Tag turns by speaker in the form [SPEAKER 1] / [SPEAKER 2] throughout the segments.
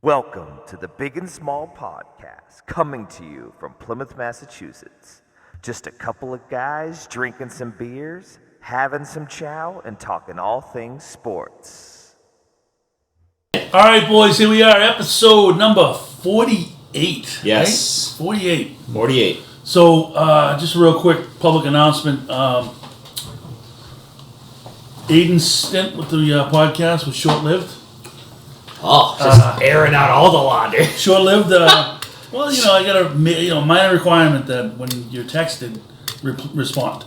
[SPEAKER 1] Welcome to the Big and Small Podcast, coming to you from Plymouth, Massachusetts. Just a couple of guys drinking some beers, having some chow, and talking all things sports.
[SPEAKER 2] All right, boys, here we are, episode number 48.
[SPEAKER 3] Yes.
[SPEAKER 2] Right? 48.
[SPEAKER 3] 48.
[SPEAKER 2] So, just a real quick public announcement. Aiden's stint with the podcast was short-lived.
[SPEAKER 3] Oh, just airing out all the laundry.
[SPEAKER 2] Short-lived. Well, I got a minor requirement that when you're texted, respond.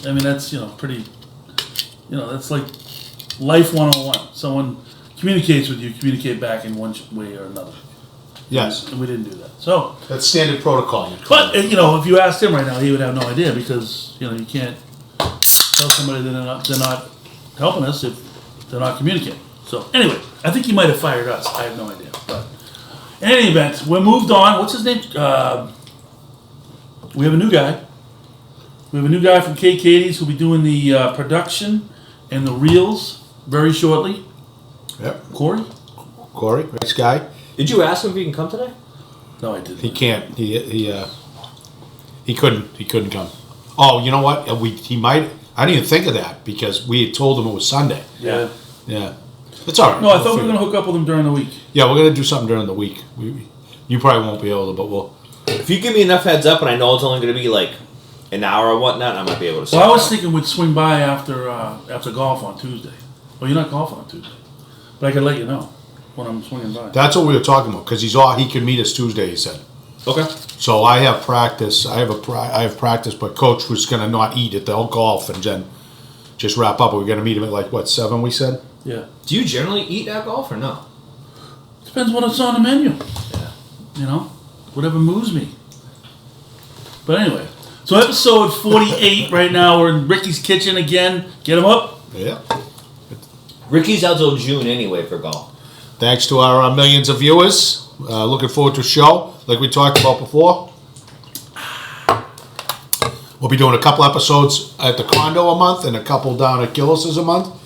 [SPEAKER 2] I mean, that's pretty. That's like life 101. Someone communicates with you, communicate back in one way or another.
[SPEAKER 4] Yes.
[SPEAKER 2] And we didn't do that. So
[SPEAKER 4] that's standard protocol.
[SPEAKER 2] But if you asked him right now, he would have no idea because you can't tell somebody they're not helping us if they're not communicating. So anyway, I think he might have fired us. I have no idea. But in any event, we're moved on. What's his name? We have a new guy. We have a new guy from K. Katie's who'll be doing the production and the reels very shortly.
[SPEAKER 4] Yep.
[SPEAKER 2] Corey,
[SPEAKER 4] nice guy.
[SPEAKER 3] Did you ask him if he can come today?
[SPEAKER 2] No, I didn't.
[SPEAKER 4] He can't. He couldn't. He couldn't come. Oh, you know what? He might. I didn't even think of that because we had told him it was Sunday.
[SPEAKER 2] Yeah.
[SPEAKER 4] Yeah. It's all right.
[SPEAKER 2] No, I thought we were going to hook up with him during the week.
[SPEAKER 4] Yeah, we're going to do something during the week. You probably won't be able to, but we'll.
[SPEAKER 3] If you give me enough heads up and I know it's only going to be like an hour or whatnot, I might be able to.
[SPEAKER 2] Well, I was thinking we'd swing by after golf on Tuesday. Well, you're not golfing on Tuesday, but I could let you know when I'm swinging by.
[SPEAKER 4] That's what we were talking about because he could meet us Tuesday. He said.
[SPEAKER 3] Okay.
[SPEAKER 4] So I have practice. I have practice, but Coach was going to not eat at the golf and then just wrap up. We're going to meet him at 7? We said.
[SPEAKER 2] Yeah.
[SPEAKER 3] Do you generally eat at golf or no?
[SPEAKER 2] Depends what's on the menu.
[SPEAKER 3] Yeah.
[SPEAKER 2] Whatever moves me. But anyway, so episode 48 right now. We're in Ricky's kitchen again. Get him up.
[SPEAKER 4] Yeah.
[SPEAKER 3] Ricky's out till June anyway for golf.
[SPEAKER 4] Thanks to our millions of viewers. Looking forward to the show, like we talked about before. We'll be doing a couple episodes at the condo a month and a couple down at Gillis's a month.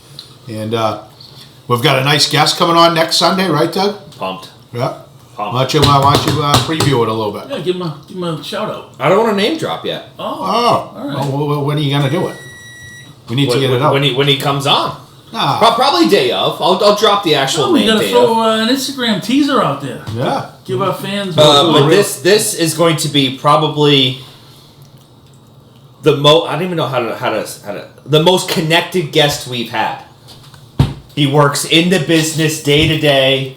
[SPEAKER 4] And we've got a nice guest coming on next Sunday, right, Doug?
[SPEAKER 3] Pumped.
[SPEAKER 4] Yeah.
[SPEAKER 3] Pumped.
[SPEAKER 4] Why don't you preview it a little bit?
[SPEAKER 2] Yeah, give him a shout out.
[SPEAKER 3] I don't want to name drop yet.
[SPEAKER 2] Oh.
[SPEAKER 4] All right. Well, when are you going to do it? We need to get it out.
[SPEAKER 3] When he comes on.
[SPEAKER 4] Ah.
[SPEAKER 3] Probably day of. I'll drop the actual
[SPEAKER 2] We
[SPEAKER 3] name.
[SPEAKER 2] got to throw an Instagram teaser out there.
[SPEAKER 4] Yeah.
[SPEAKER 2] Give our fans.
[SPEAKER 3] But this is going to be probably the most. I don't even know how to the most connected guest we've had. He works in the business day to day.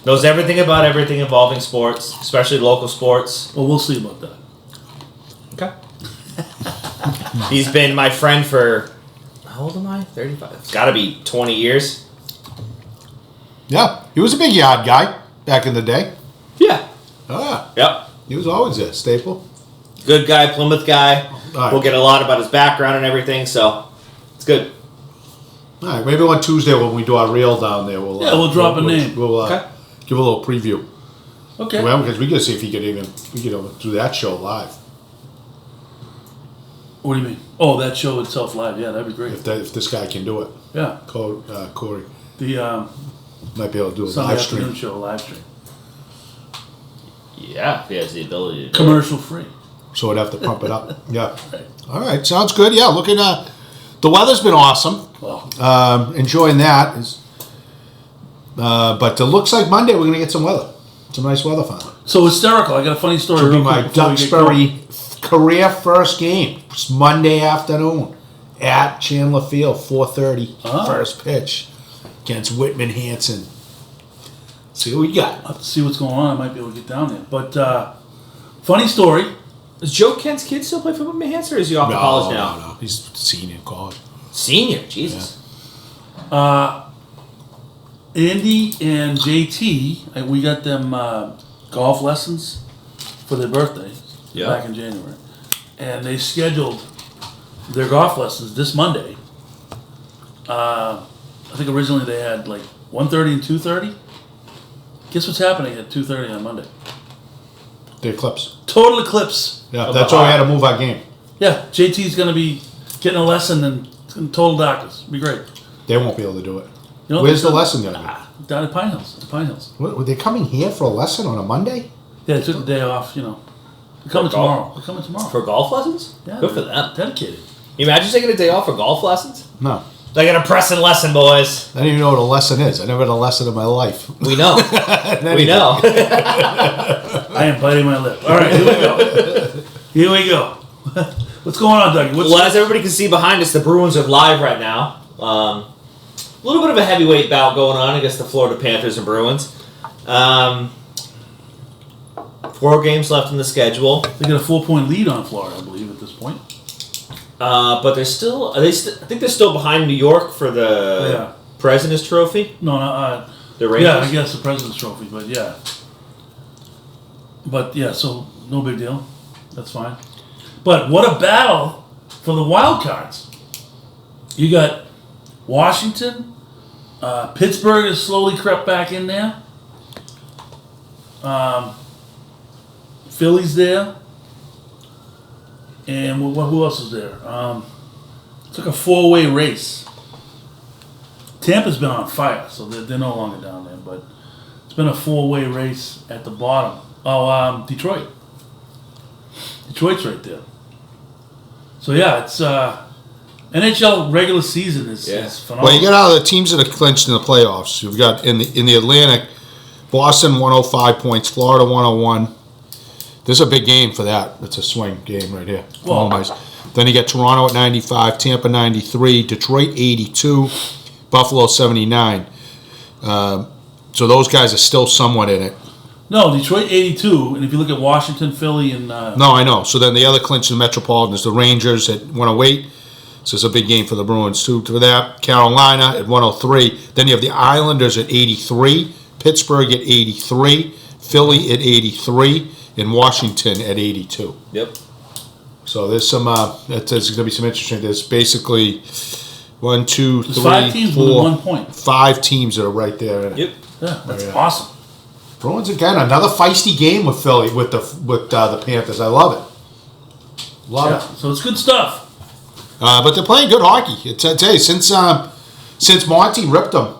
[SPEAKER 3] Knows everything about everything involving sports, especially local sports.
[SPEAKER 2] Well, we'll see about that.
[SPEAKER 3] Okay. He's been my friend for, how old am I? 35. It's got to be 20 years.
[SPEAKER 4] Yeah. He was a big yard guy back in the day.
[SPEAKER 3] Yeah.
[SPEAKER 4] Ah.
[SPEAKER 3] Yep.
[SPEAKER 4] He was always a staple.
[SPEAKER 3] Good guy, Plymouth guy.
[SPEAKER 4] Right.
[SPEAKER 3] We'll get a lot about his background and everything, so it's good.
[SPEAKER 4] All right. Maybe on Tuesday when we do our reel down there, we'll
[SPEAKER 2] drop a name.
[SPEAKER 4] We'll
[SPEAKER 3] Okay.
[SPEAKER 4] give a little preview.
[SPEAKER 2] Okay.
[SPEAKER 4] Well, because we got to see if we could do that show live.
[SPEAKER 2] What do you mean? Oh, that show itself live. Yeah, that'd be great.
[SPEAKER 4] If this guy can do it.
[SPEAKER 2] Yeah.
[SPEAKER 4] Corey.
[SPEAKER 2] The
[SPEAKER 4] Might be able to do a
[SPEAKER 2] Sunday
[SPEAKER 4] live
[SPEAKER 2] afternoon
[SPEAKER 4] stream.
[SPEAKER 2] show, live stream.
[SPEAKER 3] Yeah, if he has the ability to do
[SPEAKER 2] Commercial free.
[SPEAKER 4] So we'd have to pump it up. Yeah.
[SPEAKER 2] Right.
[SPEAKER 4] All right. Sounds good. Yeah. Looking at the weather's been awesome.
[SPEAKER 2] Well,
[SPEAKER 4] Enjoying that. But it looks like Monday we're going to get some weather. Some nice weather finally.
[SPEAKER 2] so hysterical. I got a funny story.
[SPEAKER 4] It'll be
[SPEAKER 2] real
[SPEAKER 4] my
[SPEAKER 2] quick before we get
[SPEAKER 4] Duxbury career first game. It's Monday afternoon at Chandler Field, 4:30. First pitch against Whitman Hanson. See what we got.
[SPEAKER 2] I'll have to see what's going on. I might be able to get down there. But funny story.
[SPEAKER 3] Does Joe Kent's kid still play for Whitman Hanson, or is he off to college now?
[SPEAKER 4] No. He's senior in college.
[SPEAKER 3] Senior, Jesus.
[SPEAKER 2] Andy and JT, we got them golf lessons for their birthdays back in January. And they scheduled their golf lessons this Monday. I think originally they had like 1:30 and 2:30. Guess what's happening at 2:30 on Monday?
[SPEAKER 4] The eclipse.
[SPEAKER 2] Total eclipse.
[SPEAKER 4] Yeah, that's why we had to move our game.
[SPEAKER 2] Yeah, JT's going to be getting a lesson in total darkness. Be great.
[SPEAKER 4] They won't be able to do it.
[SPEAKER 2] You know,
[SPEAKER 4] Where's the lesson going to be?
[SPEAKER 2] Down at Pine Hills. Pine Hills.
[SPEAKER 4] Were they coming here for a lesson on a Monday?
[SPEAKER 2] Yeah, they took the day off, you know. They're coming tomorrow. They're coming tomorrow.
[SPEAKER 3] For golf lessons?
[SPEAKER 2] Yeah,
[SPEAKER 3] Good for them.
[SPEAKER 2] Dedicated.
[SPEAKER 3] You imagine taking a day off for golf lessons?
[SPEAKER 4] No.
[SPEAKER 3] I got a pressing lesson, boys.
[SPEAKER 4] I don't even know what a lesson is. I never had a lesson in my life.
[SPEAKER 3] We know. We know.
[SPEAKER 2] I am biting my lip. All right, here we go. Here we go. What's going on, Dougie?
[SPEAKER 3] Well, as everybody can see behind us, the Bruins are live right now. A little bit of a heavyweight bout going on against the Florida Panthers and Bruins. 4 games left in the schedule.
[SPEAKER 2] They got a 4-point lead on Florida, I believe, at this point.
[SPEAKER 3] But they're still. I think they're still behind New York for the President's Trophy.
[SPEAKER 2] No,
[SPEAKER 3] The Rangers.
[SPEAKER 2] yeah, I guess the President's Trophy, but yeah. But yeah, so no big deal. That's fine. But what a battle for the wild cards. You got Washington. Pittsburgh has slowly crept back in there. Philly's there. And who else is there? It's like a 4-way race. Tampa's been on fire, so they're no longer down there. But it's been a 4-way race at the bottom. Oh, Detroit. Detroit's right there. So yeah, it's NHL regular season is phenomenal.
[SPEAKER 4] Well, you got out of the teams that are clinched in the playoffs. You've got in the Atlantic, Boston 105 points, Florida 101. This is a big game for that. It's a swing game right here.
[SPEAKER 2] Well,
[SPEAKER 4] then you got Toronto at 95, Tampa 93, Detroit 82, Buffalo 79. So those guys are still somewhat in it.
[SPEAKER 2] No, Detroit 82, and if you look at Washington, Philly, and...
[SPEAKER 4] No, I know. So then the other clinch in the Metropolitan is the Rangers at 108. So it's a big game for the Bruins, too, for that. Carolina at 103. Then you have the Islanders at 83, Pittsburgh at 83, Philly at 83, and Washington at 82.
[SPEAKER 3] Yep.
[SPEAKER 4] So there's some... there's going to be some interesting... There's basically 1, 2, 3,
[SPEAKER 2] 5 teams
[SPEAKER 4] 4,
[SPEAKER 2] with 1 point.
[SPEAKER 4] 5 teams that are right there.
[SPEAKER 3] Yep.
[SPEAKER 2] Yeah, that's awesome.
[SPEAKER 4] Bruins again, another feisty game with Philly with the Panthers. I love it. Love it.
[SPEAKER 2] So it's good stuff.
[SPEAKER 4] But they're playing good hockey. I tell you, since Monty ripped them,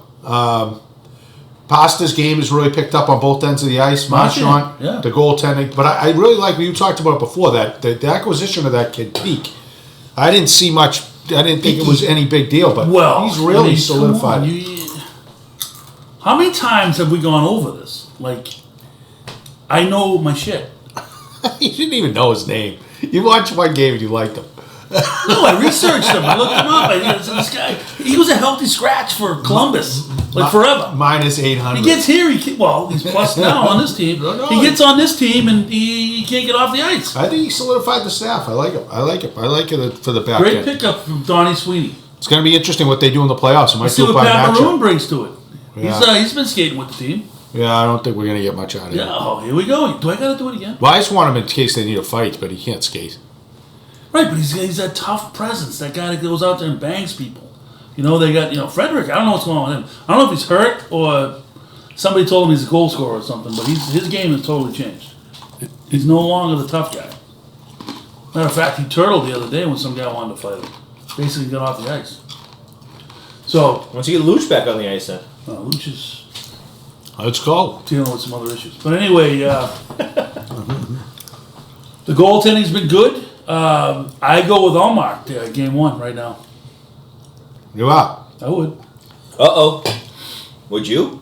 [SPEAKER 4] Pasta's game has really picked up on both ends of the ice. Marchand, the goaltending. But I really like what you talked about before, that the acquisition of that kid Peak. I didn't see much. I didn't think it was any big deal, but he's really solidified.
[SPEAKER 2] How many times have we gone over this? Like, I know my shit.
[SPEAKER 4] You didn't even know his name. You watched one game and you liked him.
[SPEAKER 2] No, I researched him. I looked him up. This guy, he was a healthy scratch for Columbus, like forever.
[SPEAKER 4] Minus 800.
[SPEAKER 2] He gets here. He's plus now on this team. He gets on this team and he can't get off the ice.
[SPEAKER 4] I think he solidified the staff. I like him. I like it for the back
[SPEAKER 2] Great
[SPEAKER 4] end.
[SPEAKER 2] pickup from Donnie Sweeney.
[SPEAKER 4] It's going to be interesting what they do in the playoffs. It might
[SPEAKER 2] See
[SPEAKER 4] do it
[SPEAKER 2] what
[SPEAKER 4] by
[SPEAKER 2] Pat
[SPEAKER 4] matchup.
[SPEAKER 2] Maroon brings to it.
[SPEAKER 4] Yeah.
[SPEAKER 2] He's been skating with the team.
[SPEAKER 4] Yeah, I don't think we're going to get much out of it.
[SPEAKER 2] Yeah, oh, here we go. Do I got to do it again?
[SPEAKER 4] Well, I just want him in case they need a fight, but he can't skate.
[SPEAKER 2] Right, but he's that tough presence. That guy that goes out there and bangs people. You know, they got, Frederick. I don't know what's going on with him. I don't know if he's hurt or somebody told him he's a goal scorer or something, but his game has totally changed. He's no longer the tough guy. Matter of fact, he turtled the other day when some guy wanted to fight him. Basically got off the ice. So...
[SPEAKER 3] Once you get Luch back on the ice, then.
[SPEAKER 2] Luch is...
[SPEAKER 4] Let's go.
[SPEAKER 2] Dealing with some other issues. But anyway, the goaltending's been good. I go with Allmark, game 1 right now.
[SPEAKER 4] You are?
[SPEAKER 2] I would.
[SPEAKER 3] Uh-oh. Would you?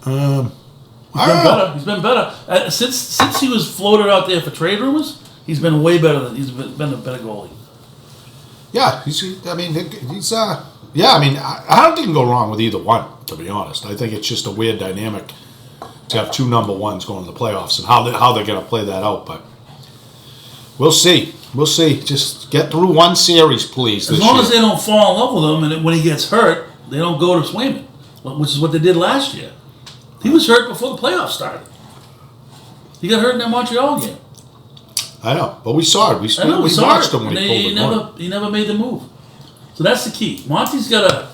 [SPEAKER 2] He's been better. Since he was floated out there for trade rumors, he's been way better. He's been a better goalie.
[SPEAKER 4] Yeah, I don't think you can go wrong with either one, to be honest. I think it's just a weird dynamic to have 2 number ones going to the playoffs and how they're going to play that out. But we'll see. We'll see. Just get through one series, please.
[SPEAKER 2] As long as they don't fall in love with him, and when he gets hurt, they don't go to Swayman, which is what they did last year. He was hurt before the playoffs started. He got hurt in that Montreal game.
[SPEAKER 4] I know, but we saw it. We watched him when he pulled
[SPEAKER 2] he never made the move. So that's the key. Monty's got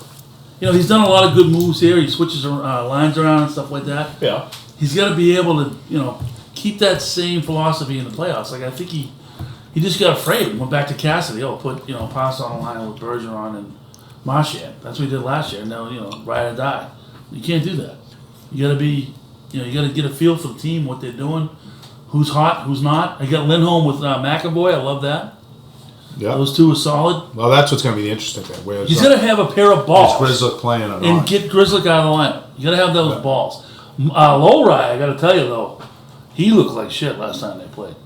[SPEAKER 2] he's done a lot of good moves here. He switches lines around and stuff like that.
[SPEAKER 3] Yeah.
[SPEAKER 2] He's got to be able to, keep that same philosophy in the playoffs. Like, I think he just got afraid. Went back to Cassidy. Put, pass on the line with Bergeron and Marchand. That's what he did last year. Now, ride or die. You can't do that. You got to be, you got to get a feel for the team, what they're doing, who's hot, who's not. I got Lindholm with McAvoy. I love that.
[SPEAKER 4] Yeah.
[SPEAKER 2] Those two are solid.
[SPEAKER 4] Well, that's what's going to be the interesting thing.
[SPEAKER 2] He's going to have a pair of balls.
[SPEAKER 4] Is Grizzlick playing or
[SPEAKER 2] and
[SPEAKER 4] not?
[SPEAKER 2] get Grizzlick out of the lineup. You got to have those balls. Lowry, I got to tell you though, he looked like shit last time they played.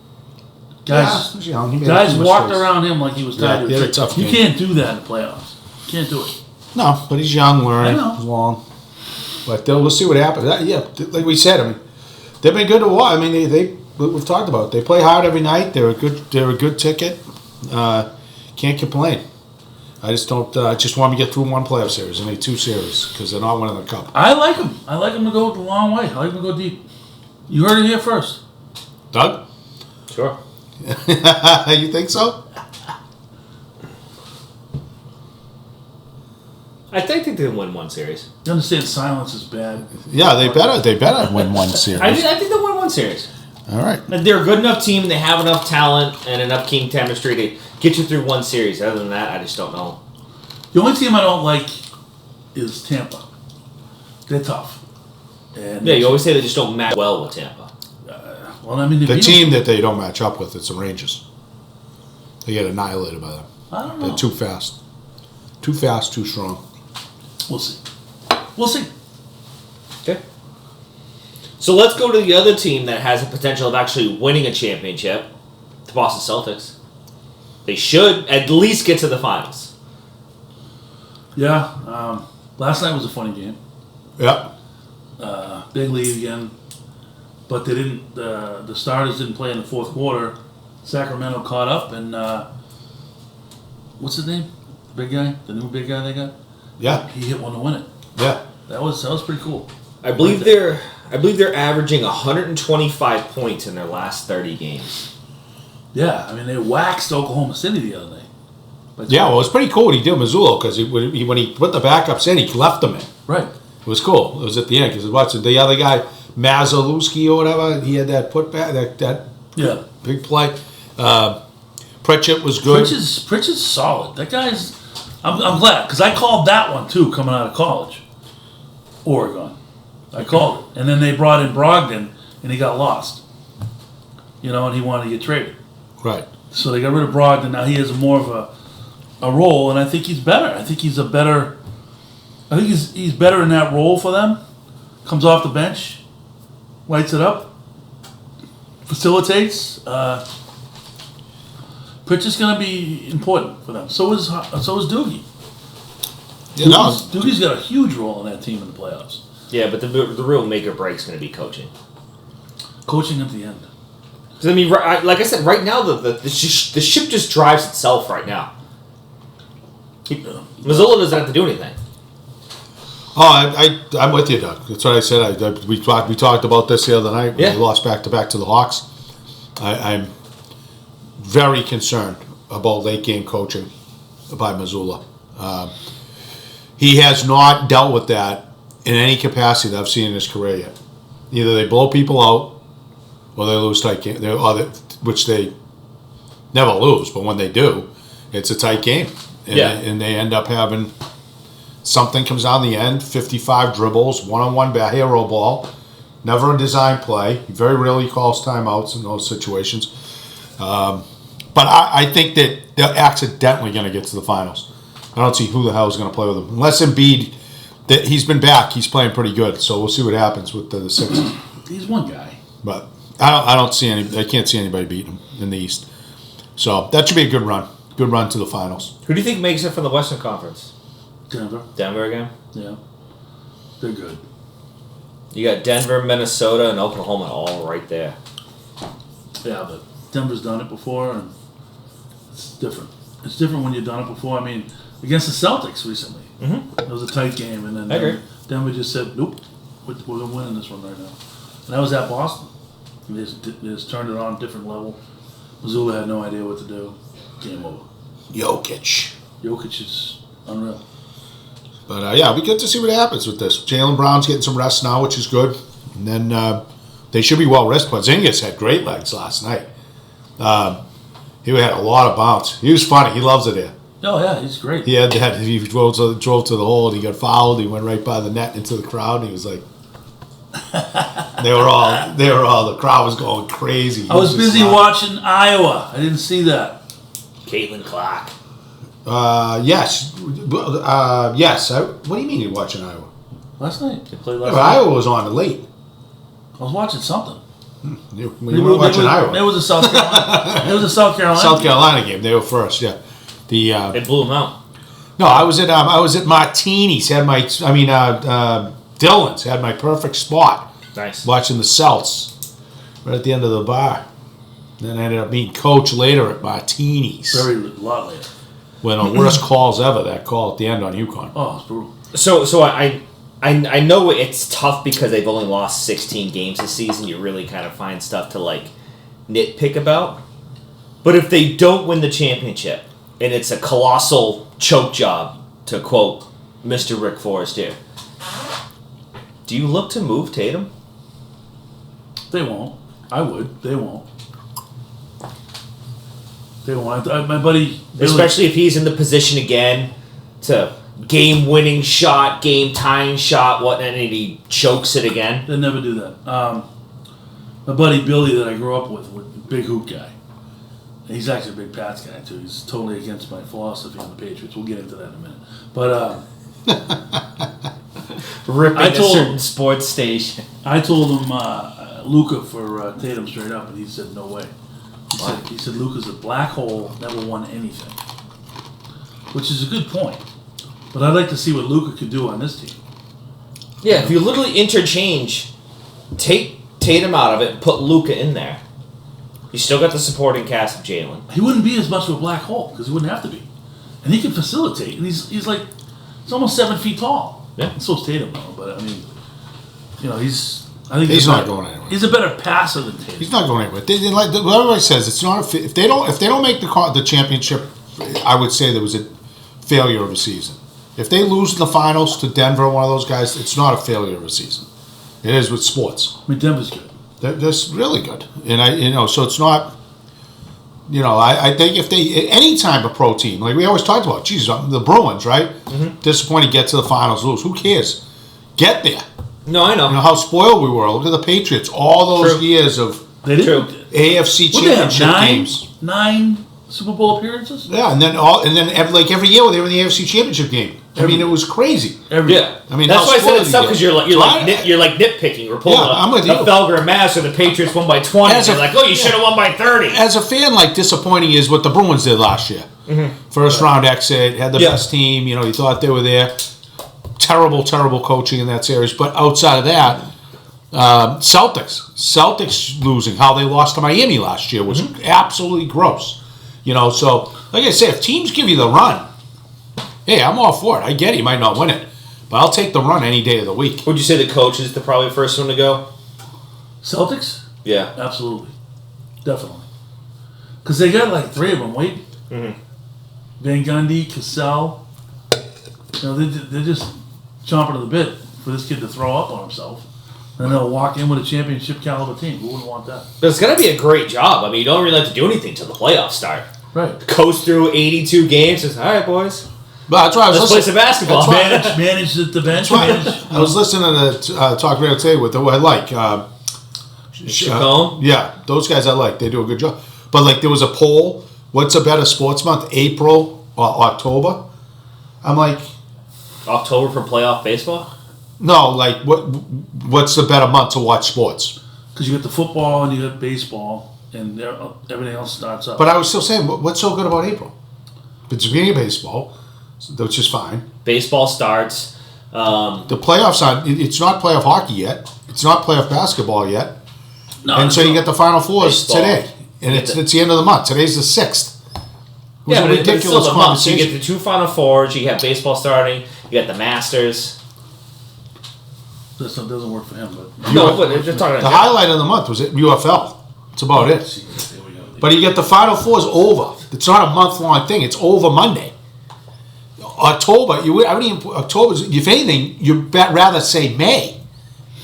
[SPEAKER 2] Guys,
[SPEAKER 4] he's young. He made
[SPEAKER 2] guys
[SPEAKER 4] a few
[SPEAKER 2] walked
[SPEAKER 4] mistakes.
[SPEAKER 2] around him like he was tied
[SPEAKER 4] he had
[SPEAKER 2] to
[SPEAKER 4] a tough
[SPEAKER 2] You
[SPEAKER 4] game.
[SPEAKER 2] can't do that in the playoffs. You can't do it.
[SPEAKER 4] No, but he's young, learning.
[SPEAKER 2] I know.
[SPEAKER 4] He's long. But we'll see what happens. Like we said, I mean, they've been good to watch. I mean, we've talked about it. They play hard every night. They're a good ticket. Can't complain. I just don't. Just want to get through one playoff series and 2 series because they're not winning the cup.
[SPEAKER 2] I like him. I like him to go the long way. I like him to go deep. You heard it here first.
[SPEAKER 4] Doug,
[SPEAKER 3] Sure.
[SPEAKER 4] you think so?
[SPEAKER 3] I think they can win one series.
[SPEAKER 2] You understand silence is bad.
[SPEAKER 4] Yeah, they better win one series.
[SPEAKER 3] I think they'll win one series.
[SPEAKER 4] All right.
[SPEAKER 3] Like, they're a good enough team, and they have enough talent and enough team chemistry to get you through one series. Other than that, I just don't know.
[SPEAKER 2] The only team I don't like is Tampa. They're tough. And
[SPEAKER 3] Yeah, you always say they just don't match well with Tampa.
[SPEAKER 2] well, I mean,
[SPEAKER 4] The team that they don't match up with is the Rangers. They get annihilated by them.
[SPEAKER 2] I don't know.
[SPEAKER 4] They're too fast. Too fast, too strong.
[SPEAKER 2] We'll see. We'll see.
[SPEAKER 3] Okay. So let's go to the other team that has the potential of actually winning a championship, the Boston Celtics. They should at least get to the finals.
[SPEAKER 2] Yeah. Last night was a funny game.
[SPEAKER 4] Yeah.
[SPEAKER 2] Big lead again. But they didn't. The starters didn't play in the fourth quarter. Sacramento caught up, and what's his name? The big guy, the new big guy they got.
[SPEAKER 4] Yeah.
[SPEAKER 2] He hit one to win it.
[SPEAKER 4] Yeah.
[SPEAKER 2] That was pretty cool.
[SPEAKER 3] I believe they're averaging 125 points in their last 30 games.
[SPEAKER 2] Yeah, I mean they waxed Oklahoma City the other day. But
[SPEAKER 4] Yeah, well, it was pretty cool what he did with Mazzulo because when he put the backups in, he left them in.
[SPEAKER 2] right.
[SPEAKER 4] It was cool. It was at the end because what's the other guy, Mazalewski or whatever, he had that putback, that
[SPEAKER 2] Yeah.
[SPEAKER 4] big play. Pritchett was good.
[SPEAKER 2] Pritchett's solid. That guy's. I'm glad because I called that one too coming out of college, Oregon. I called it, and then they brought in Brogdon, and he got lost. And he wanted to get traded.
[SPEAKER 4] Right.
[SPEAKER 2] So they got rid of Brogdon. Now he has more of a role, and I think he's better. I think he's better in that role for them. Comes off the bench, lights it up, facilitates. Pritchett's going to be important for them. So is Doogie. Doogie's got a huge role in that team in the playoffs.
[SPEAKER 3] Yeah, but the real make or break is going to be coaching.
[SPEAKER 2] Coaching at the end.
[SPEAKER 3] Because I mean, like I said, right now the ship just drives itself right now. Mazzulo doesn't have to do anything.
[SPEAKER 4] Oh, I'm with you, Doug. That's what I said. We talked about this the other night when we lost back-to-back to the Hawks. I'm very concerned about late-game coaching by Mazzulo. He has not dealt with that in any capacity that I've seen in his career yet. Either they blow people out or they lose tight game, which they never lose, but when they do, it's a tight game. And they end up having something comes down the end, 55 dribbles, one-on-one hero ball, never a design play. He very rarely calls timeouts in those situations. But I think that they're accidentally going to get to the finals. I don't see who the hell is going to play with them. Unless Embiid, he's been back. He's playing pretty good. So we'll see what happens with the Sixers.
[SPEAKER 2] He's one guy.
[SPEAKER 4] But I can't see anybody beating him in the East. So that should be a good run. Good run to the finals.
[SPEAKER 3] Who do you think makes it from the Western Conference?
[SPEAKER 2] Denver
[SPEAKER 3] again?
[SPEAKER 2] Yeah. They're good.
[SPEAKER 3] You got Denver, Minnesota, and Oklahoma all right there.
[SPEAKER 2] Yeah, but Denver's done it before, and it's different. It's different when you've done it before. I mean, against the Celtics recently.
[SPEAKER 3] Mm-hmm.
[SPEAKER 2] It was a tight game, and then
[SPEAKER 3] I agree.
[SPEAKER 2] Denver just said, nope, we're going to win this one right now. And that was at Boston. They just turned it on a different level. Mazzulo had no idea what to do. Game over.
[SPEAKER 4] Jokic
[SPEAKER 2] is unreal.
[SPEAKER 4] But we get to see what happens with this. Jaylen Brown's getting some rest now, which is good. And then they should be well rested. Porzingis had great legs last night. He had a lot of bounce. He was funny. He loves it here.
[SPEAKER 2] Oh yeah, he's great.
[SPEAKER 4] He had that. He drove to the hole and he got fouled. He went right by the net into the crowd. And he was like, they were all. The crowd was going crazy.
[SPEAKER 2] I was busy watching Iowa. I didn't see that.
[SPEAKER 3] Caitlin Clark.
[SPEAKER 4] Yes. Yes. What do you mean you're watching Iowa?
[SPEAKER 2] Last night they played last
[SPEAKER 4] But
[SPEAKER 2] night.
[SPEAKER 4] Iowa was on late.
[SPEAKER 2] I was watching something.
[SPEAKER 4] You weren't watching Iowa.
[SPEAKER 2] It was a South Carolina. It was a South Carolina.
[SPEAKER 4] South Carolina game. They were first. Yeah.
[SPEAKER 3] It blew them out.
[SPEAKER 4] No, I was at Martini's. Dylan's had my perfect spot.
[SPEAKER 3] Nice.
[SPEAKER 4] Watching the Celts right at the end of the bar. Then I ended up meeting Coach later at Martini's.
[SPEAKER 2] Very lot later.
[SPEAKER 4] One of the worst calls ever. That call at the end on UConn.
[SPEAKER 2] Oh, it's brutal.
[SPEAKER 3] So I know it's tough because they've only lost 16 games this season. You really kind of find stuff to like nitpick about. But if they don't win the championship, and it's a colossal choke job, to quote Mr. Rick Forrest here, do you look to move Tatum?
[SPEAKER 2] They won't. I would. They won't. They won't. My buddy Billy,
[SPEAKER 3] Especially if he's in the position again to game-winning shot, game-tying shot, and he chokes it again.
[SPEAKER 2] they'll never do that. My buddy Billy that I grew up with, big hoop guy. He's actually a big Pats guy too. He's totally against my philosophy on the Patriots. We'll get into that in a minute. But
[SPEAKER 3] Ripping
[SPEAKER 2] I told
[SPEAKER 3] a certain
[SPEAKER 2] him-
[SPEAKER 3] sports station.
[SPEAKER 2] I told him Luka for Tatum straight up, and he said no way. He said Luka's a black hole, never won anything, which is a good point. But I'd like to see what Luka could do on this team.
[SPEAKER 3] Yeah, if you literally interchange, take Tatum out of it and put Luka in there, you still got the supporting cast of Jalen.
[SPEAKER 2] He wouldn't be as much of a black hole because he wouldn't have to be, and he can facilitate. And he's almost 7 feet tall.
[SPEAKER 3] Yeah.
[SPEAKER 2] And so's Tatum though. But I mean, I think
[SPEAKER 4] He's not going anywhere.
[SPEAKER 2] He's a better passer than Tatum.
[SPEAKER 4] He's not going anywhere. Like everybody says, it's not if they don't make the championship. I would say there was a failure of a season. If they lose in the finals to Denver, one of those guys, it's not a failure of a season. It is with sports.
[SPEAKER 2] I mean, Denver's good.
[SPEAKER 4] They're really good, and so it's not. I think if they any time a pro team like we always talked about, the Bruins, right? Mm-hmm. Disappointed, get to the finals, lose. Who cares? Get there.
[SPEAKER 3] No, I know.
[SPEAKER 4] You know how spoiled we were. Look at the Patriots. All those years of
[SPEAKER 2] They didn't.
[SPEAKER 4] AFC
[SPEAKER 2] What, they have
[SPEAKER 4] championship games.
[SPEAKER 2] 9 Super Bowl appearances?
[SPEAKER 4] Yeah, and then every year they were in the AFC championship game. I mean, it was crazy.
[SPEAKER 3] Yeah,
[SPEAKER 4] I mean,
[SPEAKER 3] that's
[SPEAKER 4] how
[SPEAKER 3] why I said
[SPEAKER 4] spoiled
[SPEAKER 3] it's tough
[SPEAKER 4] you
[SPEAKER 3] because
[SPEAKER 4] get.
[SPEAKER 3] you're like nitpicking. We're pulling
[SPEAKER 4] I'm with
[SPEAKER 3] a
[SPEAKER 4] you.
[SPEAKER 3] Felger Mass or the Patriots won by 20.
[SPEAKER 4] As
[SPEAKER 3] You're
[SPEAKER 4] a-
[SPEAKER 3] like, oh, you should have won by 30.
[SPEAKER 4] As a fan, disappointing is what the Bruins did last year. Mm-hmm. First round exit, had the best team. You thought they were there. Terrible coaching in that series. But outside of that, Celtics losing, how they lost to Miami last year was absolutely gross. So like I said, if teams give you the run, hey, I'm all for it. I get it, you might not win it, but I'll take the run any day of the week.
[SPEAKER 3] Would you say the coach is probably the first one to go?
[SPEAKER 2] Celtics?
[SPEAKER 3] Yeah.
[SPEAKER 2] Absolutely. Definitely. Because they got like 3 of them waiting.
[SPEAKER 3] Mm-hmm.
[SPEAKER 2] Van Gundy, Cassell. They're just chomping at the bit for this kid to throw up on himself. And they'll walk in with a championship caliber team. Who wouldn't want that?
[SPEAKER 3] But it's going to be a great job. I mean, you don't really have to do anything till the playoffs start.
[SPEAKER 2] Right.
[SPEAKER 3] Coast through 82 games. Just, all right, boys.
[SPEAKER 4] But that's why I was
[SPEAKER 3] Let's play some basketball.
[SPEAKER 2] Manage the bench.
[SPEAKER 4] I was listening to the talk radio today with who I like.
[SPEAKER 3] Chacon?
[SPEAKER 4] Yeah, those guys I like. They do a good job. But there was a poll. What's a better sports month, April or October? I'm like,
[SPEAKER 3] October for playoff baseball?
[SPEAKER 4] no. What's the better month to watch sports?
[SPEAKER 2] Because you got the football and you got baseball, and everything else starts up.
[SPEAKER 4] But I was still saying, what's so good about April? It's the beginning of baseball, which is fine.
[SPEAKER 3] Baseball starts.
[SPEAKER 4] The playoffs aren't. It's not playoff hockey yet. It's not playoff basketball yet.
[SPEAKER 2] No,
[SPEAKER 4] And so you get the Final Fours
[SPEAKER 3] Baseball.
[SPEAKER 4] today, and it's the end of the month. Today's the 6th. It was a
[SPEAKER 3] but it's
[SPEAKER 4] ridiculous
[SPEAKER 3] still the month. So you
[SPEAKER 4] conversation.
[SPEAKER 3] get the 2 Final Fours. You have baseball starting. You got the Masters.
[SPEAKER 2] This stuff doesn't work for him, but
[SPEAKER 3] No, but they're talking
[SPEAKER 4] The highlight of the month was at UFL. That's about it.
[SPEAKER 2] there we go.
[SPEAKER 4] But you get the Final Fours over. It's not a month-long thing. It's over Monday. October, October's, if anything, you'd rather say May.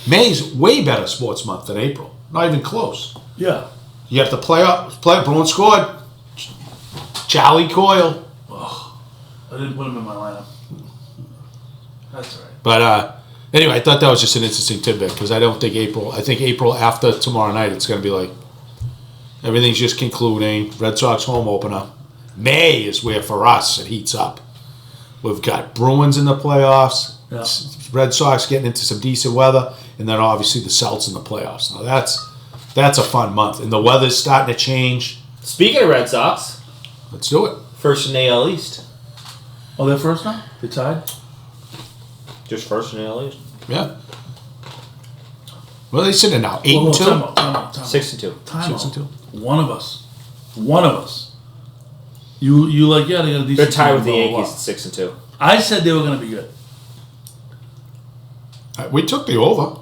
[SPEAKER 4] May's way better sports month than April. Not even close.
[SPEAKER 2] Yeah.
[SPEAKER 4] You have to play. Bruins scored. Charlie Coyle.
[SPEAKER 2] I didn't put him in my lineup. That's all right.
[SPEAKER 4] But anyway, I thought that was just an interesting tidbit because I think April after tomorrow night, it's going to be like everything's just concluding. Red Sox home opener. May is where for us it heats up. We've got Bruins in the playoffs.
[SPEAKER 2] Yeah.
[SPEAKER 4] Red Sox getting into some decent weather, and then obviously the Celtics in the playoffs. Now that's a fun month, and the weather's starting to change.
[SPEAKER 3] Speaking of Red Sox,
[SPEAKER 4] Let's do it.
[SPEAKER 3] first in the AL East.
[SPEAKER 2] Oh, they're first now? They tied?
[SPEAKER 3] Just first in the AL East.
[SPEAKER 4] Yeah. Well, they sitting now 8
[SPEAKER 2] Whoa,
[SPEAKER 4] and 2.
[SPEAKER 2] time out.
[SPEAKER 3] 6-2.
[SPEAKER 2] Time
[SPEAKER 4] 6 and 2.
[SPEAKER 2] One of us. You like, yeah, they got a decent
[SPEAKER 3] They're tied with the
[SPEAKER 2] team, blah, blah,
[SPEAKER 3] Yankees at 6-2.
[SPEAKER 2] blah. I said they were going to be good.
[SPEAKER 4] We took the over.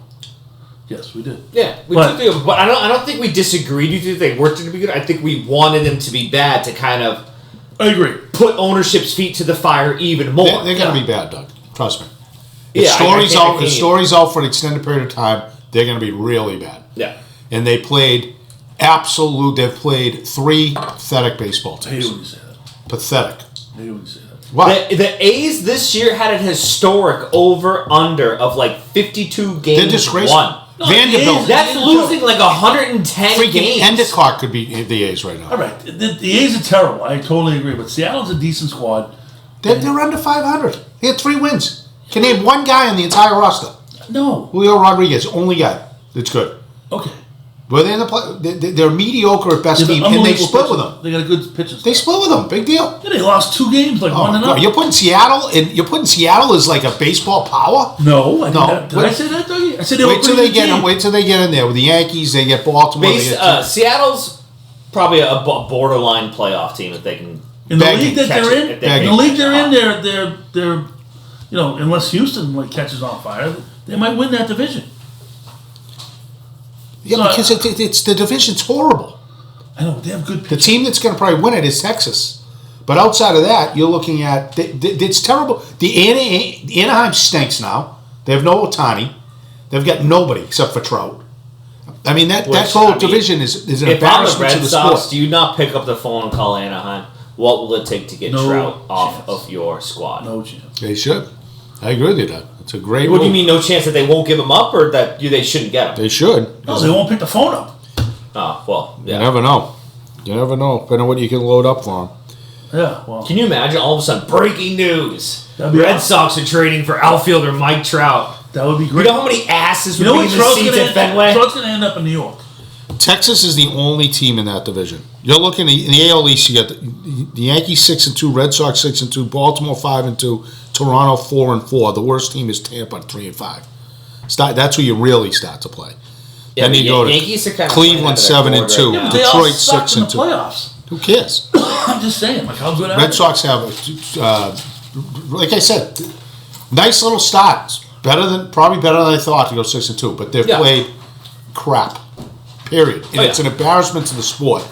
[SPEAKER 2] Yes, we did.
[SPEAKER 3] Yeah, but I don't think we disagreed with you. They weren't going to be good. I think we wanted them to be bad to kind of
[SPEAKER 2] I agree.
[SPEAKER 3] put ownership's feet to the fire even more.
[SPEAKER 4] They're going to be bad, Doug. Trust me. If
[SPEAKER 3] Yeah,
[SPEAKER 4] story's out for an extended period of time, they're going to be really bad.
[SPEAKER 3] Yeah.
[SPEAKER 4] And they've played 3 pathetic baseball
[SPEAKER 2] I hate
[SPEAKER 4] teams.
[SPEAKER 2] when you say that.
[SPEAKER 4] Pathetic.
[SPEAKER 2] I hate when you say that.
[SPEAKER 4] What?
[SPEAKER 3] The A's this year had an historic over-under of like 52 games
[SPEAKER 4] They're disgraceful.
[SPEAKER 3] won.
[SPEAKER 2] No,
[SPEAKER 4] Vanderbilt.
[SPEAKER 3] That's losing like 110
[SPEAKER 4] Freaking
[SPEAKER 3] games.
[SPEAKER 4] Endicott could beat the A's right now.
[SPEAKER 2] All right. The A's are terrible. I totally agree. But Seattle's a decent squad.
[SPEAKER 4] They're under 500. They had 3 wins. Can name one guy on the entire roster.
[SPEAKER 2] No.
[SPEAKER 4] Julio Rodriguez, only guy that's good.
[SPEAKER 2] Okay.
[SPEAKER 4] Were they in the play? They're mediocre at best
[SPEAKER 2] They're
[SPEAKER 4] team, and they
[SPEAKER 2] unbelievable
[SPEAKER 4] split with
[SPEAKER 2] pitchers.
[SPEAKER 4] them.
[SPEAKER 2] They got a good pitching
[SPEAKER 4] They
[SPEAKER 2] staff.
[SPEAKER 4] split with them. Big deal.
[SPEAKER 2] Yeah, they lost 2 games, like
[SPEAKER 4] Oh,
[SPEAKER 2] 1-0.
[SPEAKER 4] God. You're putting Seattle as like a baseball power.
[SPEAKER 2] No, I
[SPEAKER 4] No.
[SPEAKER 2] did not. Did I say that, Dougie? I said they were
[SPEAKER 4] Wait till they get in there with the Yankees. They get Baltimore. They get
[SPEAKER 3] Seattle's probably a borderline playoff team if they can.
[SPEAKER 2] In the
[SPEAKER 4] begging,
[SPEAKER 2] league that
[SPEAKER 3] catch
[SPEAKER 2] they're
[SPEAKER 3] it,
[SPEAKER 2] in,
[SPEAKER 3] if they
[SPEAKER 2] in the
[SPEAKER 3] can
[SPEAKER 2] league
[SPEAKER 3] catch
[SPEAKER 2] they're
[SPEAKER 3] up.
[SPEAKER 2] in, they're unless Houston like catches on fire, they might win that division.
[SPEAKER 4] yeah,
[SPEAKER 2] So,
[SPEAKER 4] because it's the division's horrible.
[SPEAKER 2] I know they have good
[SPEAKER 4] The
[SPEAKER 2] pitching.
[SPEAKER 4] team that's going to probably win it is Texas. But outside of that, you're looking at it's terrible. The Anaheim stinks now. They have no Ohtani. They've got nobody except for Trout. I mean that whole division is an
[SPEAKER 3] If I'm the
[SPEAKER 4] embarrassment to
[SPEAKER 3] Red
[SPEAKER 4] the
[SPEAKER 3] Sox,
[SPEAKER 4] sport.
[SPEAKER 3] do you not pick up the phone and call Anaheim? What will it take to get
[SPEAKER 2] No
[SPEAKER 3] Trout off
[SPEAKER 2] chance.
[SPEAKER 3] of your squad?
[SPEAKER 2] No chance.
[SPEAKER 4] They should. I agree with you, Doug. It's a great.
[SPEAKER 3] What do you
[SPEAKER 4] move.
[SPEAKER 3] mean, no chance that they won't give him up, or that they shouldn't get him?
[SPEAKER 4] They should.
[SPEAKER 2] No, they won't pick the phone up.
[SPEAKER 3] Oh, well,
[SPEAKER 4] You
[SPEAKER 3] yeah.
[SPEAKER 4] never know. You never know. Depending on what you can load up for them.
[SPEAKER 2] Yeah, well,
[SPEAKER 3] Can you imagine all of a sudden breaking news?
[SPEAKER 2] That'd be
[SPEAKER 3] Red
[SPEAKER 2] awesome.
[SPEAKER 3] Sox are trading for outfielder Mike Trout.
[SPEAKER 2] that would be
[SPEAKER 3] You
[SPEAKER 2] great.
[SPEAKER 3] know how many asses would
[SPEAKER 2] You know
[SPEAKER 3] be
[SPEAKER 2] what?
[SPEAKER 3] in the seats at Fenway?
[SPEAKER 2] Trout's going to end up in New York.
[SPEAKER 4] Texas is the only team in that division. You're looking in the AL East. You got the Yankees 6-2, Red Sox 6-2, Baltimore 5-2, Toronto 4-4. The worst team is Tampa 3-5. That's where you really start to play.
[SPEAKER 3] Yeah,
[SPEAKER 4] then
[SPEAKER 3] the
[SPEAKER 4] you go to
[SPEAKER 3] Yankees are kind of
[SPEAKER 4] Cleveland
[SPEAKER 3] playing after that
[SPEAKER 4] 7-2,
[SPEAKER 3] board right now.
[SPEAKER 2] They all
[SPEAKER 4] Detroit
[SPEAKER 2] suck in the
[SPEAKER 4] 6-2.
[SPEAKER 2] playoffs.
[SPEAKER 4] Who cares?
[SPEAKER 2] I'm just saying, like how good are
[SPEAKER 4] Red
[SPEAKER 2] they?
[SPEAKER 4] Sox have, like I said, nice little start. Probably better than I thought to go 6-2, but they've
[SPEAKER 3] Yeah.
[SPEAKER 4] played crap. Period. And it's an embarrassment to the sport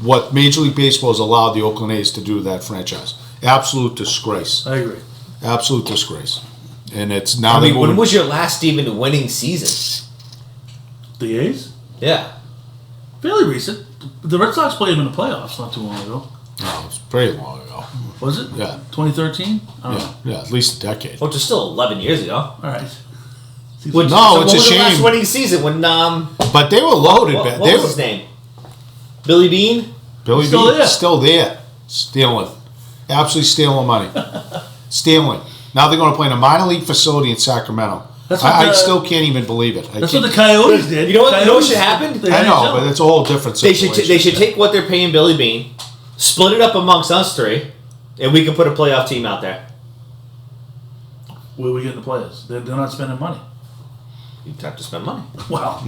[SPEAKER 4] what Major League Baseball has allowed the Oakland A's to do to that franchise. Absolute disgrace.
[SPEAKER 2] I agree.
[SPEAKER 4] Absolute disgrace. And it's now
[SPEAKER 3] I
[SPEAKER 4] they're
[SPEAKER 3] mean, when
[SPEAKER 4] moving.
[SPEAKER 3] was your last even winning season?
[SPEAKER 2] The A's?
[SPEAKER 3] Yeah.
[SPEAKER 2] Fairly recent. The Red Sox played them in the playoffs not too long ago.
[SPEAKER 4] No, it's pretty long ago.
[SPEAKER 2] Was it?
[SPEAKER 4] Yeah.
[SPEAKER 2] 2013? I don't
[SPEAKER 4] Yeah,
[SPEAKER 2] know.
[SPEAKER 4] yeah, at least a decade.
[SPEAKER 3] Which is still 11 years ago.
[SPEAKER 2] All right.
[SPEAKER 3] Which,
[SPEAKER 4] No, it's
[SPEAKER 3] what
[SPEAKER 4] a
[SPEAKER 3] was the last
[SPEAKER 4] shame.
[SPEAKER 3] winning season when
[SPEAKER 4] But they were loaded.
[SPEAKER 3] what
[SPEAKER 4] They
[SPEAKER 3] was
[SPEAKER 4] were-
[SPEAKER 3] his name? Billy Bean?
[SPEAKER 4] Billy
[SPEAKER 2] Still
[SPEAKER 4] Bean,
[SPEAKER 2] there.
[SPEAKER 4] still there. Stealing. Absolutely stealing money. Stealing. Now they're going to play in a minor league facility in Sacramento.
[SPEAKER 2] That's what
[SPEAKER 4] I
[SPEAKER 2] the-
[SPEAKER 4] still can't even believe it.
[SPEAKER 2] That's what the Coyotes did.
[SPEAKER 3] You know what- you know what
[SPEAKER 2] Coyotes-
[SPEAKER 3] should happen?
[SPEAKER 2] they
[SPEAKER 4] I
[SPEAKER 2] had
[SPEAKER 4] know,
[SPEAKER 2] each
[SPEAKER 4] but
[SPEAKER 2] other.
[SPEAKER 4] it's a whole different
[SPEAKER 3] They
[SPEAKER 4] situation.
[SPEAKER 3] should take what they're paying Billy Bean, split it up amongst us 3, and we can put a playoff team out there.
[SPEAKER 2] Where are we getting the players? They're not spending money.
[SPEAKER 3] You'd have to spend money.
[SPEAKER 2] Well,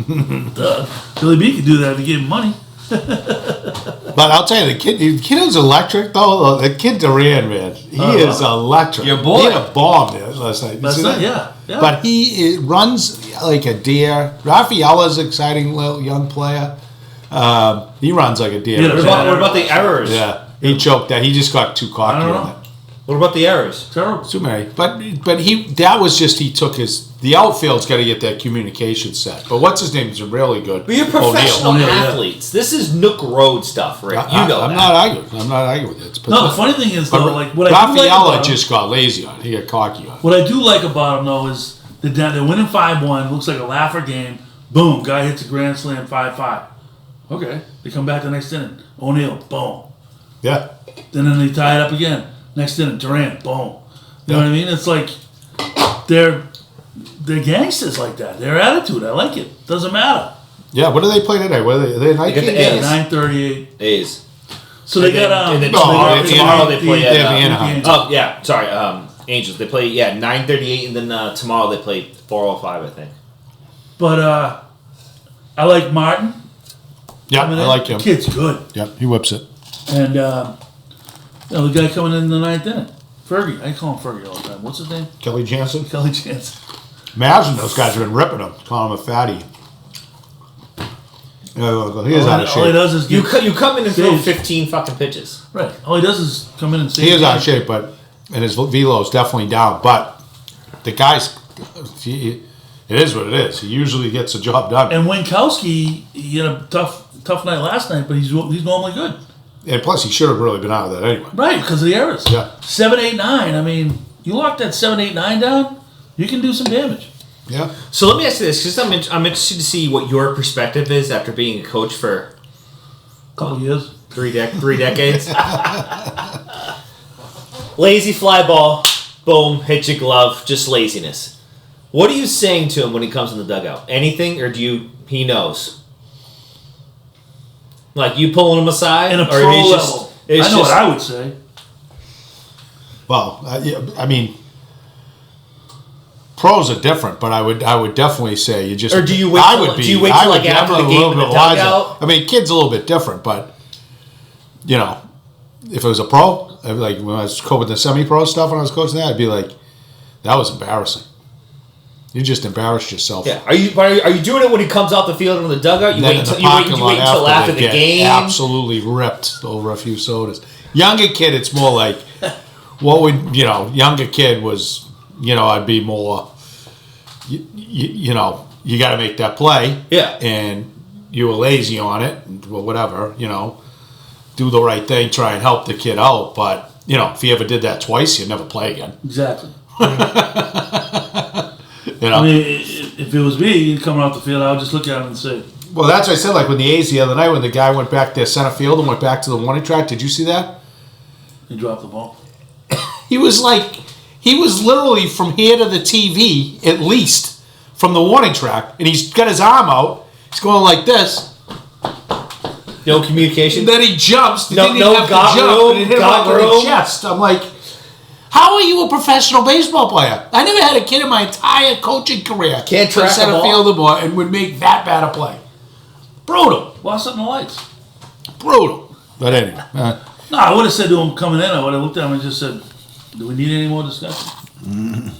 [SPEAKER 2] duh. Billy B could do that if he gave him money.
[SPEAKER 4] But I'll tell you, the kid is electric, though. The kid Duran, man, he is electric.
[SPEAKER 3] Your boy.
[SPEAKER 4] He had a bomb there last night. You
[SPEAKER 2] That's
[SPEAKER 4] see
[SPEAKER 2] it,
[SPEAKER 4] that?
[SPEAKER 2] yeah.
[SPEAKER 4] But he runs like a deer. Rafaela's an exciting little young player. He runs like a deer.
[SPEAKER 2] Yeah,
[SPEAKER 3] What about the errors?
[SPEAKER 4] Yeah, he choked that. He just got too cocky
[SPEAKER 2] I don't
[SPEAKER 4] on
[SPEAKER 2] know.
[SPEAKER 4] it.
[SPEAKER 3] What about the errors?
[SPEAKER 2] Terrible.
[SPEAKER 4] Too many. But he took his The outfield's got to get that communication set. But what's his name is really good.
[SPEAKER 3] But you're professional
[SPEAKER 2] O'Neal,
[SPEAKER 3] athletes. This is Nook Road stuff, right?
[SPEAKER 4] I'm
[SPEAKER 3] that.
[SPEAKER 4] not arguing with it.
[SPEAKER 2] No, the funny thing is, though, like, what I do like
[SPEAKER 4] Rafaela
[SPEAKER 2] about him,
[SPEAKER 4] just got lazy on it. He got cocky on it.
[SPEAKER 2] what I do like about him, though, is they're winning 5-1. Looks like a laugher game. Boom, guy hits a grand slam, 5-5. Okay, they come back the next inning. O'Neal, boom.
[SPEAKER 4] Yeah.
[SPEAKER 2] Then they tie it up again. Next inning, Durant, boom. You know what I mean? It's like they're gangsters like that. Their attitude, I like it. Doesn't matter.
[SPEAKER 4] Yeah, what do they play today? What are they a night
[SPEAKER 3] They
[SPEAKER 4] game?
[SPEAKER 3] get the A's.
[SPEAKER 2] 9:38.
[SPEAKER 3] A's.
[SPEAKER 2] So they got
[SPEAKER 3] and then
[SPEAKER 4] no,
[SPEAKER 3] tomorrow they play
[SPEAKER 4] they have
[SPEAKER 3] at
[SPEAKER 4] Anaheim.
[SPEAKER 3] oh yeah, sorry, Angels. They play 9:38, and then tomorrow they play 4:05, I think.
[SPEAKER 2] But I like Martin.
[SPEAKER 4] Yeah,
[SPEAKER 2] I
[SPEAKER 4] like him.
[SPEAKER 2] The kid's good.
[SPEAKER 4] Yeah, he whips it.
[SPEAKER 2] And the guy coming in the ninth inning, Fergie. I call him Fergie all the time. What's his name?
[SPEAKER 4] Kelly Jansen.
[SPEAKER 2] Kelly Jansen.
[SPEAKER 4] Imagine those guys have been ripping him, calling him a fatty. He is out of
[SPEAKER 2] All he
[SPEAKER 4] shape.
[SPEAKER 2] does is
[SPEAKER 3] You come in and throw
[SPEAKER 2] saves.
[SPEAKER 3] 15 fucking pitches.
[SPEAKER 2] Right. All he does is come in and save.
[SPEAKER 4] He is out of shape, and his velo is definitely down. But the guy's, it is what it is. He usually gets the job done.
[SPEAKER 2] And Winkowski, he had a tough night last night, but he's normally good.
[SPEAKER 4] And plus, he should have really been out of that anyway.
[SPEAKER 2] Right, because of the errors.
[SPEAKER 4] Yeah.
[SPEAKER 2] 7, 8, 9. I mean, you lock that 7, 8, 9 down, you can do some damage.
[SPEAKER 4] Yeah.
[SPEAKER 3] So let me ask you this, because I'm interested to see what your perspective is after being a coach for
[SPEAKER 2] Couple years.
[SPEAKER 3] 3 decades. Lazy fly ball, boom, hit your glove, just laziness. What are you saying to him when he comes in the dugout? Anything, or he knows? Like you pulling him aside?
[SPEAKER 2] In a
[SPEAKER 3] or
[SPEAKER 2] pro
[SPEAKER 3] he's
[SPEAKER 2] level.
[SPEAKER 3] It's
[SPEAKER 2] I know what I would say.
[SPEAKER 4] Well, I mean, pros are different, but I would definitely say you just.
[SPEAKER 3] Or do you wait?
[SPEAKER 4] I
[SPEAKER 3] till,
[SPEAKER 4] would be.
[SPEAKER 3] do you wait
[SPEAKER 4] I
[SPEAKER 3] till
[SPEAKER 4] would
[SPEAKER 3] like
[SPEAKER 4] be
[SPEAKER 3] after
[SPEAKER 4] a
[SPEAKER 3] the game
[SPEAKER 4] little
[SPEAKER 3] in the
[SPEAKER 4] bit wiser.
[SPEAKER 3] dugout?
[SPEAKER 4] I mean, kid's a little bit different, but if it was a pro, like when I was coaching the semi-pro stuff, when I was coaching that, I'd be like, that was embarrassing. You just embarrassed yourself.
[SPEAKER 3] Yeah. Are you doing it when he comes out the field into the dugout? You
[SPEAKER 4] Then
[SPEAKER 3] wait
[SPEAKER 4] in the
[SPEAKER 3] until
[SPEAKER 4] parking lot
[SPEAKER 3] after
[SPEAKER 4] they
[SPEAKER 3] the
[SPEAKER 4] get
[SPEAKER 3] game.
[SPEAKER 4] absolutely ripped over a few sodas. Younger kid, it's more like, what would younger kid was, I'd be more, you got to make that play.
[SPEAKER 3] Yeah.
[SPEAKER 4] And you were lazy on it, or whatever, do the right thing, try and help the kid out. But, if he ever did that twice, you'd never play again.
[SPEAKER 2] Exactly.
[SPEAKER 4] I
[SPEAKER 2] mean, if it was me coming off the field, I would just look at him and say,
[SPEAKER 4] Well, that's what I said, like when the A's the other night, when the guy went back to center field and went back to the warning track. Did you see that?
[SPEAKER 2] he dropped the ball.
[SPEAKER 4] He was literally from here to the TV, at least, from the warning track, and he's got his arm out. He's going like this.
[SPEAKER 3] No communication.
[SPEAKER 4] And then he jumps. He
[SPEAKER 3] No-
[SPEAKER 4] didn't
[SPEAKER 3] no
[SPEAKER 4] even have to
[SPEAKER 3] got
[SPEAKER 4] jump,
[SPEAKER 3] room,
[SPEAKER 4] and it hit him
[SPEAKER 3] got
[SPEAKER 4] like in
[SPEAKER 3] room.
[SPEAKER 4] the chest. I'm like, how are you a professional baseball player? I never had a kid in my entire coaching career
[SPEAKER 3] Can't
[SPEAKER 4] play
[SPEAKER 3] track a
[SPEAKER 4] center
[SPEAKER 3] ball.
[SPEAKER 4] field more and would make that bad a play. Brutal.
[SPEAKER 2] Lost it in the lights.
[SPEAKER 4] Brutal. But anyway.
[SPEAKER 2] No, I would have said to him coming in, I would have looked at him and just said, do we need any more discussion?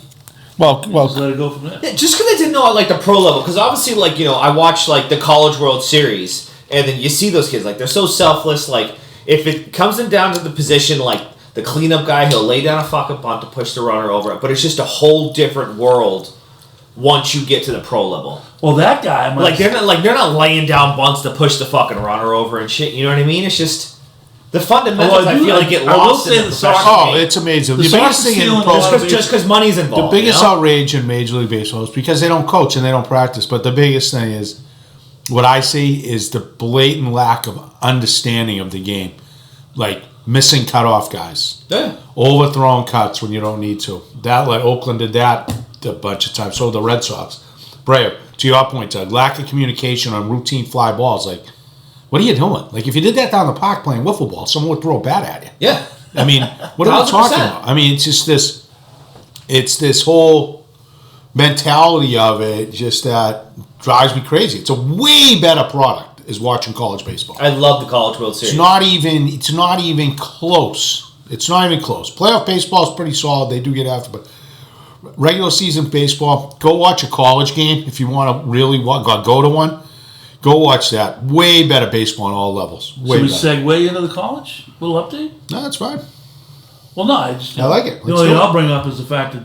[SPEAKER 4] Well,
[SPEAKER 2] Just let it go from there.
[SPEAKER 3] Yeah, just because I didn't know at like the pro level, because obviously I watch like the College World Series, and then you see those kids like they're so selfless. Like if it comes down to the position, like the cleanup guy, he'll lay down a fucking bunt to push the runner over it. But it's just a whole different world once you get to the pro level.
[SPEAKER 2] Well, that guy,
[SPEAKER 3] They're not laying down bunts to push the fucking runner over and shit. You know what I mean? It's just the fundamentals. I feel like get
[SPEAKER 2] I will
[SPEAKER 3] lost
[SPEAKER 2] say
[SPEAKER 3] in the
[SPEAKER 2] the Sox-
[SPEAKER 3] professional
[SPEAKER 4] Oh,
[SPEAKER 3] game.
[SPEAKER 4] it's amazing.
[SPEAKER 2] The
[SPEAKER 4] The
[SPEAKER 2] Sox
[SPEAKER 4] biggest
[SPEAKER 2] are
[SPEAKER 4] thing in
[SPEAKER 2] stealing
[SPEAKER 4] pro,
[SPEAKER 2] all
[SPEAKER 3] just because money's involved.
[SPEAKER 4] the biggest
[SPEAKER 3] you know?
[SPEAKER 4] outrage in Major League Baseball is because they don't coach and they don't practice. But the biggest thing is, what I see is the blatant lack of understanding of the game, like missing cutoff guys,
[SPEAKER 3] Yeah.
[SPEAKER 4] overthrowing cuts when you don't need to. Oakland did that a bunch of times. So the Red Sox. Brayer, to your point, Doug, lack of communication on routine fly balls. Like, what are you doing? Like, if you did that down the park playing wiffle ball, someone would throw a bat at you.
[SPEAKER 3] Yeah.
[SPEAKER 4] I mean, what are we
[SPEAKER 3] 1000%.
[SPEAKER 4] talking about? I mean, it's just this. It's this whole mentality of it just that drives me crazy. It's a way better product is watching college baseball.
[SPEAKER 3] I love the College World Series.
[SPEAKER 4] It's not even close. It's not even close. Playoff baseball is pretty solid. They do get after, but regular season baseball, go watch a college game if you want to really go to one. Go watch that. Way better baseball on all levels. Way
[SPEAKER 2] Should we
[SPEAKER 4] better.
[SPEAKER 2] segue into the college? Little update?
[SPEAKER 4] No, that's fine.
[SPEAKER 2] Well, no, I
[SPEAKER 4] I like it.
[SPEAKER 2] The
[SPEAKER 4] Let's
[SPEAKER 2] only
[SPEAKER 4] do
[SPEAKER 2] thing
[SPEAKER 4] it.
[SPEAKER 2] I'll bring up is the fact that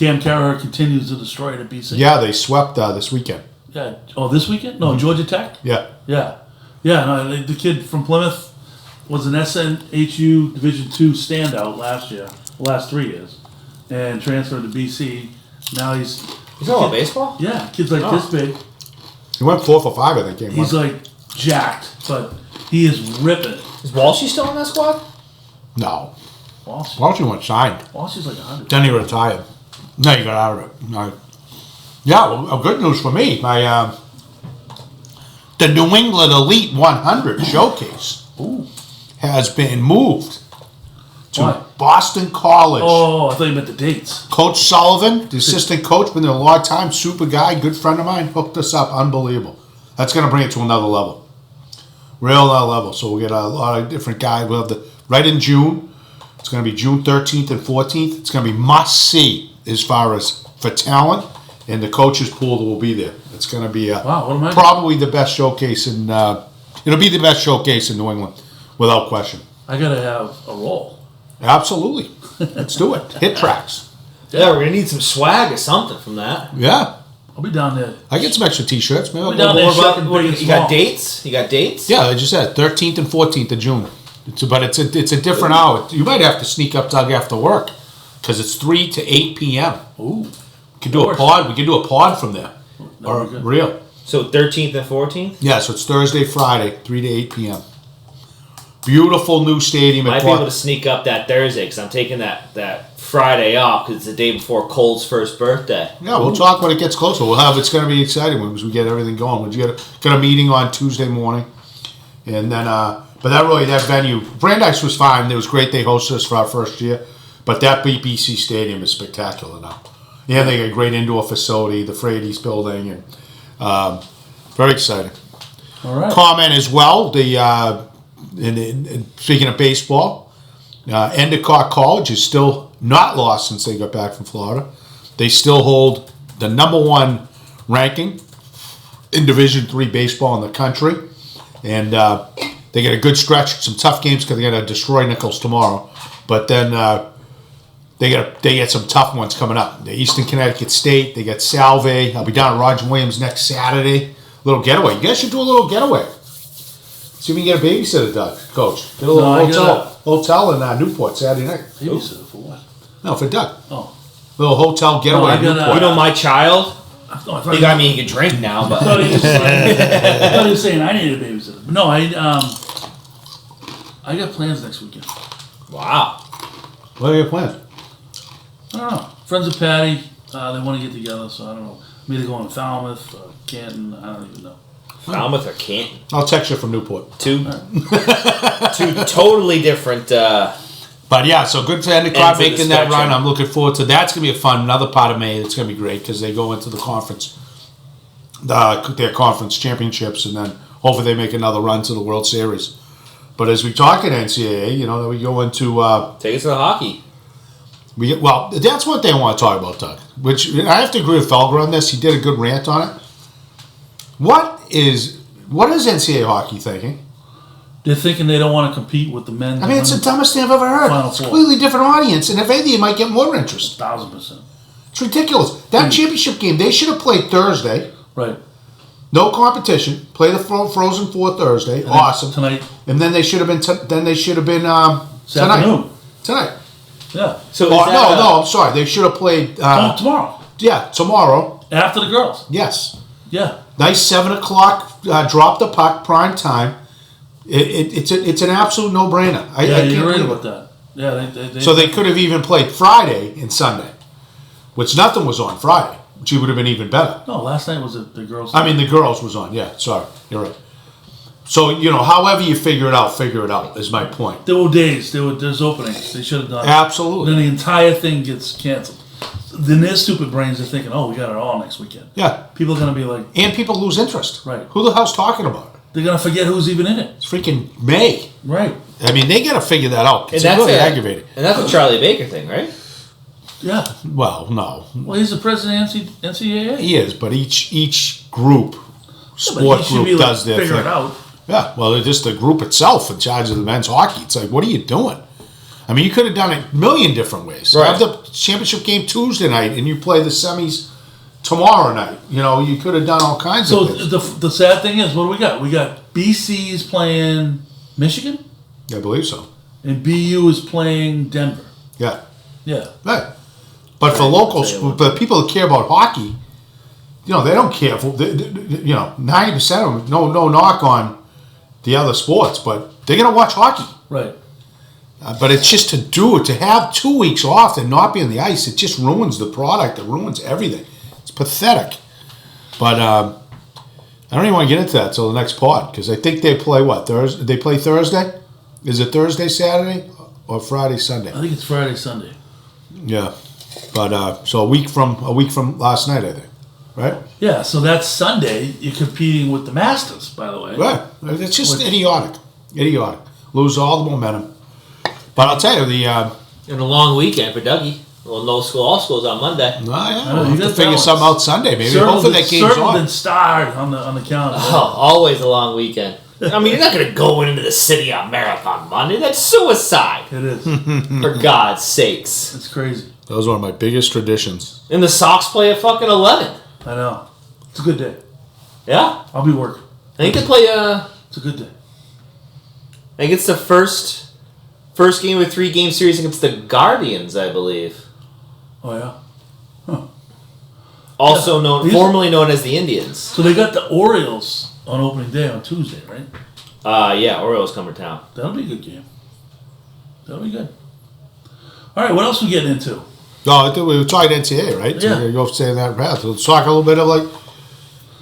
[SPEAKER 2] Cam Carroll continues to destroy it at BC.
[SPEAKER 4] Yeah, they swept this weekend.
[SPEAKER 2] Yeah. Oh, this weekend? No, Georgia Tech?
[SPEAKER 4] Yeah.
[SPEAKER 2] Yeah. Yeah, no, the kid from Plymouth was an SNHU Division II standout last year, the last 3 years, and transferred to BC. Now he's...
[SPEAKER 3] You talking about baseball?
[SPEAKER 2] Yeah, kid's like this big.
[SPEAKER 4] He went 4 for 5, I think. Game
[SPEAKER 2] He's
[SPEAKER 4] one.
[SPEAKER 2] like jacked, but he is ripping.
[SPEAKER 3] Is Walshy still on that squad?
[SPEAKER 4] No.
[SPEAKER 2] Walsh
[SPEAKER 4] went signed.
[SPEAKER 2] is like 100.
[SPEAKER 4] Then he retired. No, you got out of it. No. Yeah, well, good news for me. My the New England Elite 100 showcase has been moved to
[SPEAKER 2] Why?
[SPEAKER 4] Boston College.
[SPEAKER 2] Oh, I thought you meant the dates.
[SPEAKER 4] Coach Sullivan, the assistant coach, been there a long time, super guy, good friend of mine, hooked us up, unbelievable. That's going to bring it to another level. Real level. So we'll get a lot of different guys. We'll have right in June. It's going to be June 13th and 14th. It's going to be must-see as far as for talent, and the coaches pool that will be there. It's going to be probably the best showcase in. It'll be the best showcase in New England, without question.
[SPEAKER 2] I gotta have a roll.
[SPEAKER 4] Absolutely. Let's do it. Hit tracks.
[SPEAKER 3] Yeah, we're gonna need some swag or something from that.
[SPEAKER 4] Yeah.
[SPEAKER 2] I'll be down there.
[SPEAKER 4] I get some extra T-shirts. Maybe I'll
[SPEAKER 2] down
[SPEAKER 4] go
[SPEAKER 2] there
[SPEAKER 4] more
[SPEAKER 2] shopping.
[SPEAKER 3] You got dates? You got dates?
[SPEAKER 4] Yeah, I just said 13th and 14th of June. But it's a different hour. You might have to sneak up, Doug, after work, because it's 3 to 8 p.m.
[SPEAKER 2] Ooh.
[SPEAKER 4] We can do a pod. We can do a pod from there. Or
[SPEAKER 2] be good.
[SPEAKER 4] real.
[SPEAKER 3] So 13th and 14th?
[SPEAKER 4] Yeah, so it's Thursday, Friday, 3 to 8 p.m. Beautiful new stadium.
[SPEAKER 3] Might be able to sneak up that Thursday because I'm taking that Friday off because it's the day before Cole's first birthday.
[SPEAKER 4] Yeah, we'll talk when it gets closer. It's going to be exciting when we get everything going. We got a meeting on Tuesday morning, and then but that venue, Brandeis was fine. It was great. They hosted us for our first year, but that BBC Stadium is spectacular now. Yeah, they got a great indoor facility, the Frady's building, and very exciting.
[SPEAKER 2] All right.
[SPEAKER 4] Comment as well. Speaking of baseball, Endicott College is still not lost since they got back from Florida. They still hold the #1 ranking in Division III baseball in the country, and they get a good stretch. Some tough games because they got to destroy Nichols tomorrow, but then they get some tough ones coming up. The Eastern Connecticut State, they got Salve. I'll be down at Roger Williams next Saturday. Little getaway. You guys should do a little getaway. See if we can get a babysitter, Doug, Coach. Get a little hotel in Newport Saturday night.
[SPEAKER 2] Babysitter for what?
[SPEAKER 4] No, for Doug.
[SPEAKER 2] Oh.
[SPEAKER 4] Little hotel getaway in Newport.
[SPEAKER 3] You know, my child.
[SPEAKER 2] He
[SPEAKER 3] can drink now, but
[SPEAKER 2] I thought he was saying I needed a babysitter. But no, I got plans next weekend.
[SPEAKER 3] Wow.
[SPEAKER 4] What are your plans?
[SPEAKER 2] I don't know. Friends of Patty, they want to get together, so I don't know. Maybe they're going to Falmouth or Canton. I don't even know.
[SPEAKER 3] Falmouth or Canton.
[SPEAKER 4] I'll text you from Newport.
[SPEAKER 3] Two totally different.
[SPEAKER 4] But yeah, so good for Endicott making that
[SPEAKER 3] spectrum.
[SPEAKER 4] run. I'm looking forward to that's going to be another part of May. It's going to be great because they go into the conference, their conference championships, and then hopefully they make another run to the World Series. But as we talk at NCAA, then we go into
[SPEAKER 3] Take us to the hockey.
[SPEAKER 4] That's what they want to talk about, Doug. Which I have to agree with Felger on this. He did a good rant on it. What is NCAA hockey thinking?
[SPEAKER 2] They're thinking they don't want to compete with the men.
[SPEAKER 4] I mean, it's the dumbest thing I've ever heard.
[SPEAKER 2] Final
[SPEAKER 4] It's a
[SPEAKER 2] four.
[SPEAKER 4] completely different audience, and if anything, you might get more interest.
[SPEAKER 2] 1,000%.
[SPEAKER 4] It's ridiculous. That championship game, they should have played Thursday.
[SPEAKER 2] Right.
[SPEAKER 4] No competition. Play the Frozen Four Thursday.
[SPEAKER 2] And
[SPEAKER 4] Awesome.
[SPEAKER 2] Tonight.
[SPEAKER 4] And then they should have been.
[SPEAKER 2] This
[SPEAKER 4] tonight.
[SPEAKER 2] afternoon.
[SPEAKER 4] Tonight.
[SPEAKER 2] Yeah.
[SPEAKER 3] So
[SPEAKER 4] I'm sorry. They should have played.
[SPEAKER 2] Tomorrow.
[SPEAKER 4] Yeah, tomorrow.
[SPEAKER 2] After the girls.
[SPEAKER 4] Yes.
[SPEAKER 2] Yeah.
[SPEAKER 4] Nice 7:00. Drop the puck. Prime time. It's an absolute no-brainer.
[SPEAKER 2] You're right about that. Yeah.
[SPEAKER 4] So they could have even played Friday and Sunday, which nothing was on Friday, which would have been even better.
[SPEAKER 2] No, last night was the girls.
[SPEAKER 4] I mean, the girls was on. Yeah, sorry, you're right. So however you figure it out is my point.
[SPEAKER 2] There were days. There's openings. They should have done.
[SPEAKER 4] Absolutely.
[SPEAKER 2] Then the entire thing gets canceled. Then their stupid brains are thinking, "Oh, we got it all next weekend."
[SPEAKER 4] Yeah.
[SPEAKER 2] People are gonna be like,
[SPEAKER 4] And people lose interest.
[SPEAKER 2] Right.
[SPEAKER 4] Who the hell's talking about it?
[SPEAKER 2] they're gonna forget who's even in it.
[SPEAKER 4] It's freaking May.
[SPEAKER 2] Right.
[SPEAKER 4] I mean, they got to figure that out. It's
[SPEAKER 3] And
[SPEAKER 4] really aggravating.
[SPEAKER 3] And that's a Charlie Baker thing, right?
[SPEAKER 2] Yeah.
[SPEAKER 4] Well, no.
[SPEAKER 2] Well, he's the president of NCAA.
[SPEAKER 4] He is, but each group,
[SPEAKER 2] But
[SPEAKER 4] sport
[SPEAKER 2] he should
[SPEAKER 4] group,
[SPEAKER 2] be, like,
[SPEAKER 4] does their
[SPEAKER 2] figure
[SPEAKER 4] thing.
[SPEAKER 2] it out.
[SPEAKER 4] Yeah, well, it's just the group itself in charge of the men's hockey. It's like, what are you doing? I mean, you could have done it a million different ways.
[SPEAKER 3] Right.
[SPEAKER 4] Have the championship game Tuesday night, and you play the semis tomorrow night. You know, you could have done all kinds of things.
[SPEAKER 2] So the sad thing is, what do we got? We got BC's playing Michigan,
[SPEAKER 4] I believe so.
[SPEAKER 2] and BU is playing Denver.
[SPEAKER 4] Yeah.
[SPEAKER 2] Yeah.
[SPEAKER 4] Right. But for locals, but people that care about hockey, you know, they don't care. You know, 90% of them, no knock on the other sports, but they're going to watch hockey.
[SPEAKER 2] Right.
[SPEAKER 4] But it's just to have 2 weeks off and not be on the ice, it just ruins the product. It ruins everything. It's pathetic. But I don't even want to get into that till the next pod, because I think they play Thursday? They play Thursday? Is it Thursday, Saturday, or Friday, Sunday?
[SPEAKER 2] I think it's Friday, Sunday.
[SPEAKER 4] Yeah. But so a week from last night, I think. Right?
[SPEAKER 2] Yeah, so that's Sunday. You're competing with the Masters, by the way.
[SPEAKER 4] Right. It's just idiotic. Idiotic. Lose all the momentum. But I'll tell you,
[SPEAKER 3] And a long weekend for Dougie. Well, no school, all schools on Monday.
[SPEAKER 4] we'll
[SPEAKER 2] you
[SPEAKER 4] have to
[SPEAKER 2] got
[SPEAKER 4] figure
[SPEAKER 2] balance.
[SPEAKER 4] something out Sunday, maybe. Hopefully that game's
[SPEAKER 2] circled
[SPEAKER 4] on.
[SPEAKER 2] and starred on the calendar.
[SPEAKER 3] Oh, always a long weekend. I mean, you're not going to go into the city on Marathon Monday. That's suicide.
[SPEAKER 2] It is.
[SPEAKER 3] For God's sakes.
[SPEAKER 2] It's crazy.
[SPEAKER 4] That was one of my biggest traditions.
[SPEAKER 3] And the Sox play at fucking 11.
[SPEAKER 2] I know. It's a good day.
[SPEAKER 3] Yeah?
[SPEAKER 2] I'll be working.
[SPEAKER 3] I think they play,
[SPEAKER 2] It's a good day.
[SPEAKER 3] I think it's the first game of a 3-game series against the Guardians, I believe.
[SPEAKER 2] Oh, yeah?
[SPEAKER 3] Also
[SPEAKER 2] Yeah.
[SPEAKER 3] formerly known as the Indians.
[SPEAKER 2] So they got the Orioles on opening day on Tuesday, right?
[SPEAKER 3] Yeah, Orioles come to town.
[SPEAKER 2] That'll be a good game. That'll be good. All right, what else we getting into?
[SPEAKER 4] No, I think we were talking NCAA, right?
[SPEAKER 2] Yeah.
[SPEAKER 4] So we're going to go saying that path. Let's talk a little bit of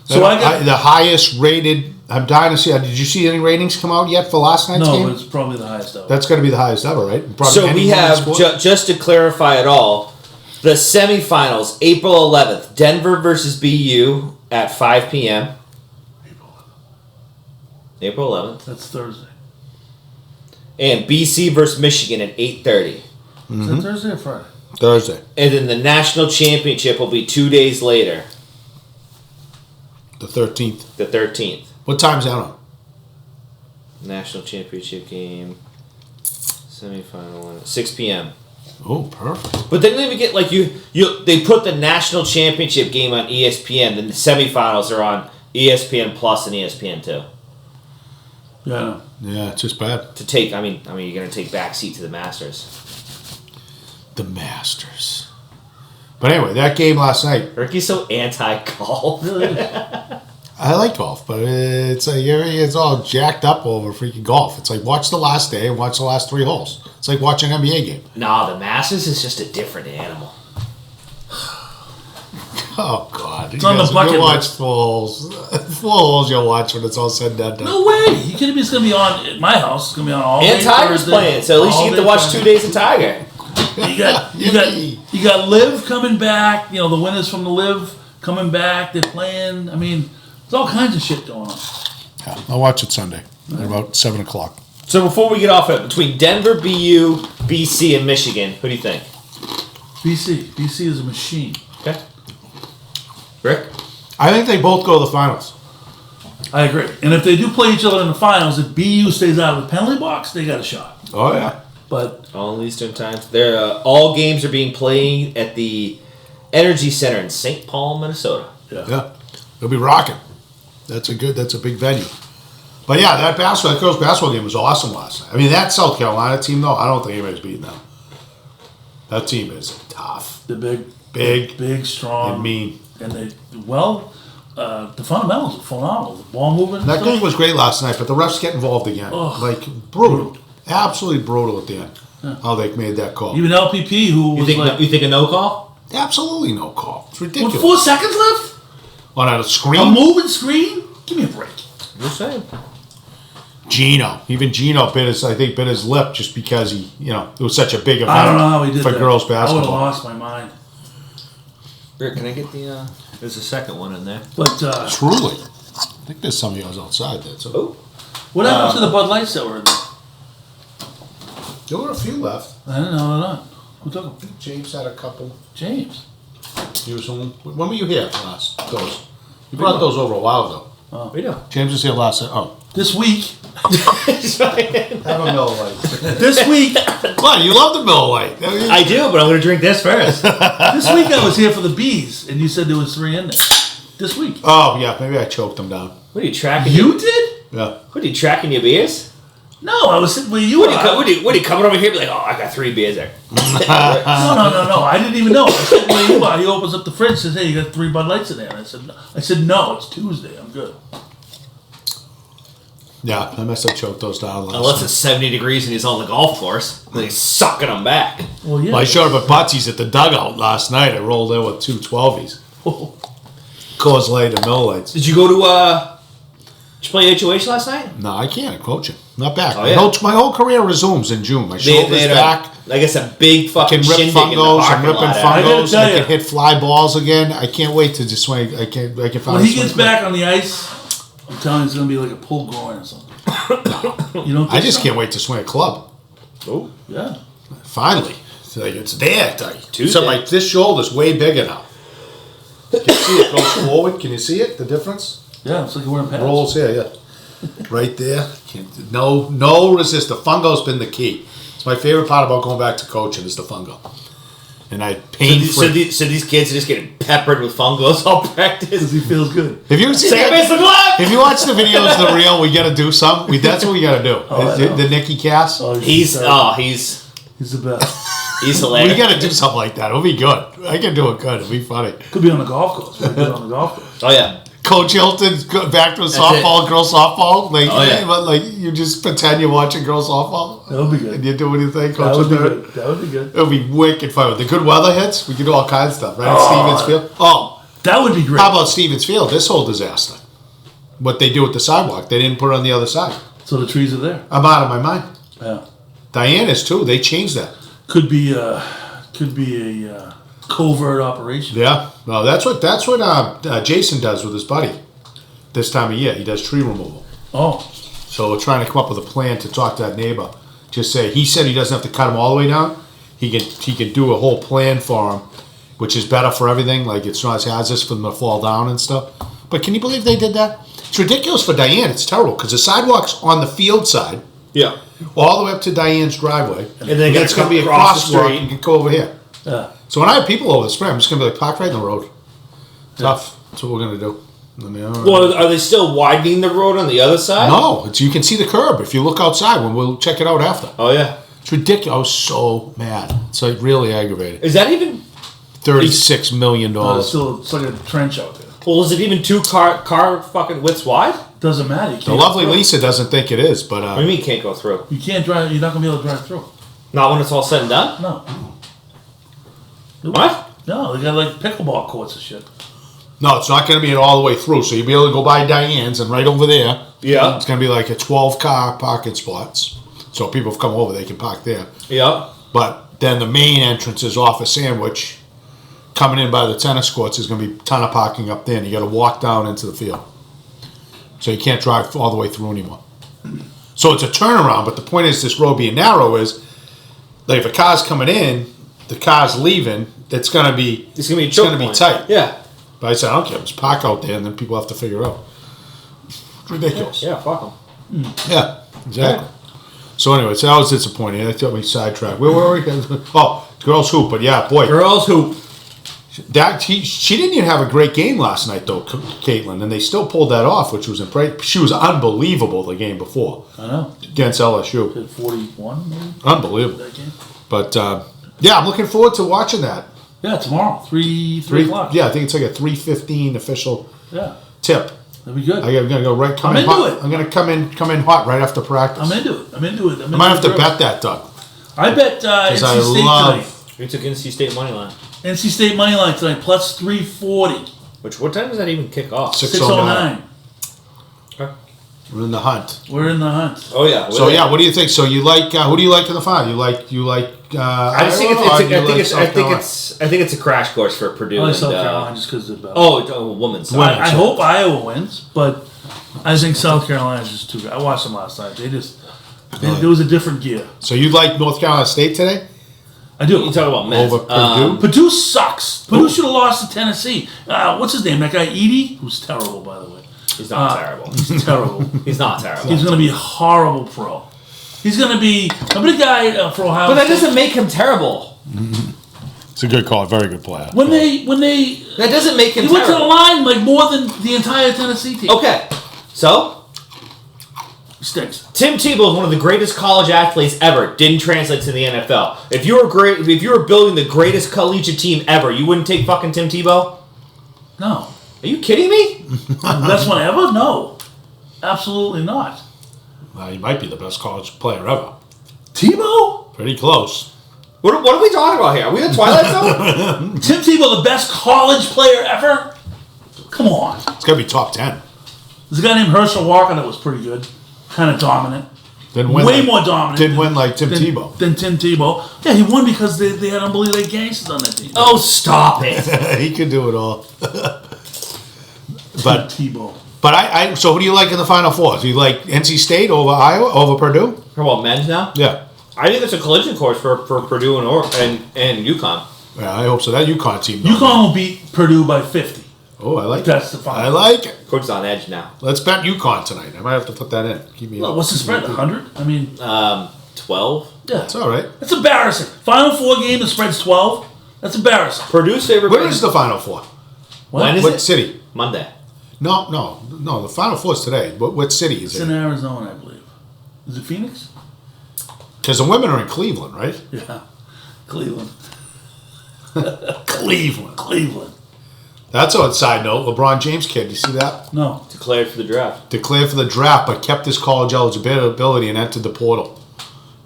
[SPEAKER 2] So I got
[SPEAKER 4] the highest rated. I'm dying to see. Did you see any ratings come out yet for last night's
[SPEAKER 2] no,
[SPEAKER 4] game?
[SPEAKER 2] but it's probably the highest ever.
[SPEAKER 4] That's going to be the highest ever, right? Probably
[SPEAKER 3] So
[SPEAKER 4] any
[SPEAKER 3] we
[SPEAKER 4] one
[SPEAKER 3] have,
[SPEAKER 4] sport?
[SPEAKER 3] just to clarify it all, the semifinals, April 11th, Denver versus BU at 5 p.m. April 11th.
[SPEAKER 2] That's Thursday.
[SPEAKER 3] And BC versus Michigan at 8:30.
[SPEAKER 2] Is that Thursday or Friday?
[SPEAKER 4] Thursday,
[SPEAKER 3] And then the national championship will be 2 days later,
[SPEAKER 4] the 13th.
[SPEAKER 3] the 13th.
[SPEAKER 4] What time's that on?
[SPEAKER 3] National championship game, semifinal, 6 p.m.
[SPEAKER 4] Oh, perfect.
[SPEAKER 3] But they don't even get like they put the national championship game on ESPN, then the semifinals are on ESPN Plus and ESPN2.
[SPEAKER 2] Yeah, I know.
[SPEAKER 4] Yeah, it's just bad.
[SPEAKER 3] To take, I mean, you're gonna take backseat to the Masters.
[SPEAKER 4] The Masters. But anyway, that game last night.
[SPEAKER 3] Ricky's so anti-golf.
[SPEAKER 4] I like golf, but it's all jacked up over freaking golf. It's like watch the last day and watch the last 3 holes. It's like watching an NBA game.
[SPEAKER 3] Nah, the Masters is just a different animal.
[SPEAKER 4] Oh God!
[SPEAKER 2] It's on the bucket
[SPEAKER 4] You'll watch
[SPEAKER 2] list.
[SPEAKER 4] full holes. You'll watch when it's all said and done.
[SPEAKER 2] No way! You kidding me? It's gonna be on at my house. It's gonna be on all day.
[SPEAKER 3] And Tiger's
[SPEAKER 2] Thursday,
[SPEAKER 3] playing, so at least you
[SPEAKER 2] all
[SPEAKER 3] get to
[SPEAKER 2] day
[SPEAKER 3] watch
[SPEAKER 2] Thursday.
[SPEAKER 3] 2 days of Tiger.
[SPEAKER 2] You got Liv coming back. You know, the winners from the Liv coming back. They're playing. I mean, there's all kinds of shit going on.
[SPEAKER 4] Yeah, I'll watch it Sunday at about 7 o'clock.
[SPEAKER 3] So before we get off it, between Denver, BU, BC, and Michigan, who do you think?
[SPEAKER 2] BC is a machine.
[SPEAKER 3] Okay. Rick?
[SPEAKER 4] I think they both go to the finals.
[SPEAKER 2] I agree. And if they do play each other in the finals, if BU stays out of the penalty box, they got a shot.
[SPEAKER 4] Oh yeah.
[SPEAKER 2] But
[SPEAKER 3] All Eastern times. All games are being played at the Energy Center in St. Paul, Minnesota.
[SPEAKER 4] Yeah, they'll be rocking. That's a big venue. But yeah, that girls basketball game was awesome last night. I mean, that South Carolina team though, I don't think anybody's beating them. That team is tough,
[SPEAKER 2] they're
[SPEAKER 4] big,
[SPEAKER 2] big, strong,
[SPEAKER 4] and mean.
[SPEAKER 2] And the fundamentals are phenomenal. The ball movement. and
[SPEAKER 4] That
[SPEAKER 2] stuff.
[SPEAKER 4] game was great last night, but the refs get involved again.
[SPEAKER 2] Oh.
[SPEAKER 4] Like brutal, absolutely brutal at the end. How they made that call.
[SPEAKER 2] Even LPP, who
[SPEAKER 3] You
[SPEAKER 2] was
[SPEAKER 3] think,
[SPEAKER 2] like,
[SPEAKER 3] you think a no call?
[SPEAKER 4] Absolutely no call. It's
[SPEAKER 2] with
[SPEAKER 4] ridiculous.
[SPEAKER 2] 4 seconds left,
[SPEAKER 4] On a
[SPEAKER 2] a
[SPEAKER 4] screen,
[SPEAKER 2] moving screen. Give me a break.
[SPEAKER 3] Just saying.
[SPEAKER 4] Gino bit his lip just because it was such a big event
[SPEAKER 2] I don't know how he did
[SPEAKER 4] for
[SPEAKER 2] that.
[SPEAKER 4] girls
[SPEAKER 2] I would have
[SPEAKER 4] basketball.
[SPEAKER 2] lost my mind.
[SPEAKER 3] Rick, can I get the? There's a second one in there.
[SPEAKER 2] But
[SPEAKER 4] Truly, I think there's some of yours outside there. So
[SPEAKER 3] Oh.
[SPEAKER 2] what happened to the Bud Lights that were in there?
[SPEAKER 4] there were a few left.
[SPEAKER 2] I don't know. They're not. Who took them?
[SPEAKER 4] James had a couple.
[SPEAKER 2] James.
[SPEAKER 4] He was home. When were you here last? Those. You brought those over a while ago.
[SPEAKER 3] We do.
[SPEAKER 4] James was here last. Oh,
[SPEAKER 2] This week.
[SPEAKER 4] Have a Miller Lite.
[SPEAKER 2] This week.
[SPEAKER 4] What? You love the Miller Lite.
[SPEAKER 3] I do, but I'm going to drink this first.
[SPEAKER 2] This week I was here for the bees, and you said there was 3 in there. This week.
[SPEAKER 4] Oh, yeah. Maybe I choked them down.
[SPEAKER 3] What are you tracking?
[SPEAKER 2] You did?
[SPEAKER 4] Yeah.
[SPEAKER 3] What are you tracking your beers?
[SPEAKER 2] No, I was sitting where you
[SPEAKER 3] What
[SPEAKER 2] were.
[SPEAKER 3] are you coming over here and be like, oh, I got 3 beers there?
[SPEAKER 2] No. I didn't even know. I was sitting where you are. He opens up the fridge and says, hey, you got 3 Bud Lights in there. And I said, no, it's Tuesday. I'm good.
[SPEAKER 4] Yeah, I must have choked those down last
[SPEAKER 3] Unless
[SPEAKER 4] night.
[SPEAKER 3] it's 70 degrees and he's on the golf course. And he's sucking them back.
[SPEAKER 2] Well, yeah.
[SPEAKER 4] Well, I showed up at Butsy's at the dugout last night. I rolled in with 2 12s. Coors Light and Miller Lights.
[SPEAKER 3] Did you go to, did you play HOH last night?
[SPEAKER 4] No, I can't. I'm coaching. Not back.
[SPEAKER 3] Oh, yeah.
[SPEAKER 4] My whole career resumes in June. My shoulder's
[SPEAKER 3] had
[SPEAKER 4] back.
[SPEAKER 3] I guess a big
[SPEAKER 4] I
[SPEAKER 3] fucking
[SPEAKER 4] can rip
[SPEAKER 3] shindig in the
[SPEAKER 4] fungos. I'm
[SPEAKER 3] parking
[SPEAKER 4] ripping
[SPEAKER 3] lot.
[SPEAKER 2] I gotta
[SPEAKER 4] fungos.
[SPEAKER 2] tell
[SPEAKER 4] I
[SPEAKER 2] you.
[SPEAKER 4] can hit fly balls again. I can't wait to just swing. I can find
[SPEAKER 2] When
[SPEAKER 4] a
[SPEAKER 2] he gets
[SPEAKER 4] swing.
[SPEAKER 2] back on the ice, I'm telling you, it's going to be like a pulled groin or something. You don't
[SPEAKER 4] I
[SPEAKER 2] think
[SPEAKER 4] just
[SPEAKER 2] so?
[SPEAKER 4] can't wait to swing a club.
[SPEAKER 3] Oh.
[SPEAKER 2] Yeah.
[SPEAKER 4] Finally. It's there.
[SPEAKER 3] Tuesday.
[SPEAKER 4] So like this shoulder's way bigger now. Can you see it goes forward? Can you see it? The difference?
[SPEAKER 2] Yeah, it's like you're wearing pants.
[SPEAKER 4] Rolls here, yeah. Right there. No resist. The fungo's been the key. It's my favorite part about going back to coaching is the fungo. And I pain free.
[SPEAKER 3] So these kids are just getting peppered with fungos all practice.
[SPEAKER 2] Because he feels good.
[SPEAKER 4] Have you seen
[SPEAKER 3] Say
[SPEAKER 4] that?
[SPEAKER 3] miss the glove!
[SPEAKER 4] If you watch the videos, the reel, we got to do something. That's what we got to do.
[SPEAKER 2] I know.
[SPEAKER 4] The Nicky Cass.
[SPEAKER 2] Oh,
[SPEAKER 3] He's
[SPEAKER 2] He's the best.
[SPEAKER 3] he's
[SPEAKER 4] We
[SPEAKER 3] hilarious.
[SPEAKER 4] got to do something like that. It'll be good. I can do it good. It'll be funny.
[SPEAKER 2] Could be on the golf course. Could be on the golf course.
[SPEAKER 3] Oh yeah.
[SPEAKER 4] Coach Hilton's back to a
[SPEAKER 3] That's
[SPEAKER 4] softball, girl softball. Like,
[SPEAKER 3] Oh, yeah.
[SPEAKER 4] but like you just pretend you're watching girl softball.
[SPEAKER 2] That would be good.
[SPEAKER 4] And you do anything,
[SPEAKER 2] That
[SPEAKER 4] Coach
[SPEAKER 2] would be
[SPEAKER 4] will do it.
[SPEAKER 2] good. That would be good.
[SPEAKER 4] It'll be wicked fun. With the good weather hits, we can do all kinds of stuff, right? At Stevens Field. Oh,
[SPEAKER 2] That would be great.
[SPEAKER 4] how about Stevens Field? This whole disaster. What they do with the sidewalk. They didn't put it on the other side.
[SPEAKER 2] So the trees are there.
[SPEAKER 4] I'm out of my mind.
[SPEAKER 2] Yeah.
[SPEAKER 4] Diana's too. They changed that.
[SPEAKER 2] Could be a covert operation.
[SPEAKER 4] Yeah. No, that's what Jason does with his buddy this time of year. He does tree removal.
[SPEAKER 2] Oh.
[SPEAKER 4] So we're trying to come up with a plan to talk to that neighbor. Just say he said he doesn't have to cut them all the way down. He can do a whole plan for him, which is better for everything. Like it's not as hazardous for them to fall down and stuff. But can you believe they did that? It's ridiculous for Diane. It's terrible because the sidewalk's on the field side,
[SPEAKER 3] Yeah.
[SPEAKER 4] all the way up to Diane's driveway,
[SPEAKER 3] And then
[SPEAKER 4] it's going to be a
[SPEAKER 3] cross the
[SPEAKER 4] crosswalk.
[SPEAKER 3] street.
[SPEAKER 4] You can go over here.
[SPEAKER 2] Yeah.
[SPEAKER 4] So when I have people over the spring, I'm just going to be like, park right in the road. Tough. That's what we're going to do. And they are-
[SPEAKER 3] Well, are they still widening the road on the other side?
[SPEAKER 4] No, you can see the curb if you look outside. When we'll check it out after.
[SPEAKER 3] Oh yeah.
[SPEAKER 4] It's ridiculous. I was so mad. It's like really aggravating.
[SPEAKER 3] Is that even?
[SPEAKER 4] $36 million.
[SPEAKER 2] It's like a trench out there.
[SPEAKER 3] Well, is it even 2 car fucking widths wide?
[SPEAKER 2] Doesn't matter. You
[SPEAKER 4] The
[SPEAKER 2] can't
[SPEAKER 4] lovely
[SPEAKER 2] go through.
[SPEAKER 4] Lisa doesn't think it is, but
[SPEAKER 3] What do you mean can't go through?
[SPEAKER 2] You can't drive. You're not gonna be able to drive through.
[SPEAKER 3] Not when it's all said and done.
[SPEAKER 2] No.
[SPEAKER 3] What?
[SPEAKER 2] No, they got like pickleball courts and shit.
[SPEAKER 4] no, it's not going to be all the way through. So you'll be able to go by Diane's and right over there.
[SPEAKER 3] Yeah.
[SPEAKER 4] It's going to be like a 12-car parking spots. So people come over, they can park there.
[SPEAKER 3] Yeah.
[SPEAKER 4] But then the main entrance is off of Sandwich. Coming in by the tennis courts, is going to be a ton of parking up there, and you got to walk down into the field. So you can't drive all the way through anymore. So it's a turnaround, but the point is this road being narrow is, like if a car's coming in, the car's leaving, it's going to be
[SPEAKER 3] It's gonna be a
[SPEAKER 4] it's
[SPEAKER 3] choke
[SPEAKER 4] going to be
[SPEAKER 3] point.
[SPEAKER 4] tight.
[SPEAKER 3] Yeah.
[SPEAKER 4] But I said, I don't care, just park out there, and then people have to figure it out. It's ridiculous.
[SPEAKER 3] Yeah. Fuck them.
[SPEAKER 4] Yeah, exactly. So anyway, so that was disappointing. That got me sidetracked. Where were we? Oh, girls hoop, but yeah, boy.
[SPEAKER 3] Girls hoop.
[SPEAKER 4] That she didn't even have a great game last night though, Caitlin, and they still pulled that off, which was impressive. She was unbelievable the game before
[SPEAKER 2] I know.
[SPEAKER 4] against LSU.
[SPEAKER 2] Did 41 maybe
[SPEAKER 4] Unbelievable.
[SPEAKER 2] that game?
[SPEAKER 4] But yeah, I'm looking forward to watching that.
[SPEAKER 2] Yeah, tomorrow, 3 o'clock.
[SPEAKER 4] Yeah, I think it's like a 3:15 official
[SPEAKER 2] Yeah,
[SPEAKER 4] tip.
[SPEAKER 2] that'd be good.
[SPEAKER 4] I'm gonna go right. Come
[SPEAKER 2] I'm
[SPEAKER 4] in
[SPEAKER 2] into
[SPEAKER 4] hot.
[SPEAKER 2] it.
[SPEAKER 4] I'm gonna come in hot right after practice.
[SPEAKER 2] I'm into it.
[SPEAKER 4] I might have to bet that, Doug.
[SPEAKER 2] I bet
[SPEAKER 4] Because
[SPEAKER 2] NC
[SPEAKER 4] I
[SPEAKER 2] State
[SPEAKER 4] love.
[SPEAKER 2] tonight.
[SPEAKER 3] We took NC State money line.
[SPEAKER 2] NC State money line tonight plus 340.
[SPEAKER 3] What time does that even kick off?
[SPEAKER 4] 6:09.
[SPEAKER 2] 609.
[SPEAKER 3] Okay.
[SPEAKER 4] We're in the hunt.
[SPEAKER 2] We're in the hunt.
[SPEAKER 3] Oh yeah.
[SPEAKER 4] So yeah, what do you think? So you like who do you like in the final? You like
[SPEAKER 3] I just think I think it's a crash course for Purdue.
[SPEAKER 2] I like
[SPEAKER 3] and,
[SPEAKER 2] South Carolina just because of
[SPEAKER 3] women's.
[SPEAKER 4] Women.
[SPEAKER 2] I hope Iowa wins, but I think South Carolina's just too good. I watched them last night. There was a different gear.
[SPEAKER 4] So you like North Carolina State today?
[SPEAKER 2] I do.
[SPEAKER 3] You talk about men's.
[SPEAKER 4] Over Purdue?
[SPEAKER 2] Purdue sucks. Purdue should have lost to Tennessee. What's his name? That guy Edie, who's terrible by the way.
[SPEAKER 3] He's not terrible.
[SPEAKER 2] He's terrible.
[SPEAKER 3] He's not terrible.
[SPEAKER 2] He's going to be a horrible pro. He's going to be... Remember the guy for Ohio
[SPEAKER 3] But that
[SPEAKER 2] State?
[SPEAKER 3] doesn't make him terrible.
[SPEAKER 5] It's a good call. Very good player.
[SPEAKER 2] When they...
[SPEAKER 3] That doesn't make him
[SPEAKER 2] He went to the
[SPEAKER 3] terrible.
[SPEAKER 2] line like more than the entire Tennessee team.
[SPEAKER 3] Okay, so...
[SPEAKER 2] He stinks.
[SPEAKER 3] Tim Tebow is one of the greatest college athletes ever. Didn't translate to the NFL. If you were building the greatest collegiate team ever, you wouldn't take fucking Tim Tebow?
[SPEAKER 2] No.
[SPEAKER 3] Are you kidding me?
[SPEAKER 2] The best one ever? No. Absolutely not.
[SPEAKER 5] He might be the best college player ever.
[SPEAKER 2] Tebow?
[SPEAKER 5] Pretty close.
[SPEAKER 3] What are we talking about here? Are we in the Twilight Zone?
[SPEAKER 2] Tim Tebow, the best college player ever? Come on.
[SPEAKER 5] It's got to be top 10.
[SPEAKER 2] There's a guy named Herschel Walker that was pretty good. Kind of dominant.
[SPEAKER 5] Didn't win
[SPEAKER 2] Way more dominant.
[SPEAKER 5] Didn't win like Tim Tebow.
[SPEAKER 2] Than Tim Tebow. Yeah, he won because they had unbelievable gangsters on that team.
[SPEAKER 3] Oh, stop it.
[SPEAKER 5] He could do it all.
[SPEAKER 2] But Tebow.
[SPEAKER 5] But so who do you like in the Final Four? Do you like NC State over Iowa, over Purdue?
[SPEAKER 3] How about men's now?
[SPEAKER 5] Yeah.
[SPEAKER 3] I think it's a collision course for Purdue and UConn.
[SPEAKER 5] Yeah, I hope so. That UConn team.
[SPEAKER 2] UConn will beat Purdue by 50.
[SPEAKER 5] Oh, I like
[SPEAKER 2] That's
[SPEAKER 5] it.
[SPEAKER 2] the final.
[SPEAKER 5] I like it.
[SPEAKER 3] Coach is on edge now.
[SPEAKER 5] Let's bet UConn tonight. I might have to put that in. Keep me
[SPEAKER 2] Well,
[SPEAKER 5] up.
[SPEAKER 2] what's the spread? 100? I mean,
[SPEAKER 3] 12.
[SPEAKER 2] yeah.
[SPEAKER 5] It's all right.
[SPEAKER 2] That's embarrassing. Final Four game, the spread's 12. That's embarrassing.
[SPEAKER 3] Purdue's favorite.
[SPEAKER 5] Where is the Final Four?
[SPEAKER 3] When is
[SPEAKER 5] What
[SPEAKER 3] it?
[SPEAKER 5] city?
[SPEAKER 3] Monday.
[SPEAKER 5] No. The Final Four is today. What city is
[SPEAKER 2] It's in
[SPEAKER 5] it?
[SPEAKER 2] Arizona, I believe. Is it Phoenix?
[SPEAKER 5] Because the women are in Cleveland, right?
[SPEAKER 2] Yeah. Cleveland.
[SPEAKER 5] Cleveland. That's on side note. LeBron James kid. You see that?
[SPEAKER 2] No.
[SPEAKER 3] Declared for the draft.
[SPEAKER 5] Declared for the draft, but kept his college eligibility and entered the portal.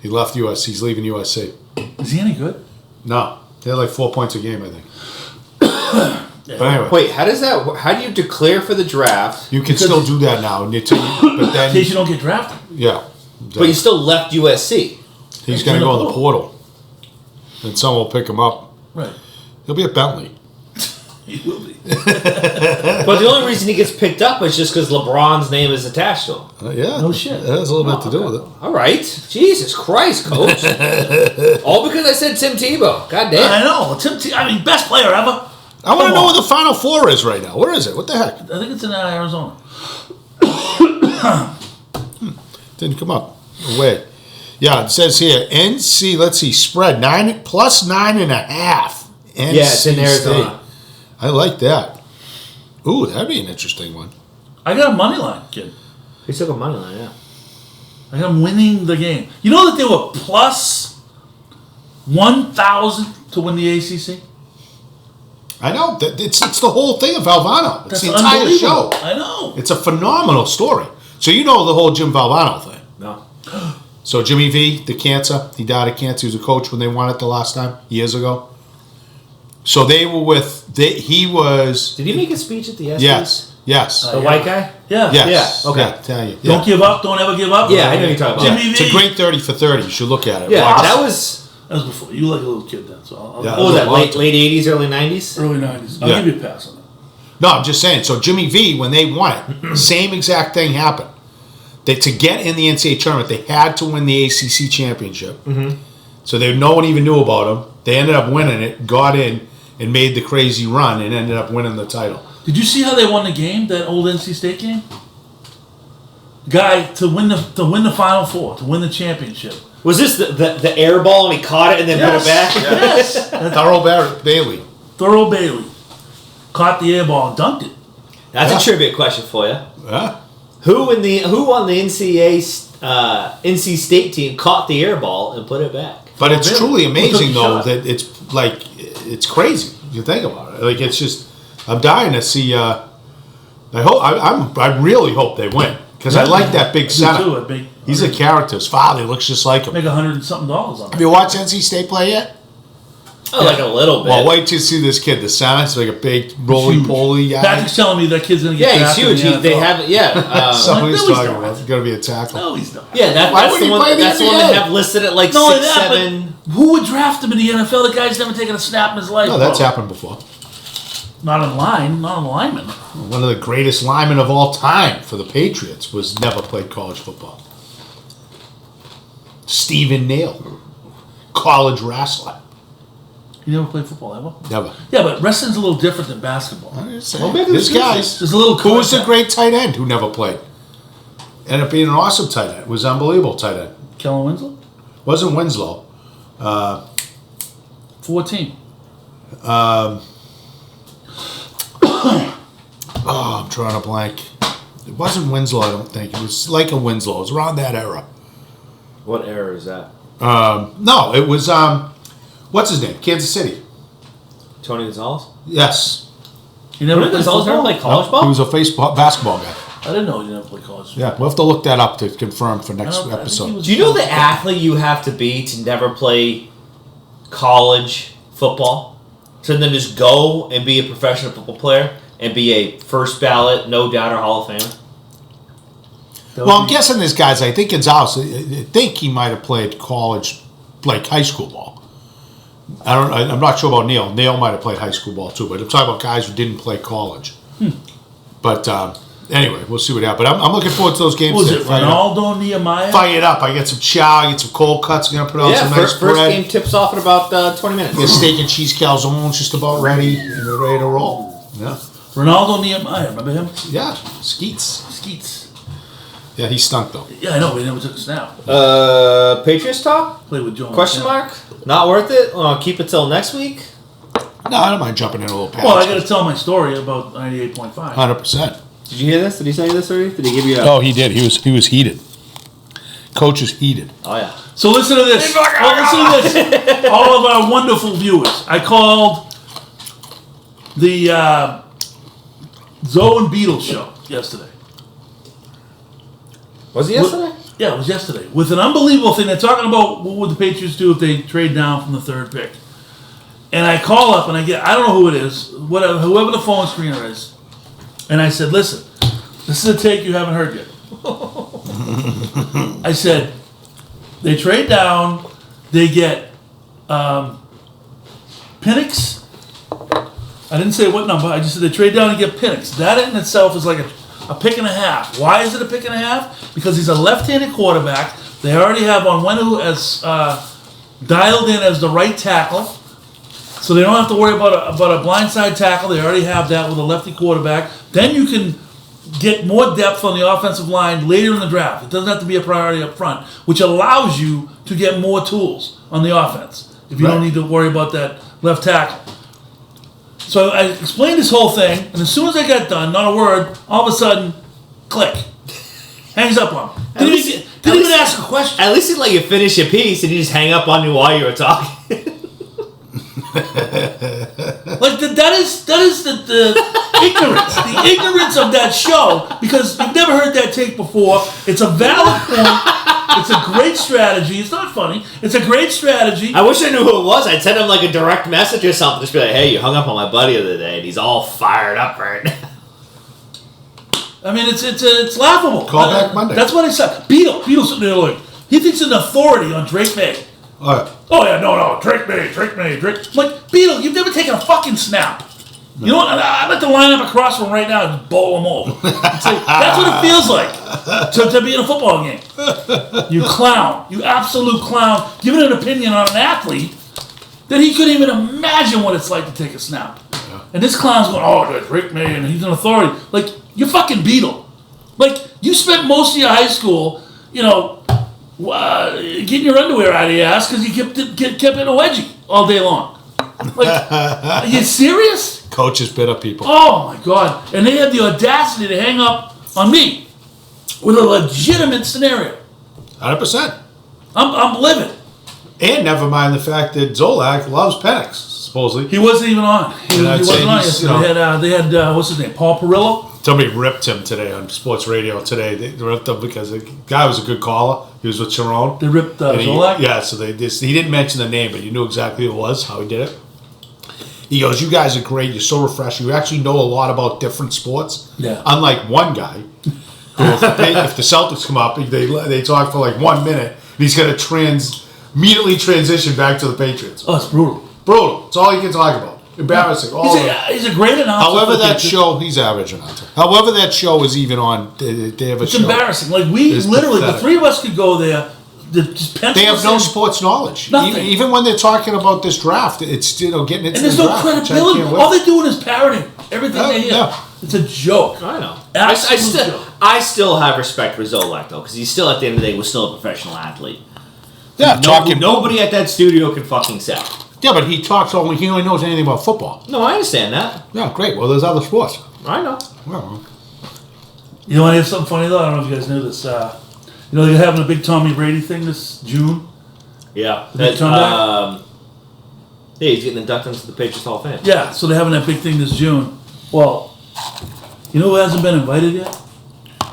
[SPEAKER 5] He left USC. He's leaving USC.
[SPEAKER 2] Is he any good?
[SPEAKER 5] No. They had like 4 points a game, I think.
[SPEAKER 2] Yeah.
[SPEAKER 5] But anyway.
[SPEAKER 3] Wait, how do you declare for the draft?
[SPEAKER 5] You can still do that now. But
[SPEAKER 2] In case
[SPEAKER 5] then,
[SPEAKER 2] you don't get drafted.
[SPEAKER 5] yeah.
[SPEAKER 3] But you still left USC.
[SPEAKER 5] He's going to go in the portal. And someone will pick him up.
[SPEAKER 2] Right.
[SPEAKER 5] He'll be at Bentley.
[SPEAKER 2] He will be.
[SPEAKER 3] But the only reason he gets picked up is just because LeBron's name is attached to him.
[SPEAKER 5] Yeah.
[SPEAKER 2] No shit.
[SPEAKER 5] That has a little bit to do with it.
[SPEAKER 3] All right. Jesus Christ, coach. All because I said Tim Tebow. God damn.
[SPEAKER 2] I know. Best player ever.
[SPEAKER 5] I want to
[SPEAKER 2] Come
[SPEAKER 5] know
[SPEAKER 2] on.
[SPEAKER 5] where the Final Four is right now. Where is it? What the heck?
[SPEAKER 2] I think it's in Arizona.
[SPEAKER 5] Didn't come up. No way. Yeah, it says here, NC, let's see, spread, plus 9.5. NC
[SPEAKER 3] Yeah, it's in Arizona.
[SPEAKER 5] State. I like that. Ooh, that'd be an interesting one.
[SPEAKER 2] I got a money line, kid.
[SPEAKER 3] He took a money line, yeah.
[SPEAKER 2] I got him winning the game. You know that they were plus 1,000 to win the ACC?
[SPEAKER 5] I know. It's the whole thing of Valvano. It's
[SPEAKER 2] That's
[SPEAKER 5] the entire show.
[SPEAKER 2] unbelievable. I know.
[SPEAKER 5] It's a phenomenal story. So you know the whole Jim Valvano thing.
[SPEAKER 3] No.
[SPEAKER 5] So Jimmy V, the cancer, he died of cancer. He was a coach when they won it the last time, years ago. So they were he was...
[SPEAKER 3] Did he make a speech at the SEC?
[SPEAKER 5] Yes.
[SPEAKER 3] The white guy?
[SPEAKER 2] Yeah.
[SPEAKER 5] Yes.
[SPEAKER 3] Yeah, okay.
[SPEAKER 5] Yeah, Italian. Yeah.
[SPEAKER 2] Don't give up. Don't ever give up.
[SPEAKER 3] Yeah, I know you're talking about.
[SPEAKER 2] Jimmy
[SPEAKER 5] It's
[SPEAKER 2] V.
[SPEAKER 5] a great 30 for 30. You should look at it.
[SPEAKER 3] Yeah,
[SPEAKER 5] Watch
[SPEAKER 3] that
[SPEAKER 5] it.
[SPEAKER 3] was...
[SPEAKER 2] That was before. You were like a little kid then, so I'll
[SPEAKER 5] Yeah.
[SPEAKER 3] What was that,
[SPEAKER 5] Long
[SPEAKER 3] late 80s, early 90s?
[SPEAKER 2] early 90s. I'll
[SPEAKER 5] Yeah.
[SPEAKER 2] give you a pass on that.
[SPEAKER 5] No, I'm just saying. So Jimmy V, when they won it, same exact thing happened. To get in the NCAA tournament, they had to win the ACC championship. Mm-hmm. So no one even knew about them. They ended up winning it, got in, and made the crazy run, and ended up winning the title.
[SPEAKER 2] Did you see how they won the game? That old NC State game. Guy to win the Final Four, to win the championship.
[SPEAKER 3] Was this the air ball and he caught it and then put it back?
[SPEAKER 2] Yes.
[SPEAKER 5] Thurl Bailey.
[SPEAKER 2] Thurl Bailey caught the air ball and dunked it.
[SPEAKER 3] That's
[SPEAKER 5] Yeah.
[SPEAKER 3] a trivia question for you.
[SPEAKER 5] Yeah.
[SPEAKER 3] Who on the NC State team caught the air ball and put it back?
[SPEAKER 5] But it's
[SPEAKER 2] Bailey.
[SPEAKER 5] truly amazing,
[SPEAKER 2] Who took the
[SPEAKER 5] though,
[SPEAKER 2] shot?
[SPEAKER 5] that it's crazy. You think about it. Like, it's just, I'm dying to see. I really hope they win because I like that big
[SPEAKER 2] I do
[SPEAKER 5] center.
[SPEAKER 2] too. I'd make,
[SPEAKER 5] He's a character. His father looks just like him.
[SPEAKER 2] make $100 and something on
[SPEAKER 5] Have
[SPEAKER 2] it.
[SPEAKER 5] you watched NC State play yet?
[SPEAKER 3] Oh, like a little bit.
[SPEAKER 5] Well, wait till you see this kid. The center, it's like a big roly-poly guy.
[SPEAKER 2] Patrick's telling me that kid's gonna get
[SPEAKER 3] yeah, he's
[SPEAKER 2] drafted
[SPEAKER 3] huge.
[SPEAKER 2] in the
[SPEAKER 3] They
[SPEAKER 2] NFL.
[SPEAKER 3] have yeah.
[SPEAKER 5] Somebody's
[SPEAKER 2] No, he's
[SPEAKER 5] talking
[SPEAKER 2] not.
[SPEAKER 5] about. It's going to be a tackle.
[SPEAKER 2] No, he's not.
[SPEAKER 3] Yeah,
[SPEAKER 5] Why
[SPEAKER 3] that's
[SPEAKER 5] would
[SPEAKER 3] the
[SPEAKER 5] he
[SPEAKER 3] one.
[SPEAKER 5] play in the
[SPEAKER 3] That's the one
[SPEAKER 5] NBA?
[SPEAKER 3] they have listed at like
[SPEAKER 2] Not only
[SPEAKER 3] 6'7".
[SPEAKER 2] that, but who would draft him in the NFL? The guy's never taken a snap in his life.
[SPEAKER 5] No, that's
[SPEAKER 2] bro.
[SPEAKER 5] happened before.
[SPEAKER 2] Not in line, not in lineman.
[SPEAKER 5] One of the greatest linemen of all time for the Patriots was never played college football. Stephen Nail, college wrestler.
[SPEAKER 2] You never played football ever?
[SPEAKER 5] Never.
[SPEAKER 2] Yeah, but wrestling's a little different than basketball.
[SPEAKER 5] Well, this guy's.
[SPEAKER 2] There's a little.
[SPEAKER 5] Who was the great tight end who never played? Ended up being an awesome tight end. Was unbelievable tight end.
[SPEAKER 2] Kellen Winslow?
[SPEAKER 5] Wasn't Winslow.
[SPEAKER 2] 14.
[SPEAKER 5] I'm trying to blank. It wasn't Winslow, I don't think. It was like a Winslow. It was around that era.
[SPEAKER 3] What era is that?
[SPEAKER 5] No, it was, what's his name? Kansas City.
[SPEAKER 3] Tony Gonzalez?
[SPEAKER 5] Yes.
[SPEAKER 2] You never
[SPEAKER 3] Tony
[SPEAKER 2] played
[SPEAKER 3] Gonzalez never
[SPEAKER 2] football?
[SPEAKER 3] played college
[SPEAKER 5] He
[SPEAKER 3] ball?
[SPEAKER 5] was a basketball guy.
[SPEAKER 2] I didn't know you never played college.
[SPEAKER 5] Yeah, we'll have to look that up to confirm for next
[SPEAKER 2] I think he
[SPEAKER 5] episode.
[SPEAKER 2] was-
[SPEAKER 3] Do you know the athlete you have to be to never play college football? To then just go and be a professional football player and be a first ballot, no doubter Hall of Famer?
[SPEAKER 2] That
[SPEAKER 5] Well,
[SPEAKER 2] would
[SPEAKER 5] I'm
[SPEAKER 2] be-
[SPEAKER 5] guessing this guy's, I think Gonzalez, I think he might have played college, like high school ball. I'm not sure about Neil. Neil might have played high school ball too, but I'm talking about guys who didn't play college. But anyway, we'll see what happens. But I'm looking forward to those games.
[SPEAKER 2] What was
[SPEAKER 5] today.
[SPEAKER 2] it,
[SPEAKER 5] Fire it up.
[SPEAKER 2] Naldo Nehemiah?
[SPEAKER 5] Fire it up. I get some chow, I get some cold cuts. I'm going to put out some nice
[SPEAKER 3] first
[SPEAKER 5] bread.
[SPEAKER 3] game tips off in about 20 minutes.
[SPEAKER 5] Get steak and cheese calzones just about ready, and we're ready to roll. Yeah.
[SPEAKER 2] Ronaldo Nehemiah, remember him?
[SPEAKER 5] Yeah. Skeets.
[SPEAKER 2] Skeets.
[SPEAKER 5] Yeah, he stunk though.
[SPEAKER 2] Yeah, I know, we never took a snap.
[SPEAKER 3] Patriots talk?
[SPEAKER 2] Played with Joe.
[SPEAKER 3] Question mark? Not worth it? Keep it till next week?
[SPEAKER 5] No, I don't mind jumping in a little patch.
[SPEAKER 2] Well, I got to tell my story about 98.5.
[SPEAKER 5] 100%.
[SPEAKER 3] Did you hear this? Did he say this already? Did he give you a...
[SPEAKER 5] Oh, he did. He was heated. Coach is heated.
[SPEAKER 3] Oh, yeah.
[SPEAKER 2] So listen to this. Listen to this. All of our wonderful viewers. I called the Zoe and Beatles show yesterday.
[SPEAKER 3] Was it yesterday?
[SPEAKER 2] Yeah, it was yesterday. With an unbelievable thing. They're talking about what would the Patriots do if they trade down from the third pick. And I call up and I don't know who it is, whoever the phone screener is. And I said, listen, this is a take you haven't heard yet. I said, they trade down, they get Penix. I didn't say what number, I just said they trade down and get Penix. That in itself is like a pick and a half. Why is it a pick and a half? Because he's a left-handed quarterback. They already have Onwenu as dialed in as the right tackle. So they don't have to worry about a blindside tackle. They already have that with a lefty quarterback. Then you can get more depth on the offensive line later in the draft. It doesn't have to be a priority up front, which allows you to get more tools on the offense if you don't need to worry about that left tackle. So I explained this whole thing, and as soon as I got done, not a word, all of a sudden, click. Hangs up on me. Didn't even ask a question.
[SPEAKER 3] At least you finish your piece and you just hang up on you while you were talking.
[SPEAKER 2] Like that is the ignorance of that show, because you've never heard that take before. It's a valid point. It's a great strategy. It's not funny. It's a great strategy.
[SPEAKER 3] I wish I knew who it was. I'd send him a direct message or something. Just be like, hey, you hung up on my buddy the other day and he's all fired up right now.
[SPEAKER 2] I mean, it's laughable.
[SPEAKER 5] Call back Monday.
[SPEAKER 2] That's what I said. Beatles sitting there like, he thinks he's an authority on Drake May.
[SPEAKER 5] All right.
[SPEAKER 2] Oh yeah, no, Drake May. I'm like, Beetle, you've never taken a fucking snap. You know what? I'd like to line up across from him right now and just bowl him over. That's what it feels like to be in a football game. You clown. You absolute clown. Giving an opinion on an athlete that he couldn't even imagine what it's like to take a snap. Yeah. And this clown's going, oh, Drake May, and he's an authority. Like, you're fucking Beetle. Like, you spent most of your high school, getting your underwear out of your ass because you kept in a wedgie all day long. Like, are you serious?
[SPEAKER 5] Coaches bit up people.
[SPEAKER 2] Oh my God! And they had the audacity to hang up on me with a legitimate scenario.
[SPEAKER 5] 100%.
[SPEAKER 2] I'm livid.
[SPEAKER 5] And never mind the fact that Zolak loves Penix, supposedly.
[SPEAKER 2] He wasn't even on. He wasn't on yesterday. They had what's his name? Paul Perillo.
[SPEAKER 5] Somebody ripped him today on sports radio today. They ripped him because the guy was a good caller. He was with Sharon.
[SPEAKER 2] They ripped Zolak?
[SPEAKER 5] Yeah, so he didn't mention the name, but you knew exactly who it was, how he did it. He goes, you guys are great. You're so refreshing. You actually know a lot about different sports.
[SPEAKER 2] Yeah.
[SPEAKER 5] Unlike one guy, who if the Celtics come up, they talk for 1 minute, and he's going to immediately transition back to the Patriots.
[SPEAKER 2] Oh, it's brutal.
[SPEAKER 5] Brutal. It's all he can talk about. Embarrassing.
[SPEAKER 2] He's a great announcer.
[SPEAKER 5] However, that show, he's average announcer. However, that show is even on. They have a
[SPEAKER 2] it's
[SPEAKER 5] show.
[SPEAKER 2] Embarrassing. Like, we
[SPEAKER 5] It's
[SPEAKER 2] literally,
[SPEAKER 5] pathetic.
[SPEAKER 2] the three of us could go there, just pencil.
[SPEAKER 5] They have
[SPEAKER 2] us
[SPEAKER 5] no
[SPEAKER 2] in.
[SPEAKER 5] sports knowledge.
[SPEAKER 2] Nothing.
[SPEAKER 5] Even when they're talking about this draft, it's getting into
[SPEAKER 2] And
[SPEAKER 5] the
[SPEAKER 2] there's no
[SPEAKER 5] draft. which I
[SPEAKER 2] credibility.
[SPEAKER 5] can't wait.
[SPEAKER 2] All they're doing is parroting everything they hear.
[SPEAKER 5] Yeah.
[SPEAKER 2] It's a joke.
[SPEAKER 3] I know.
[SPEAKER 2] Absolute joke.
[SPEAKER 3] I still have respect for Zolak though, because he's still at the end of the day was still a professional athlete.
[SPEAKER 5] Yeah,
[SPEAKER 3] Nobody at that studio can fucking sell.
[SPEAKER 5] Yeah, but he only knows anything about football.
[SPEAKER 3] No, I understand that.
[SPEAKER 5] Yeah, great. Well, there's other sports.
[SPEAKER 3] I know.
[SPEAKER 5] Well,
[SPEAKER 2] You know, I have something funny though. I don't know if you guys knew this. You know, they're having a big Tommy Brady thing this June.
[SPEAKER 3] Yeah.
[SPEAKER 2] Did he come back?
[SPEAKER 3] Yeah, he's getting inducted into the Patriots Hall of Fame.
[SPEAKER 2] Yeah, so they're having that big thing this June. Well, you know who hasn't been invited yet?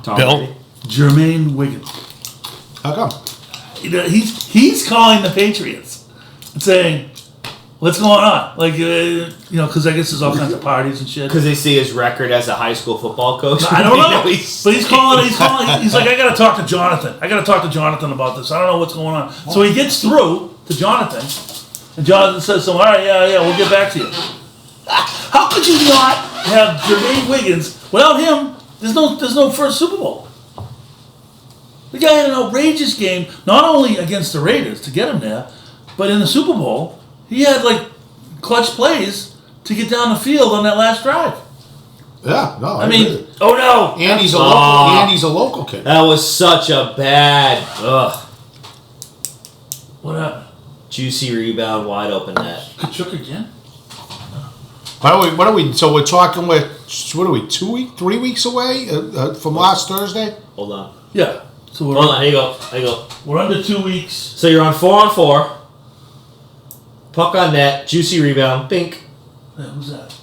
[SPEAKER 3] Tom
[SPEAKER 5] Bill?
[SPEAKER 3] Brady.
[SPEAKER 2] Jermaine Wiggins.
[SPEAKER 5] how come?
[SPEAKER 2] You know, he's calling the Patriots and saying, "What's going on?" Like, you know, because I guess there's all kinds of parties and shit.
[SPEAKER 3] Because they see his record as a high school football coach.
[SPEAKER 2] I don't know,
[SPEAKER 3] They
[SPEAKER 2] but he's calling. He's like, "I got to talk to Jonathan. I got to talk to Jonathan about this. I don't know what's going on." So he gets through to Jonathan, and Jonathan says, "So, all right, yeah, we'll get back to you." How could you not have Jermaine Wiggins without him? There's no first Super Bowl. The guy had an outrageous game, not only against the Raiders to get him there, but in the Super Bowl, he had like clutch plays to get down the field on that last drive.
[SPEAKER 5] Yeah, no.
[SPEAKER 2] I mean,
[SPEAKER 5] agree.
[SPEAKER 3] Oh no!
[SPEAKER 5] Andy's a local kid.
[SPEAKER 3] That was such a bad,
[SPEAKER 2] What happened?
[SPEAKER 3] juicy rebound, wide open net.
[SPEAKER 2] Kachuk again?
[SPEAKER 5] What are we? So we're talking. What are we? 3 weeks away from last Thursday.
[SPEAKER 3] Hold on.
[SPEAKER 2] Yeah. So
[SPEAKER 3] Hold on. Here you go.
[SPEAKER 2] we're under 2 weeks.
[SPEAKER 3] So you're on 4-on-4. Puck on net, juicy rebound, bink.
[SPEAKER 2] Yeah, who's that?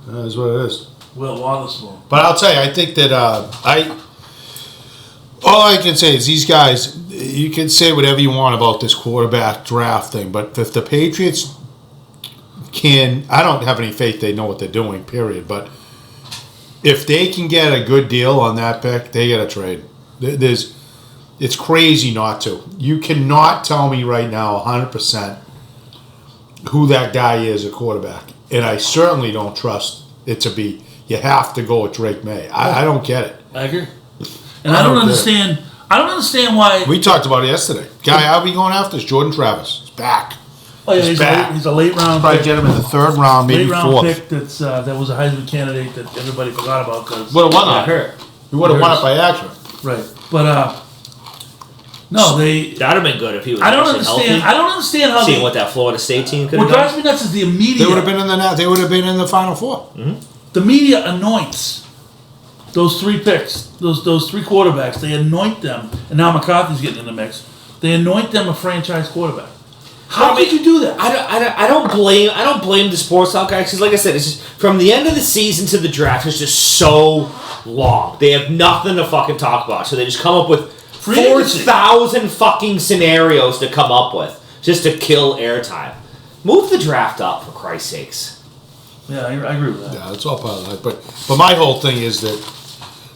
[SPEAKER 5] That is what it is.
[SPEAKER 2] Will Wallace.
[SPEAKER 5] But I'll tell you, I think that all I can say is these guys. You can say whatever you want about this quarterback draft thing, but if the Patriots I don't have any faith they know what they're doing. Period. But if they can get a good deal on that pick, they get a trade. It's crazy not to. You cannot tell me right now 100% who that guy is at quarterback. And I certainly don't trust it to be, you have to go with Drake May. I don't get it.
[SPEAKER 2] I agree. And I don't understand. I don't understand why.
[SPEAKER 5] We talked about it yesterday. Guy I'll be going after is Jordan Travis. He's back.
[SPEAKER 2] Oh yeah,
[SPEAKER 5] back.
[SPEAKER 2] he's a late round.
[SPEAKER 5] Probably
[SPEAKER 2] pick.
[SPEAKER 5] get him in the third round, maybe
[SPEAKER 2] Late round
[SPEAKER 5] fourth.
[SPEAKER 2] pick that was a Heisman candidate that everybody forgot about because
[SPEAKER 5] Would have won
[SPEAKER 3] Got
[SPEAKER 5] it.
[SPEAKER 3] hurt.
[SPEAKER 5] He would have won it by accident.
[SPEAKER 2] right. But no, they.
[SPEAKER 3] That'd have been good if he was.
[SPEAKER 2] I don't
[SPEAKER 3] actually
[SPEAKER 2] understand.
[SPEAKER 3] Healthy.
[SPEAKER 2] I don't understand how
[SPEAKER 3] Seeing
[SPEAKER 2] they.
[SPEAKER 3] what that Florida State team could
[SPEAKER 2] What
[SPEAKER 3] have
[SPEAKER 2] drives
[SPEAKER 3] done.
[SPEAKER 2] me nuts is the media.
[SPEAKER 5] They would have been in the. They would have been in the Final Four.
[SPEAKER 2] The media anoints those three picks, those three quarterbacks. They anoint them, and now McCarthy's getting in the mix. They anoint them a franchise quarterback. How could you do that?
[SPEAKER 3] I don't blame the sports talk guys because, like I said, it's just from the end of the season to the draft. It's just so long. They have nothing to fucking talk about, so they just come up with 4,000 fucking scenarios to come up with just to kill airtime. Move the draft up, for Christ's sakes.
[SPEAKER 2] Yeah, I agree with that.
[SPEAKER 5] Yeah, that's all part of that. But my whole thing is that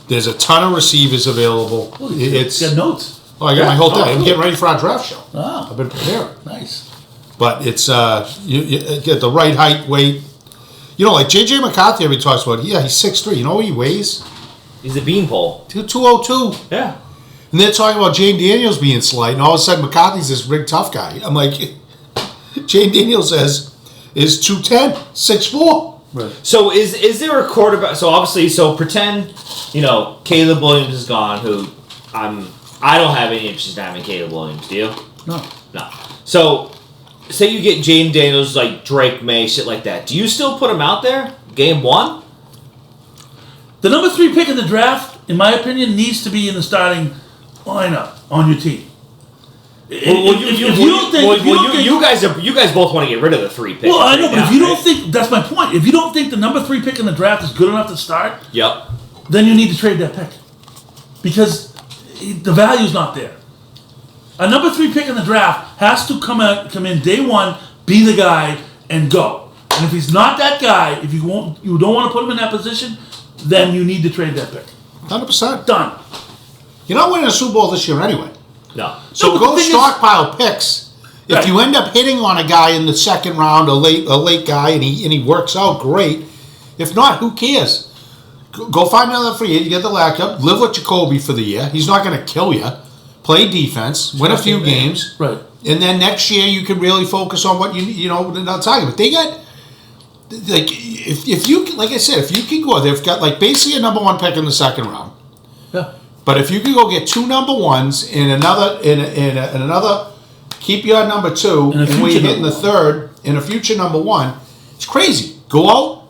[SPEAKER 5] there's a ton of receivers available. It's
[SPEAKER 2] You got notes.
[SPEAKER 5] Oh, I got my whole thing. I'm
[SPEAKER 2] cool.
[SPEAKER 5] getting ready for our draft show.
[SPEAKER 2] Ah,
[SPEAKER 5] I've been preparing.
[SPEAKER 2] nice.
[SPEAKER 5] But it's you get the right height, weight. You know, like J.J. McCarthy every talks about. Yeah, he's 6'3". You know what he weighs?
[SPEAKER 3] He's a beanpole.
[SPEAKER 5] 202.
[SPEAKER 3] Yeah.
[SPEAKER 5] And they're talking about Jane Daniels being slight, and all of a sudden McCarthy's this big tough guy. I'm like, Jane Daniels is 210, 6'4".
[SPEAKER 2] Right.
[SPEAKER 3] So is there a quarterback? So obviously, pretend Caleb Williams is gone. Who I don't have any interest in having Caleb Williams. Do you?
[SPEAKER 2] No.
[SPEAKER 3] No. So say you get Jaden Daniels, like Drake May, shit like that. Do you still put him out there? Game 1?
[SPEAKER 2] The number 3 pick in the draft, in my opinion, needs to be in the starting lineup on your team.
[SPEAKER 3] You guys both want to get rid of the 3 picks.
[SPEAKER 2] Well, I know, but if you don't think that's my point. If you don't think the number 3 pick in the draft is good enough to start,
[SPEAKER 3] Yep.
[SPEAKER 2] then you need to trade that pick because the value's not there. A number 3 pick in the draft has to come in day one, be the guy, and go. And if he's not that guy, if you don't want to put him in that position, then you need to trade that pick.
[SPEAKER 5] 100%.
[SPEAKER 2] Done.
[SPEAKER 5] You're not winning a Super Bowl this year anyway.
[SPEAKER 3] No.
[SPEAKER 5] So
[SPEAKER 2] No, but
[SPEAKER 5] go
[SPEAKER 2] the thing
[SPEAKER 5] stockpile picks. If
[SPEAKER 2] Right.
[SPEAKER 5] you end up hitting on a guy in the second round, a late guy, and he works out, great. If not, who cares? Go find another free agent. You get the lockup. Live with Jacoby for the year. He's not going to kill you. Play defense. Win a few games.
[SPEAKER 2] Right.
[SPEAKER 5] And then next year you can really focus on what you know. Not talking, but they got like if you like I said, if you can go, they've got like basically a number 1 pick in the second round.
[SPEAKER 2] Yeah.
[SPEAKER 5] But if you can go get 2 number 1s in another in another, keep your number 2, and when you hit in the third in a future number 1, it's crazy. Go out,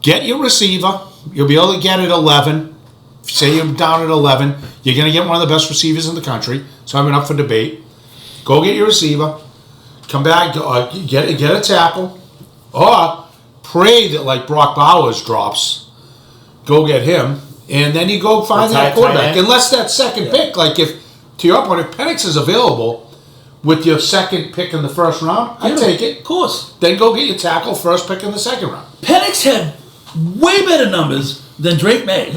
[SPEAKER 5] get your receiver. You'll be able to get at 11. If you say you're down at 11, you're going to get one of the best receivers in the country. So I'm up for debate. Go get your receiver. Come back, get a tackle, or pray that like Brock Bowers drops. Go get him, and then you go find that quarterback. Unless that second pick, like if to your point, if Penix is available with your second pick in the first round, I'd take it.
[SPEAKER 2] Of course.
[SPEAKER 5] Then go get your tackle, first pick in the second round.
[SPEAKER 2] Penix had way better numbers than Drake May.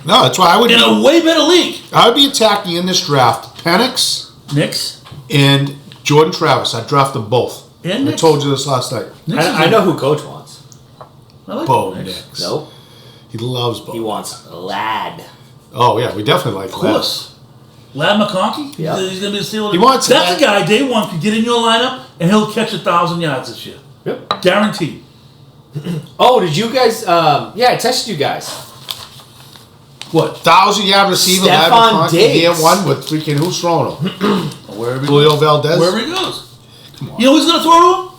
[SPEAKER 5] No, that's why I would.
[SPEAKER 2] In a way better league.
[SPEAKER 5] I would be attacking in this draft Penix,
[SPEAKER 2] Knicks,
[SPEAKER 5] and Jordan Travis. I'd draft them both.
[SPEAKER 2] And
[SPEAKER 5] I
[SPEAKER 2] Knicks.
[SPEAKER 5] told you this last night.
[SPEAKER 3] I know who Coach wants.
[SPEAKER 2] I like
[SPEAKER 5] Bo
[SPEAKER 2] Knicks.
[SPEAKER 5] Nix.
[SPEAKER 3] Nope.
[SPEAKER 5] He loves Bo.
[SPEAKER 3] He wants Lad.
[SPEAKER 5] Oh yeah, we definitely like
[SPEAKER 2] Of course. Lad McConkey?
[SPEAKER 3] Yeah.
[SPEAKER 2] He's going to be a steal.
[SPEAKER 5] He wants
[SPEAKER 2] That's
[SPEAKER 5] that.
[SPEAKER 2] a guy day one could get in your lineup and he'll catch 1,000 yards this year.
[SPEAKER 3] Yep.
[SPEAKER 2] Guaranteed.
[SPEAKER 3] Oh, did you guys? Yeah, I texted you guys.
[SPEAKER 2] What?
[SPEAKER 5] 1,000-yard receiver,
[SPEAKER 3] Stephon Diggs.
[SPEAKER 5] year 1 with freaking who's throwing him?
[SPEAKER 2] Wherever he
[SPEAKER 5] Julio
[SPEAKER 2] goes.
[SPEAKER 5] Valdez.
[SPEAKER 2] Wherever he goes. You know who's going to throw to him?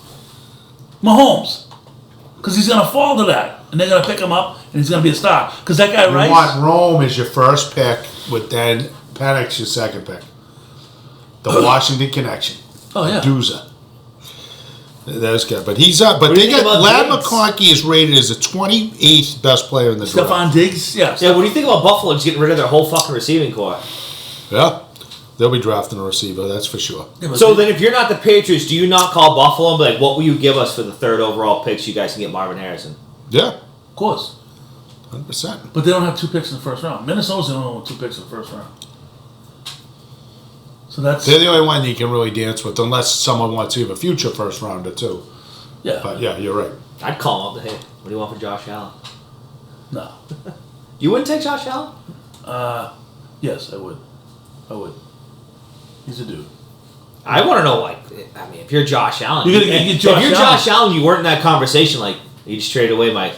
[SPEAKER 2] Mahomes. Because he's going to fall to that. And they're going to pick him up and he's going to be a star. Because that guy,
[SPEAKER 5] You
[SPEAKER 2] Rice.
[SPEAKER 5] want Rome as your first pick, with then Penix your second pick. The Washington connection.
[SPEAKER 2] Oh, yeah.
[SPEAKER 5] Dooza. That's good, but he's up. But
[SPEAKER 3] What do
[SPEAKER 5] they
[SPEAKER 3] you think
[SPEAKER 5] got
[SPEAKER 3] about
[SPEAKER 5] Lad
[SPEAKER 3] Diggs?
[SPEAKER 5] McConkey is rated as the 28th best player in the draft.
[SPEAKER 2] Stephon Diggs? Yeah.
[SPEAKER 3] Yeah, what do you think about Buffalo just getting rid of their whole fucking receiving core?
[SPEAKER 5] Yeah, they'll be drafting a receiver. That's for sure.
[SPEAKER 2] Yeah, but
[SPEAKER 3] So then, if you're not the Patriots, do you not call Buffalo and be like, "What will you give us for the 3rd overall pick so you guys can get Marvin Harrison?"
[SPEAKER 5] Yeah,
[SPEAKER 2] Of course.
[SPEAKER 5] 100%.
[SPEAKER 2] But they don't have 2 picks in the first round. Minnesota's the only one with 2 picks in the first round. So that's...
[SPEAKER 5] They're the only one you can really dance with, unless someone wants to have a future first rounder too.
[SPEAKER 2] Yeah.
[SPEAKER 5] But yeah, you're right.
[SPEAKER 3] I'd call him up. Hey, what do you want for Josh Allen?
[SPEAKER 2] No.
[SPEAKER 3] You wouldn't take Josh Allen?
[SPEAKER 2] Yes, I would. He's a dude.
[SPEAKER 3] I want to know, like, I mean, if you're Josh Allen,
[SPEAKER 2] You're gonna get Josh
[SPEAKER 3] if you're
[SPEAKER 2] Allen.
[SPEAKER 3] Josh Allen, you weren't in that conversation. Like, you just traded away my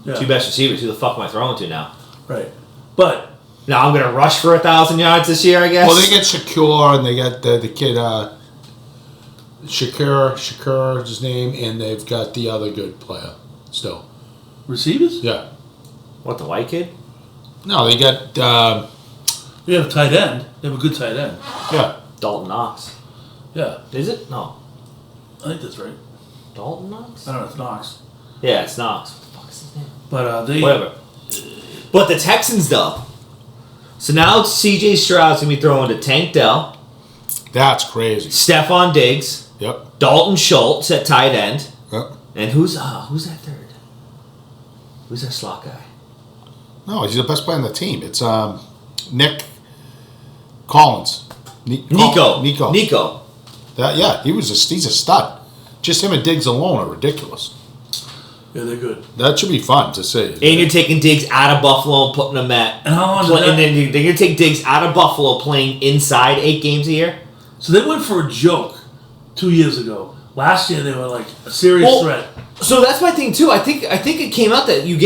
[SPEAKER 2] Yeah.
[SPEAKER 3] 2 best receivers. Who the fuck am I throwing to now?
[SPEAKER 2] Right. But...
[SPEAKER 3] Now I'm gonna rush for 1,000 yards this year, I guess.
[SPEAKER 5] Well, they get Shakur, and they got the kid Shakur is his name, and they've got the other good player still.
[SPEAKER 2] Receivers?
[SPEAKER 5] Yeah.
[SPEAKER 3] What, the white kid?
[SPEAKER 5] No, they got
[SPEAKER 2] They have a tight end. They have a good tight end.
[SPEAKER 5] yeah.
[SPEAKER 3] Dalton Knox.
[SPEAKER 2] Yeah.
[SPEAKER 3] Is it? No.
[SPEAKER 2] I think that's right.
[SPEAKER 3] Dalton Knox?
[SPEAKER 2] I don't know. It's Knox.
[SPEAKER 3] Yeah, it's Knox. What the fuck is his name?
[SPEAKER 2] But they...
[SPEAKER 3] Whatever. But the Texans, though. So now C.J. Stroud's going to be throwing to Tank Dell,
[SPEAKER 5] That's crazy.
[SPEAKER 3] Stephon Diggs,
[SPEAKER 5] Yep.
[SPEAKER 3] Dalton Schultz at tight end,
[SPEAKER 5] Yep.
[SPEAKER 3] and who's that 3rd? Who's that slot guy?
[SPEAKER 5] No, he's the best player on the team. It's Nick Collins.
[SPEAKER 3] Nico.
[SPEAKER 5] He's a stud. Just him and Diggs alone are ridiculous.
[SPEAKER 2] Yeah, they're good.
[SPEAKER 5] That should be fun to see.
[SPEAKER 3] And you're taking Diggs out of Buffalo and putting him at.
[SPEAKER 2] And how long did
[SPEAKER 3] And
[SPEAKER 2] that...
[SPEAKER 3] then you're going to take Diggs out of Buffalo playing inside 8 games a year?
[SPEAKER 2] So they went for a joke 2 years ago. Last year they were like a serious threat.
[SPEAKER 3] So that's my thing too. I think it came out that you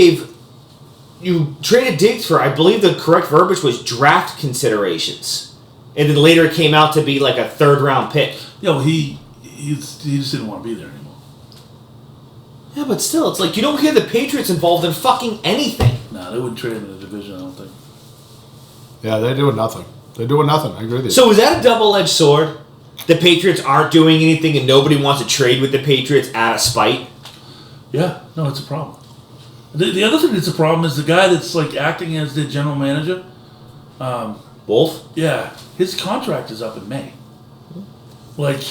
[SPEAKER 3] traded Diggs for, I believe the correct verbiage was draft considerations, and then later it came out to be like a 3rd round pick.
[SPEAKER 2] Yeah, well, he just didn't want to be there anymore.
[SPEAKER 3] Yeah, but still, it's like you don't hear the Patriots involved in fucking anything.
[SPEAKER 2] Nah, they wouldn't trade him in the division, I don't think.
[SPEAKER 5] Yeah, they're doing nothing. They're doing nothing. I agree with you.
[SPEAKER 3] So is that a double-edged sword? The Patriots aren't doing anything, and nobody wants to trade with the Patriots out of spite.
[SPEAKER 2] Yeah, no, it's a problem. The other thing that's a problem is the guy that's like acting as the general manager.
[SPEAKER 3] Wolf?
[SPEAKER 2] Yeah, his contract is up in May. Like,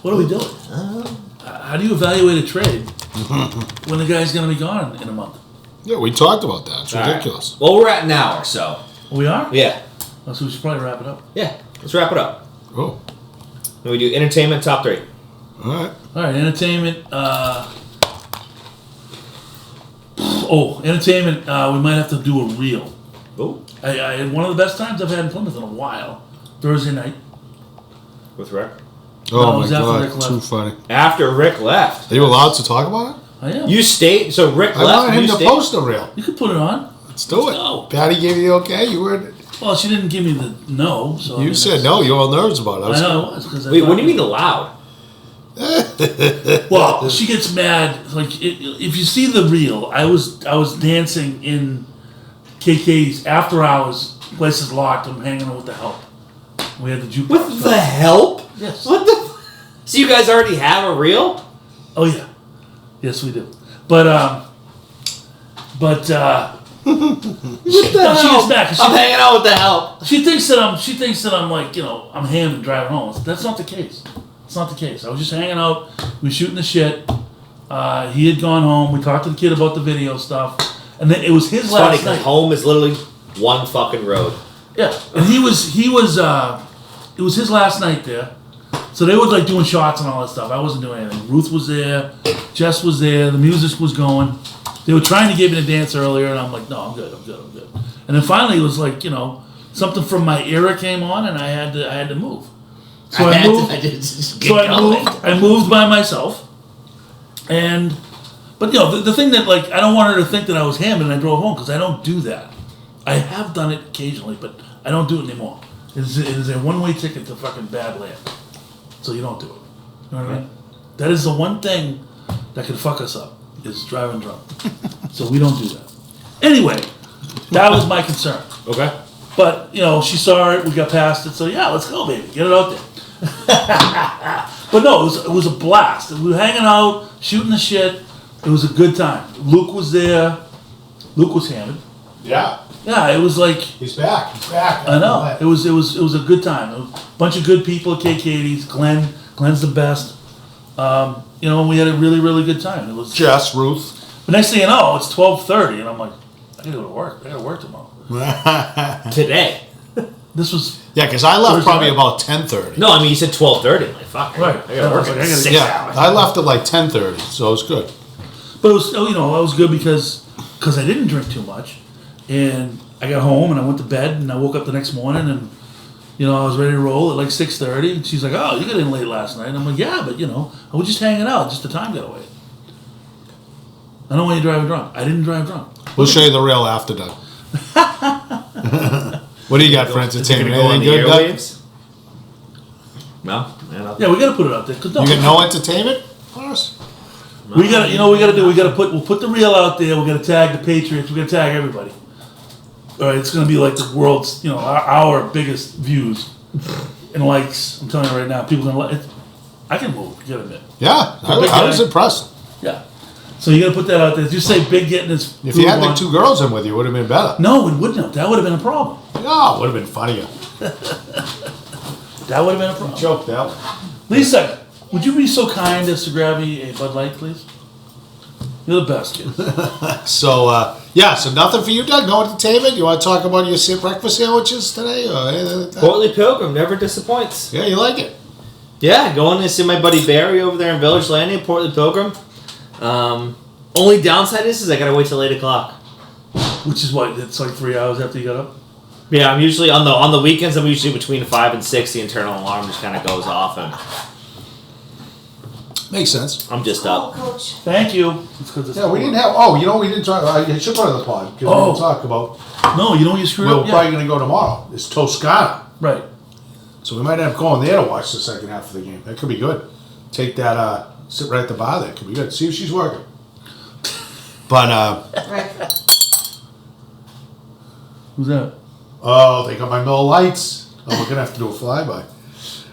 [SPEAKER 2] what are we doing? How do you evaluate a trade when the guy's going to be gone in a month?
[SPEAKER 5] Yeah, we talked about that. It's
[SPEAKER 3] All right.
[SPEAKER 5] ridiculous.
[SPEAKER 3] Well, we're at an hour, so.
[SPEAKER 2] We are?
[SPEAKER 3] Yeah.
[SPEAKER 2] Oh, so we should probably wrap it up.
[SPEAKER 3] Yeah, let's wrap it up.
[SPEAKER 5] Oh,
[SPEAKER 3] Then we do entertainment top 3.
[SPEAKER 5] all right.
[SPEAKER 2] All right, entertainment. Entertainment. We might have to do a reel.
[SPEAKER 3] Oh,
[SPEAKER 2] I one of the best times I've had in Plymouth in a while. Thursday night.
[SPEAKER 3] with Rick.
[SPEAKER 2] No,
[SPEAKER 5] Oh
[SPEAKER 2] it
[SPEAKER 5] my
[SPEAKER 2] was after
[SPEAKER 5] god,
[SPEAKER 2] Rick left.
[SPEAKER 5] too funny.
[SPEAKER 3] After Rick left.
[SPEAKER 5] Are you allowed to talk about it?
[SPEAKER 2] I am.
[SPEAKER 3] You stayed. So Rick
[SPEAKER 5] I
[SPEAKER 3] left.
[SPEAKER 5] wanted him
[SPEAKER 3] you
[SPEAKER 5] to
[SPEAKER 3] stayed?
[SPEAKER 5] post a reel.
[SPEAKER 2] You could put it on.
[SPEAKER 5] Let's do it.
[SPEAKER 2] go.
[SPEAKER 5] Patty gave you the okay. You were.
[SPEAKER 2] Well, she didn't give me the no. So
[SPEAKER 5] You said no. You were all nervous about it.
[SPEAKER 2] I know it was because.
[SPEAKER 3] Wait, what do you mean allowed?
[SPEAKER 2] Well, she gets mad. Like if you see the reel, I was dancing in KK's after hours. Place is locked. I'm hanging out with the help. We had the jukebox.
[SPEAKER 3] With the help?
[SPEAKER 2] Yes.
[SPEAKER 3] What the? So you guys already have a reel?
[SPEAKER 2] Oh yeah. Yes, we do. But
[SPEAKER 3] What the
[SPEAKER 2] no, she gets mad 'cause
[SPEAKER 3] I'm hanging out with the help.
[SPEAKER 2] she thinks that I'm like, I'm hammed and driving home. That's not the case. It's not the case. I was just hanging out. We were shooting the shit. He had gone home. We talked to the kid about the video stuff, and then it was his
[SPEAKER 3] It's funny
[SPEAKER 2] last
[SPEAKER 3] because
[SPEAKER 2] night.
[SPEAKER 3] home is literally one fucking road.
[SPEAKER 2] Yeah, and he was. It was his last night there, so they were like doing shots and all that stuff. I wasn't doing anything. Ruth was there, Jess was there, the music was going. They were trying to get me to dance earlier, and I'm like, no, I'm good. And then finally, it was like something from my era came on, and I had to move. So I moved. I moved by myself, but the thing that I don't want her to think that I was hammed and I drove home because I don't do that. I have done it occasionally, but I don't do it anymore. It is a one-way ticket to fucking bad land. So you don't do it. You know what I mean? That is the one thing that can fuck us up, is driving drunk. So we don't do that. Anyway, that was my concern.
[SPEAKER 3] Okay.
[SPEAKER 2] But, she saw it, we got past it, so yeah, let's go, baby. Get it out there. But no, it was a blast. We were hanging out, shooting the shit. It was a good time. Luke was there. Luke was hammered.
[SPEAKER 5] Yeah.
[SPEAKER 2] Yeah, it was like...
[SPEAKER 5] He's back. He's back.
[SPEAKER 2] I know. It was a good time. It was a bunch of good people at KK's. Glenn's the best. We had a really, really good time. It was
[SPEAKER 5] Jess, Ruth.
[SPEAKER 2] But next thing you know, it's 12:30, and I'm like, I gotta go to work. I gotta work tomorrow.
[SPEAKER 3] Today.
[SPEAKER 2] This was
[SPEAKER 5] Yeah, because I left
[SPEAKER 2] Thursday
[SPEAKER 5] probably
[SPEAKER 2] night.
[SPEAKER 5] about 10:30.
[SPEAKER 3] No, I mean you said 12:30. I'm like fuck.
[SPEAKER 2] Right.
[SPEAKER 3] I gotta work
[SPEAKER 2] I
[SPEAKER 3] in
[SPEAKER 2] gotta-
[SPEAKER 3] 6
[SPEAKER 5] Yeah,
[SPEAKER 3] hours.
[SPEAKER 5] I left at like 10:30, so it was good.
[SPEAKER 2] But it was, I was good because I didn't drink too much, and I got home and I went to bed and I woke up the next morning and I was ready to roll at like 6:30. And she's like, "Oh, you got in late last night." And I'm like, "Yeah, but I was just hanging out. Just the time got away. I don't want you driving drunk. I didn't drive drunk."
[SPEAKER 5] We'll show you the real after, Doug. What do you got for
[SPEAKER 3] Is it
[SPEAKER 5] entertainment?
[SPEAKER 3] gonna go on
[SPEAKER 5] Anything
[SPEAKER 3] the
[SPEAKER 5] good, Doug?
[SPEAKER 3] airwaves? No.
[SPEAKER 2] Yeah, we gotta put it out there. 'Cause
[SPEAKER 5] You got no entertainment for us?
[SPEAKER 2] We gotta we'll put the reel out there. We're gonna tag the Patriots. We're gonna tag everybody. All right, it's gonna be like the world's, our biggest views and likes. I'm telling you right now, people are gonna like it. I can move. You gotta admit.
[SPEAKER 5] Yeah, I was
[SPEAKER 2] guy.
[SPEAKER 5] impressed.
[SPEAKER 2] Yeah. So you gotta put that out there. Just say Big getting his.
[SPEAKER 5] If you had
[SPEAKER 2] groove
[SPEAKER 5] the
[SPEAKER 2] on.
[SPEAKER 5] two girls in with you, it would have been better.
[SPEAKER 2] No, it wouldn't have. That would have been a problem.
[SPEAKER 5] No, it would have been funnier.
[SPEAKER 2] That would have been a problem.
[SPEAKER 5] Joke that one.
[SPEAKER 2] Lisa, would you be so kind as to grab me a Bud Light, please? You're the best, kid.
[SPEAKER 5] So, so nothing for you, Doug? No entertainment? You want to talk about your breakfast sandwiches today? Or anything like that?
[SPEAKER 3] Portly Pilgrim never disappoints.
[SPEAKER 5] Yeah, you like it?
[SPEAKER 3] Yeah, going to see my buddy Barry over there in Village Landing, Portly Pilgrim. Only downside is I gotta wait till 8:00.
[SPEAKER 2] Which is what? It's like 3 hours after you got up?
[SPEAKER 3] Yeah, I'm usually on the weekends. I'm usually between 5 and 6. The internal alarm just kind of goes off, and
[SPEAKER 5] Makes sense.
[SPEAKER 3] I'm just up.
[SPEAKER 6] Coach.
[SPEAKER 2] Thank you. It's 'cause it's
[SPEAKER 5] Yeah, we didn't have. We didn't talk. I should put it on the pod because we
[SPEAKER 2] Oh.
[SPEAKER 5] didn't talk about.
[SPEAKER 2] No, you know what you screwed
[SPEAKER 5] We're
[SPEAKER 2] up?
[SPEAKER 5] probably going to go tomorrow. It's Toscana,
[SPEAKER 2] Right.
[SPEAKER 5] so we might end up going there to watch the second half of the game. That could be good. Take that. Sit right at the bar. There could be good. See if she's working. But
[SPEAKER 6] Right.
[SPEAKER 2] Who's that?
[SPEAKER 5] oh, they got my Miller Lights. Oh, we're gonna have to do a flyby.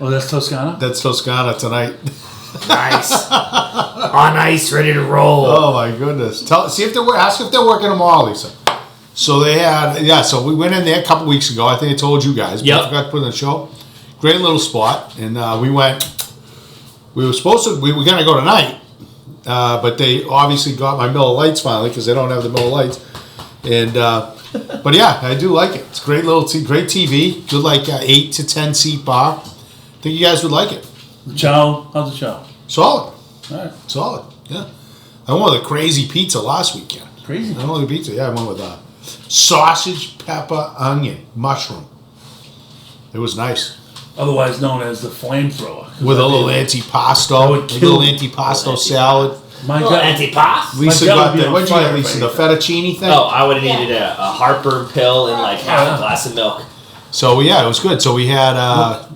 [SPEAKER 2] Oh, that's Toscana?
[SPEAKER 5] That's Toscana tonight.
[SPEAKER 3] Nice. On ice, ready to roll.
[SPEAKER 5] Oh my goodness! See if ask if they're working tomorrow, Lisa. So they had So we went in there a couple weeks ago. I think I told you guys. But
[SPEAKER 3] Yep.
[SPEAKER 5] I forgot to put in the show. Great little spot, and we went. We were supposed to. We were gonna go tonight, but they obviously got my Miller Lights finally because they don't have the Miller Lights. And but yeah, I do like it. It's great great TV. Good 8 to 10 seat bar. I think you guys would like it.
[SPEAKER 2] The chow? How's the chow?
[SPEAKER 5] Solid.
[SPEAKER 2] All right.
[SPEAKER 5] Solid, yeah. I wanted the crazy pizza last weekend.
[SPEAKER 2] Crazy.
[SPEAKER 5] Not only pizza. Yeah, I went with sausage, pepper, onion, mushroom. It was nice.
[SPEAKER 2] Otherwise known as the flamethrower.
[SPEAKER 5] With a little antipasto salad.
[SPEAKER 2] My God.
[SPEAKER 3] Antipas?
[SPEAKER 5] Lisa
[SPEAKER 2] My God
[SPEAKER 5] got
[SPEAKER 2] would be
[SPEAKER 5] the,
[SPEAKER 2] on
[SPEAKER 5] what'd you get,
[SPEAKER 2] fire
[SPEAKER 5] Lisa?
[SPEAKER 2] if
[SPEAKER 5] The fettuccine thing?
[SPEAKER 3] Oh, I would have needed a heartburn pill and like half a glass of milk.
[SPEAKER 5] So, yeah, it was good. So, we had,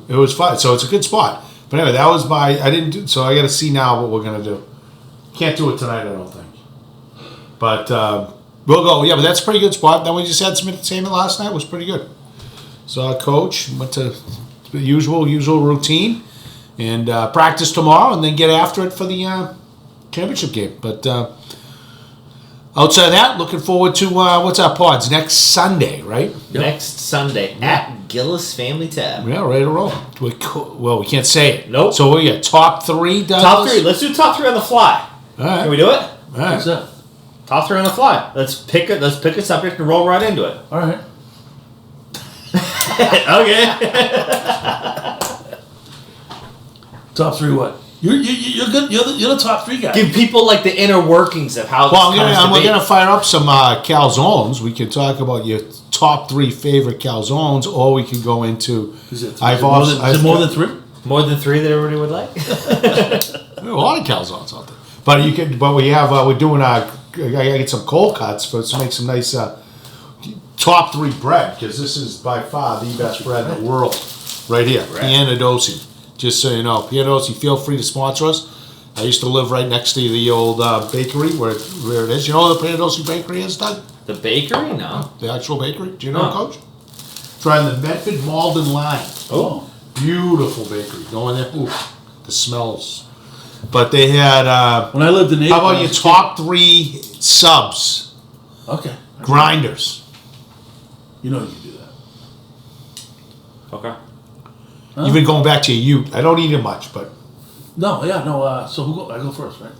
[SPEAKER 5] it was fun. So, it's a good spot. But anyway, that was I got to see now what we're going to do. Can't do it tonight, I don't think. But, we'll go. Yeah, but that's a pretty good spot. Then we just had some entertainment last night. It was pretty good. Saw Coach, went to the usual routine, and practice tomorrow, and then get after it for the championship game. But outside of that, looking forward to what's our pods next Sunday, right?
[SPEAKER 3] Yep. Next Sunday at Gillis Family Tab.
[SPEAKER 5] Yeah, ready to roll. Well, we can't say it.
[SPEAKER 3] Nope.
[SPEAKER 5] So we got top 3, Douglas?
[SPEAKER 3] Top 3. Let's do top 3 on the fly.
[SPEAKER 5] All right.
[SPEAKER 3] Can we do it?
[SPEAKER 5] All right.
[SPEAKER 2] What's that?
[SPEAKER 3] Top 3 on the fly. Let's pick a subject and roll right into it.
[SPEAKER 2] All right.
[SPEAKER 3] Okay.
[SPEAKER 2] Top 3 what? You're good. You're the top 3 guy.
[SPEAKER 3] Give people like the inner workings of how.
[SPEAKER 5] Well, we're
[SPEAKER 3] this
[SPEAKER 5] gonna fire up some calzones. We can talk about your top 3 favorite calzones, or we can go into.
[SPEAKER 2] Is it
[SPEAKER 5] more
[SPEAKER 2] than 3?
[SPEAKER 3] More than 3 that everybody would like.
[SPEAKER 5] A lot of calzones out there, but you can. But we have. We're doing. I gotta get some cold cuts to make some nice top 3 bread, because this is by far the best bread in the world, right here. Pianadosi. Just so you know, Pianadosi, feel free to sponsor us. I used to live right next to the old bakery where it is. You know where the Pianadosi bakery is, Doug?
[SPEAKER 3] The bakery? No.
[SPEAKER 5] The actual bakery? Do you know, Coach? Try the Medford Malden line.
[SPEAKER 2] Oh.
[SPEAKER 5] Beautiful bakery. Go in there. Ooh, the smells. But they had.
[SPEAKER 2] When I lived in Naples.
[SPEAKER 5] How about your top 3 subs?
[SPEAKER 2] Okay.
[SPEAKER 5] Grinders.
[SPEAKER 2] You know you can do that.
[SPEAKER 3] Okay.
[SPEAKER 2] Huh?
[SPEAKER 5] Even going back to your youth. I don't eat it much, but.
[SPEAKER 2] No. So I go first, right?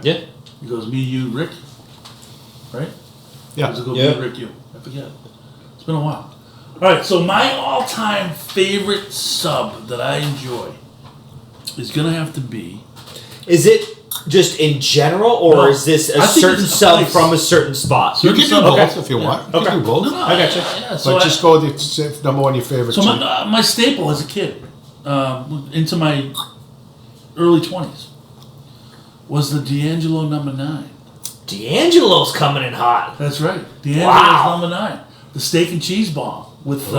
[SPEAKER 3] Yeah.
[SPEAKER 2] It goes me, you, Rick. Right?
[SPEAKER 5] Yeah.
[SPEAKER 2] Does it go me, Rick, you? I forget. It's been a while. All right. So my all-time favorite sub that I enjoy is gonna have to be.
[SPEAKER 3] Is it just in general, or is this a certain sub from a certain spot?
[SPEAKER 5] You can do both if you want. You
[SPEAKER 3] Okay.
[SPEAKER 5] can do both.
[SPEAKER 2] No,
[SPEAKER 3] I got you.
[SPEAKER 2] Yeah, so
[SPEAKER 5] But just go with the number 1 your favorite.
[SPEAKER 2] So my staple as a kid, into my early 20s, was the D'Angelo number 9.
[SPEAKER 3] D'Angelo's coming in hot.
[SPEAKER 2] That's right. D'Angelo's number 9. The steak and cheese ball with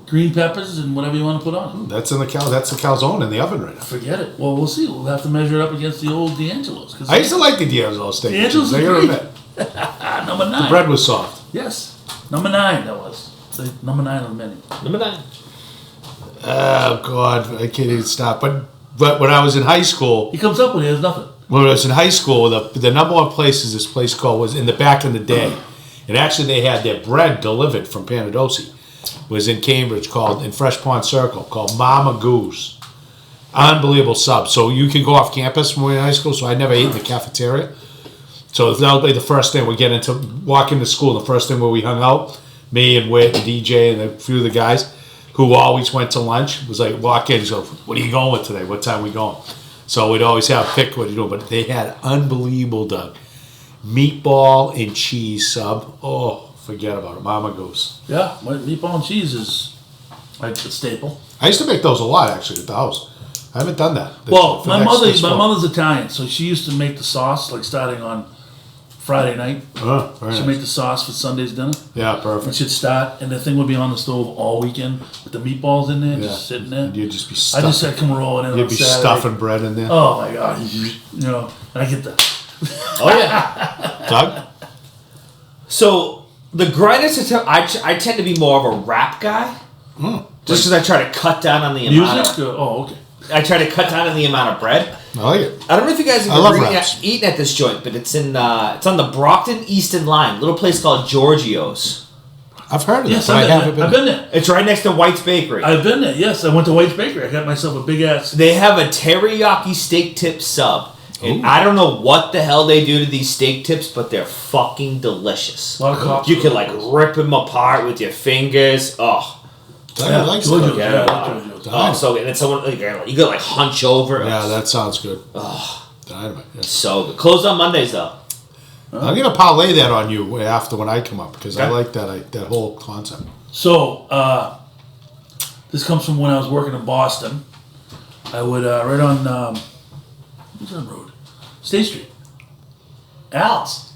[SPEAKER 2] green peppers and whatever you want to put on it.
[SPEAKER 5] That's the calzone in the oven right now.
[SPEAKER 2] Forget it. Well, we'll see. We'll have to measure it up against the old D'Angelo's.
[SPEAKER 5] I used to like the D'Angelo steak.
[SPEAKER 2] D'Angelo's
[SPEAKER 5] I gotta
[SPEAKER 2] great.
[SPEAKER 5] admit.
[SPEAKER 2] Number 9.
[SPEAKER 5] The bread was soft.
[SPEAKER 2] Yes. Number 9, that was. The number 9 on the menu.
[SPEAKER 3] Number 9.
[SPEAKER 5] Oh, God. I can't even stop. But when I was in high school,
[SPEAKER 2] He comes up when he has nothing.
[SPEAKER 5] when I was in high school, the number 1 place is this place called, was in the back in the day. And actually they had their bread delivered from Pianadosi. It was in Cambridge in Fresh Pond Circle, called Mama Goose. Unbelievable sub. So you can go off campus when we were in high school, so I never ate in the cafeteria. So that'll be the first thing we get into, walk into school, the first thing where we hung out, me and Whit and DJ and a few of the guys who always went to lunch, was like, walk in, so what are you going with today? What time are we going? So we'd always have pick what you do, but they had unbelievable, Doug, meatball and cheese sub. Oh, forget about it. Mama Goose.
[SPEAKER 2] Yeah, meatball and cheese is like the staple.
[SPEAKER 5] I used to make those a lot, actually, at the house. I haven't done that.
[SPEAKER 2] Well,
[SPEAKER 5] For
[SPEAKER 2] my
[SPEAKER 5] next fall.
[SPEAKER 2] mother's Italian, so she used to make the sauce, like starting on Friday night.
[SPEAKER 5] Very
[SPEAKER 2] She'd
[SPEAKER 5] nice.
[SPEAKER 2] make the sauce for Sunday's dinner.
[SPEAKER 5] Yeah,
[SPEAKER 2] And
[SPEAKER 5] perfect.
[SPEAKER 2] she'd start, and the thing would be on the stove all weekend with the meatballs in there,
[SPEAKER 5] Yeah.
[SPEAKER 2] just sitting there.
[SPEAKER 5] You'd just be
[SPEAKER 2] I
[SPEAKER 5] stuffing.
[SPEAKER 2] just said, come rolling in
[SPEAKER 5] You'd
[SPEAKER 2] on
[SPEAKER 5] be
[SPEAKER 2] Saturday.
[SPEAKER 5] stuffing bread in there.
[SPEAKER 2] Oh my god, and I get that.
[SPEAKER 3] Oh, yeah.
[SPEAKER 5] Doug?
[SPEAKER 3] So, the grinders, I tend to be more of a rap guy. Just because I try to cut down on the amount
[SPEAKER 2] Music?
[SPEAKER 3] of...
[SPEAKER 2] Oh, okay.
[SPEAKER 3] I try to cut down on the amount of bread.
[SPEAKER 5] I like it.
[SPEAKER 3] I don't know if you guys have
[SPEAKER 5] I love
[SPEAKER 3] ever
[SPEAKER 5] raps.
[SPEAKER 3] eaten at this joint, but it's in it's on the Brockton Easton line, little place called Giorgio's.
[SPEAKER 5] I've heard of
[SPEAKER 2] Yes,
[SPEAKER 5] it, but I haven't
[SPEAKER 2] I've been there.
[SPEAKER 3] It's right next to White's Bakery.
[SPEAKER 2] I've been there, yes. I went to White's Bakery. I got myself a big ass.
[SPEAKER 3] They have a teriyaki steak tip sub. And I don't know what the hell they do to these steak tips, but they're fucking delicious.
[SPEAKER 2] A lot of cops.
[SPEAKER 3] You can like rip them apart with your fingers. Oh,
[SPEAKER 5] Doug likes
[SPEAKER 2] Giorgio's,
[SPEAKER 5] it.
[SPEAKER 3] yeah.
[SPEAKER 2] Giorgio's.
[SPEAKER 3] oh so good. And then someone you gotta like hunch over.
[SPEAKER 5] Yeah, that sounds good. Dynamite. Yeah.
[SPEAKER 3] So good. Closed on Mondays though.
[SPEAKER 5] I'm gonna parlay that on you after when I come up because I like that whole concept.
[SPEAKER 2] So, this comes from when I was working in Boston. I would, right on, what's that road? State Street. Al's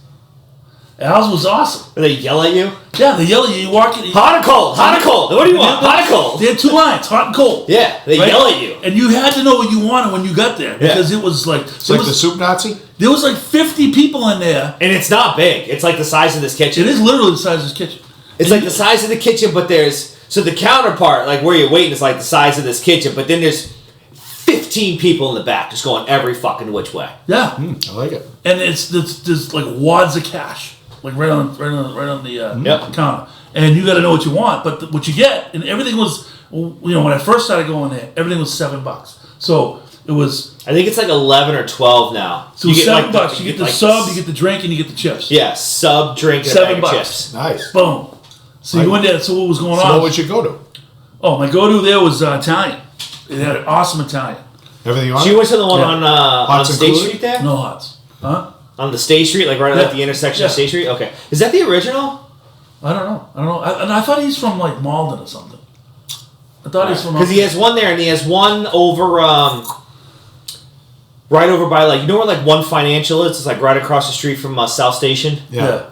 [SPEAKER 2] was awesome.
[SPEAKER 3] They yell at you?
[SPEAKER 2] Yeah, they yell at you. You walk in.
[SPEAKER 3] Hot or cold? Hot or cold? What do you want? Hot or cold?
[SPEAKER 2] They had 2 lines, hot and cold.
[SPEAKER 3] Yeah, they yell at you.
[SPEAKER 2] And you had to know what you wanted when you got there because it was like...
[SPEAKER 5] It's like the soup Nazi?
[SPEAKER 2] There was like 50 people in there.
[SPEAKER 3] And it's not big. It's like the size of this kitchen.
[SPEAKER 2] It is literally the size of this kitchen.
[SPEAKER 3] It's like the size of the kitchen, but there's... So the counterpart, like where you're waiting, is like the size of this kitchen, but then there's 15 people in the back just going every fucking which way.
[SPEAKER 2] Yeah.
[SPEAKER 5] I like it.
[SPEAKER 2] And it's like wads of cash. Like right on the counter. And you got to know what you want. But what you get, and everything was... when I first started going there, everything was $7. So it was...
[SPEAKER 3] I think it's like 11 or 12 now.
[SPEAKER 2] So you get $7. You get the sub, you get the drink, and you get the chips.
[SPEAKER 3] Yeah, sub, drink, and
[SPEAKER 2] $7.
[SPEAKER 3] chips.
[SPEAKER 5] Nice.
[SPEAKER 2] Boom. So you went there. So what was going on?
[SPEAKER 5] So what would you go to?
[SPEAKER 2] Oh, my go-to there was Italian. It had an awesome Italian.
[SPEAKER 5] Everything on
[SPEAKER 3] So you went to the one
[SPEAKER 2] Yeah.
[SPEAKER 3] on State
[SPEAKER 5] included?
[SPEAKER 3] Street there?
[SPEAKER 2] No hots. Huh?
[SPEAKER 3] On the State Street, like right at the intersection of State Street? Okay. Is that the original?
[SPEAKER 2] I don't know. And I thought he's from like Malden or something. I thought he's from...
[SPEAKER 3] Because he has one there, and he has one over... right over by, like... You know where, like, One Financial is? It's, like, right across the street from South Station.
[SPEAKER 2] Yeah.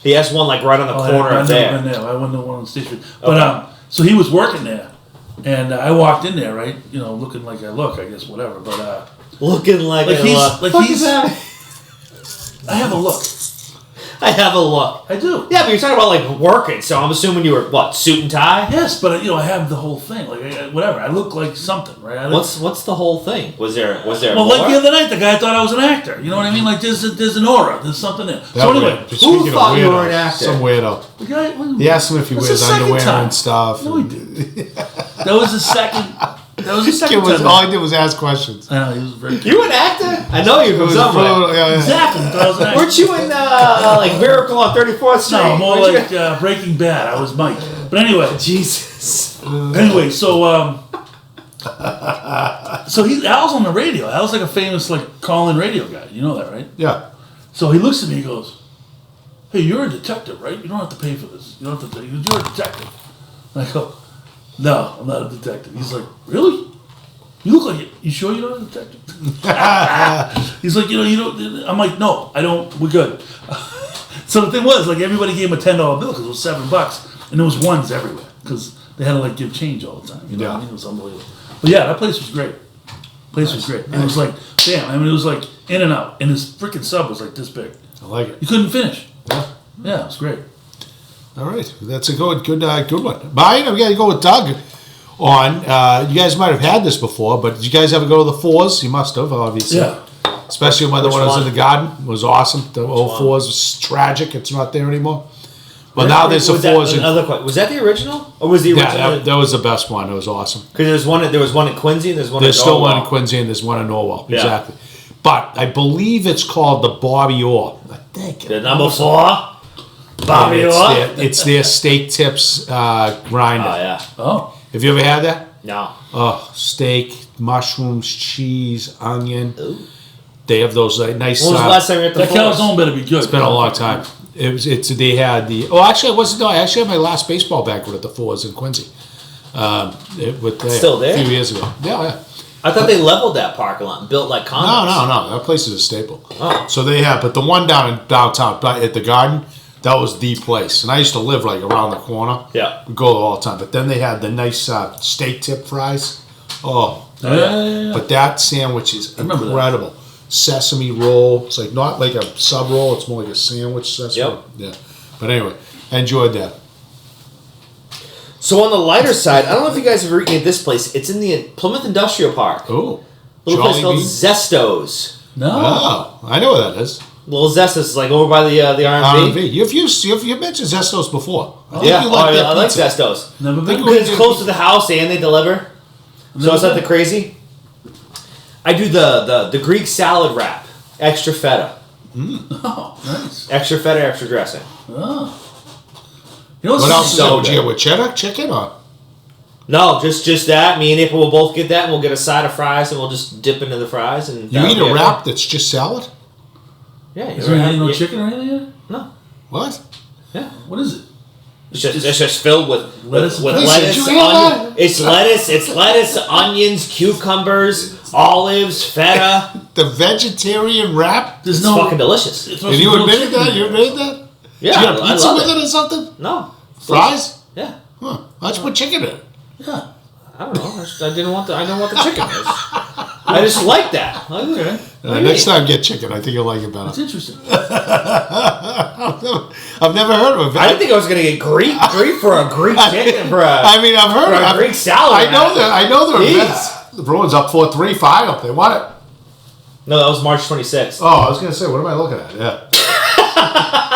[SPEAKER 3] He has one, like, right on the corner
[SPEAKER 2] I've
[SPEAKER 3] of
[SPEAKER 2] never
[SPEAKER 3] there.
[SPEAKER 2] been there. I went to one on State Street. But, so he was working there. And I walked in there, right? Looking like I look, I guess, whatever. But,
[SPEAKER 3] Looking like
[SPEAKER 2] I
[SPEAKER 3] look.
[SPEAKER 2] I have a look.
[SPEAKER 3] I have a look.
[SPEAKER 2] I do.
[SPEAKER 3] Yeah, but you're talking about, like, working, so I'm assuming you were, what, suit and tie?
[SPEAKER 2] Yes, but, I have the whole thing. Like, whatever. I look like something, right?
[SPEAKER 3] What's the whole thing? Was there
[SPEAKER 2] Well,
[SPEAKER 3] more?
[SPEAKER 2] like the other night, the guy thought I was an actor. You know what I mean? Like, there's an aura. There's something there.
[SPEAKER 5] That
[SPEAKER 2] So anyway,
[SPEAKER 5] weird.
[SPEAKER 3] who
[SPEAKER 5] Speaking of
[SPEAKER 3] thought you
[SPEAKER 5] weirdos,
[SPEAKER 3] were an actor?
[SPEAKER 5] Some weirdo.
[SPEAKER 2] the guy...
[SPEAKER 5] He asked him if he
[SPEAKER 2] That's
[SPEAKER 5] wears
[SPEAKER 2] the second
[SPEAKER 5] underwear
[SPEAKER 2] time.
[SPEAKER 5] and stuff.
[SPEAKER 2] No, he didn't. That was the second... That was the second time.
[SPEAKER 5] All he did was ask questions.
[SPEAKER 2] I know, he was very cute.
[SPEAKER 3] You an actor? I know you from somewhere.
[SPEAKER 5] Yeah.
[SPEAKER 2] Exactly. Thought I was an actor.
[SPEAKER 3] Weren't you in, like, Miracle on 34th Street?
[SPEAKER 2] No, more
[SPEAKER 3] Weren't you?
[SPEAKER 2] like Breaking Bad. I was Mike. But anyway.
[SPEAKER 3] Jesus.
[SPEAKER 2] Anyway, so Al's on the radio. Al's like a famous call-in radio guy. You know that, right?
[SPEAKER 5] Yeah.
[SPEAKER 2] So he looks at me and goes, "Hey, you're a detective, right? You don't have to pay for this. You don't have to pay. You're a detective." And I go, "No, I'm not a detective." He's like, "Really? You look like it. You sure you're not a detective?" He's like, you don't. I'm like, "No, I don't. We're good." So the thing was, everybody gave him a $10 bill because it was $7, and there was ones everywhere because they had to give change all the time. You know what I mean? It was unbelievable. But yeah, that place was great. Was great. And it was like, damn. I mean, it was like in and out, and this freaking sub was like this big.
[SPEAKER 5] I like it.
[SPEAKER 2] You couldn't finish.
[SPEAKER 5] Yeah.
[SPEAKER 2] Yeah, it was great.
[SPEAKER 5] All right. That's a good one. Mine, we got to go with Doug on. You guys might have had this before, but did you guys ever go to the Fours? You must have, obviously.
[SPEAKER 2] Yeah.
[SPEAKER 5] Especially when the one was in the garden. It was awesome. The old
[SPEAKER 3] one?
[SPEAKER 5] Fours was tragic. It's not there anymore. But now there's a Fours.
[SPEAKER 3] Was that the original? Or was the original?
[SPEAKER 5] Yeah, that was the best one. It was awesome.
[SPEAKER 3] Because there was one in Quincy and there's one
[SPEAKER 5] There's
[SPEAKER 3] in
[SPEAKER 5] still
[SPEAKER 3] Norwell.
[SPEAKER 5] one in Quincy and there's one in Norwell.
[SPEAKER 3] Yeah.
[SPEAKER 5] Exactly. But I believe it's called the Bobby Orr. I think.
[SPEAKER 3] The number 4? Bobby
[SPEAKER 5] it's
[SPEAKER 3] Orr?
[SPEAKER 5] it's their steak tips grinder.
[SPEAKER 3] Oh, yeah.
[SPEAKER 2] Oh.
[SPEAKER 5] Have you ever had that?
[SPEAKER 3] No.
[SPEAKER 5] Oh, steak, mushrooms, cheese, onion.
[SPEAKER 3] Ooh.
[SPEAKER 5] They have those nice.
[SPEAKER 3] When was the last time you were at the
[SPEAKER 2] That
[SPEAKER 3] Forest?
[SPEAKER 2] calzone better be good.
[SPEAKER 5] It's been a long time. They had the. Oh, actually, it wasn't. No, I actually had my last baseball banquet at the Fours in Quincy.
[SPEAKER 3] Still there?
[SPEAKER 5] A few years ago. Yeah.
[SPEAKER 3] I thought they leveled that parking lot and built like condos.
[SPEAKER 5] No. That place is a staple.
[SPEAKER 3] Oh.
[SPEAKER 5] So they have, but the one down in downtown at the Garden, that was the place. And I used to live around the corner.
[SPEAKER 3] Yeah.
[SPEAKER 5] We go there all the time. But then they had the nice steak tip fries. Oh.
[SPEAKER 2] Yeah.
[SPEAKER 5] But that sandwich is
[SPEAKER 2] remember that.
[SPEAKER 5] incredible. Sesame roll. It's not like a sub roll. It's more like a sandwich sesame.
[SPEAKER 3] Yep.
[SPEAKER 5] Yeah. But anyway, I enjoyed that.
[SPEAKER 3] So on the lighter side, I don't know if you guys have ever eaten at this place. It's in the Plymouth Industrial Park.
[SPEAKER 5] Oh.
[SPEAKER 3] Little place called
[SPEAKER 5] Jollibee?
[SPEAKER 3] Zestos.
[SPEAKER 2] No.
[SPEAKER 5] Oh, I know where that is.
[SPEAKER 3] Little Zestos is like over by the R&B.
[SPEAKER 5] R&B. You've mentioned Zestos before. I think
[SPEAKER 3] Yeah,
[SPEAKER 5] you like that
[SPEAKER 3] I like
[SPEAKER 5] pizza.
[SPEAKER 3] Zestos.
[SPEAKER 2] Never been.
[SPEAKER 3] Because it's close to the house and they deliver. So it's not the crazy. I do the Greek salad wrap. Extra feta.
[SPEAKER 2] Oh, nice.
[SPEAKER 3] Extra feta, extra dressing.
[SPEAKER 2] Oh. You know what's
[SPEAKER 5] What else is
[SPEAKER 3] So
[SPEAKER 5] that?
[SPEAKER 3] good.
[SPEAKER 5] With cheddar? Chicken or?
[SPEAKER 3] No, just that. Me and April will both get that and we'll get a side of fries and we'll just dip into the fries. And
[SPEAKER 5] You eat a wrap that's just salad?
[SPEAKER 3] Yeah.
[SPEAKER 2] Is there any no chicken or anything in it?
[SPEAKER 3] No.
[SPEAKER 5] What?
[SPEAKER 3] Yeah.
[SPEAKER 2] What is it?
[SPEAKER 3] It's just filled with
[SPEAKER 2] lettuce.
[SPEAKER 5] Did you hear that?
[SPEAKER 3] It's lettuce, onions, cucumbers, olives, feta.
[SPEAKER 5] The vegetarian wrap?
[SPEAKER 2] There's
[SPEAKER 3] It's
[SPEAKER 2] no
[SPEAKER 3] fucking delicious.
[SPEAKER 5] And you admitted that? You admitted that?
[SPEAKER 3] Yeah,
[SPEAKER 5] Did you get
[SPEAKER 3] I
[SPEAKER 5] pizza
[SPEAKER 3] love
[SPEAKER 5] with it or something?
[SPEAKER 3] No.
[SPEAKER 5] Fries?
[SPEAKER 3] Yeah.
[SPEAKER 5] Huh. Why'd you put chicken in it?
[SPEAKER 2] Yeah.
[SPEAKER 3] I don't know. I didn't want the chicken. I just like that. Okay.
[SPEAKER 5] Next time, get chicken. I think you'll like it better.
[SPEAKER 2] It's interesting.
[SPEAKER 5] I've never heard of it.
[SPEAKER 3] I didn't think I was gonna get Greek for a Greek chicken for a.
[SPEAKER 5] I mean, I've heard
[SPEAKER 3] for
[SPEAKER 5] of
[SPEAKER 3] a Greek salad.
[SPEAKER 5] I know that. I know the
[SPEAKER 3] Jeez.
[SPEAKER 5] events. The Bruins up 4-3. File. They won it.
[SPEAKER 3] No, that was March 26th.
[SPEAKER 5] Oh, I was gonna say, what am I looking at? Yeah.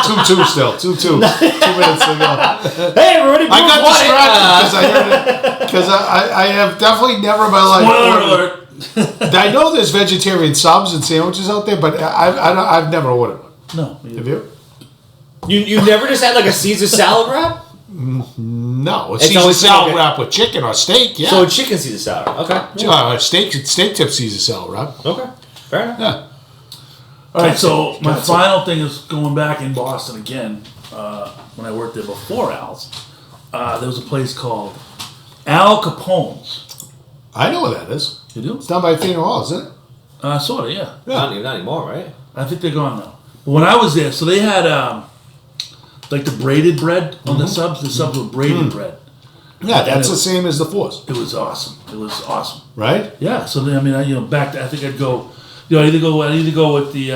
[SPEAKER 5] 2-2 still. 2-2. 2 minutes to go.
[SPEAKER 3] Hey, everybody!
[SPEAKER 5] I got
[SPEAKER 3] Bruins won it.
[SPEAKER 5] distracted because I heard it. Because I have definitely never in my life.
[SPEAKER 2] Spoiler alert.
[SPEAKER 5] I know there's vegetarian subs and sandwiches out there, but I've never ordered one.
[SPEAKER 2] No.
[SPEAKER 5] Have you?
[SPEAKER 3] You never just had like a Caesar salad wrap?
[SPEAKER 5] No, it's
[SPEAKER 3] It's
[SPEAKER 5] Caesar
[SPEAKER 3] always been
[SPEAKER 5] salad
[SPEAKER 3] like a-
[SPEAKER 5] wrap with chicken or steak. Yeah,
[SPEAKER 3] So a chicken Caesar salad. Okay.
[SPEAKER 5] steak tip Caesar salad wrap.
[SPEAKER 3] Okay. Fair enough.
[SPEAKER 5] Yeah.
[SPEAKER 2] All right, so my
[SPEAKER 5] Gotcha.
[SPEAKER 2] final thing is going back in Boston again. When I worked there before Al's, there was a place called Al Capone's.
[SPEAKER 5] I know what that is.
[SPEAKER 2] You do?
[SPEAKER 5] It's down by Athena Hall, isn't it?
[SPEAKER 2] Sort of, yeah.
[SPEAKER 3] Not anymore, right?
[SPEAKER 2] I think they're gone now. But when I was there, so they had like the braided bread on the subs. The subs were braided bread.
[SPEAKER 5] Yeah, that's the same as the Force,
[SPEAKER 2] It was awesome. It was awesome.
[SPEAKER 5] right?
[SPEAKER 2] Yeah. So then, I mean, I think I'd go. I'd either go with the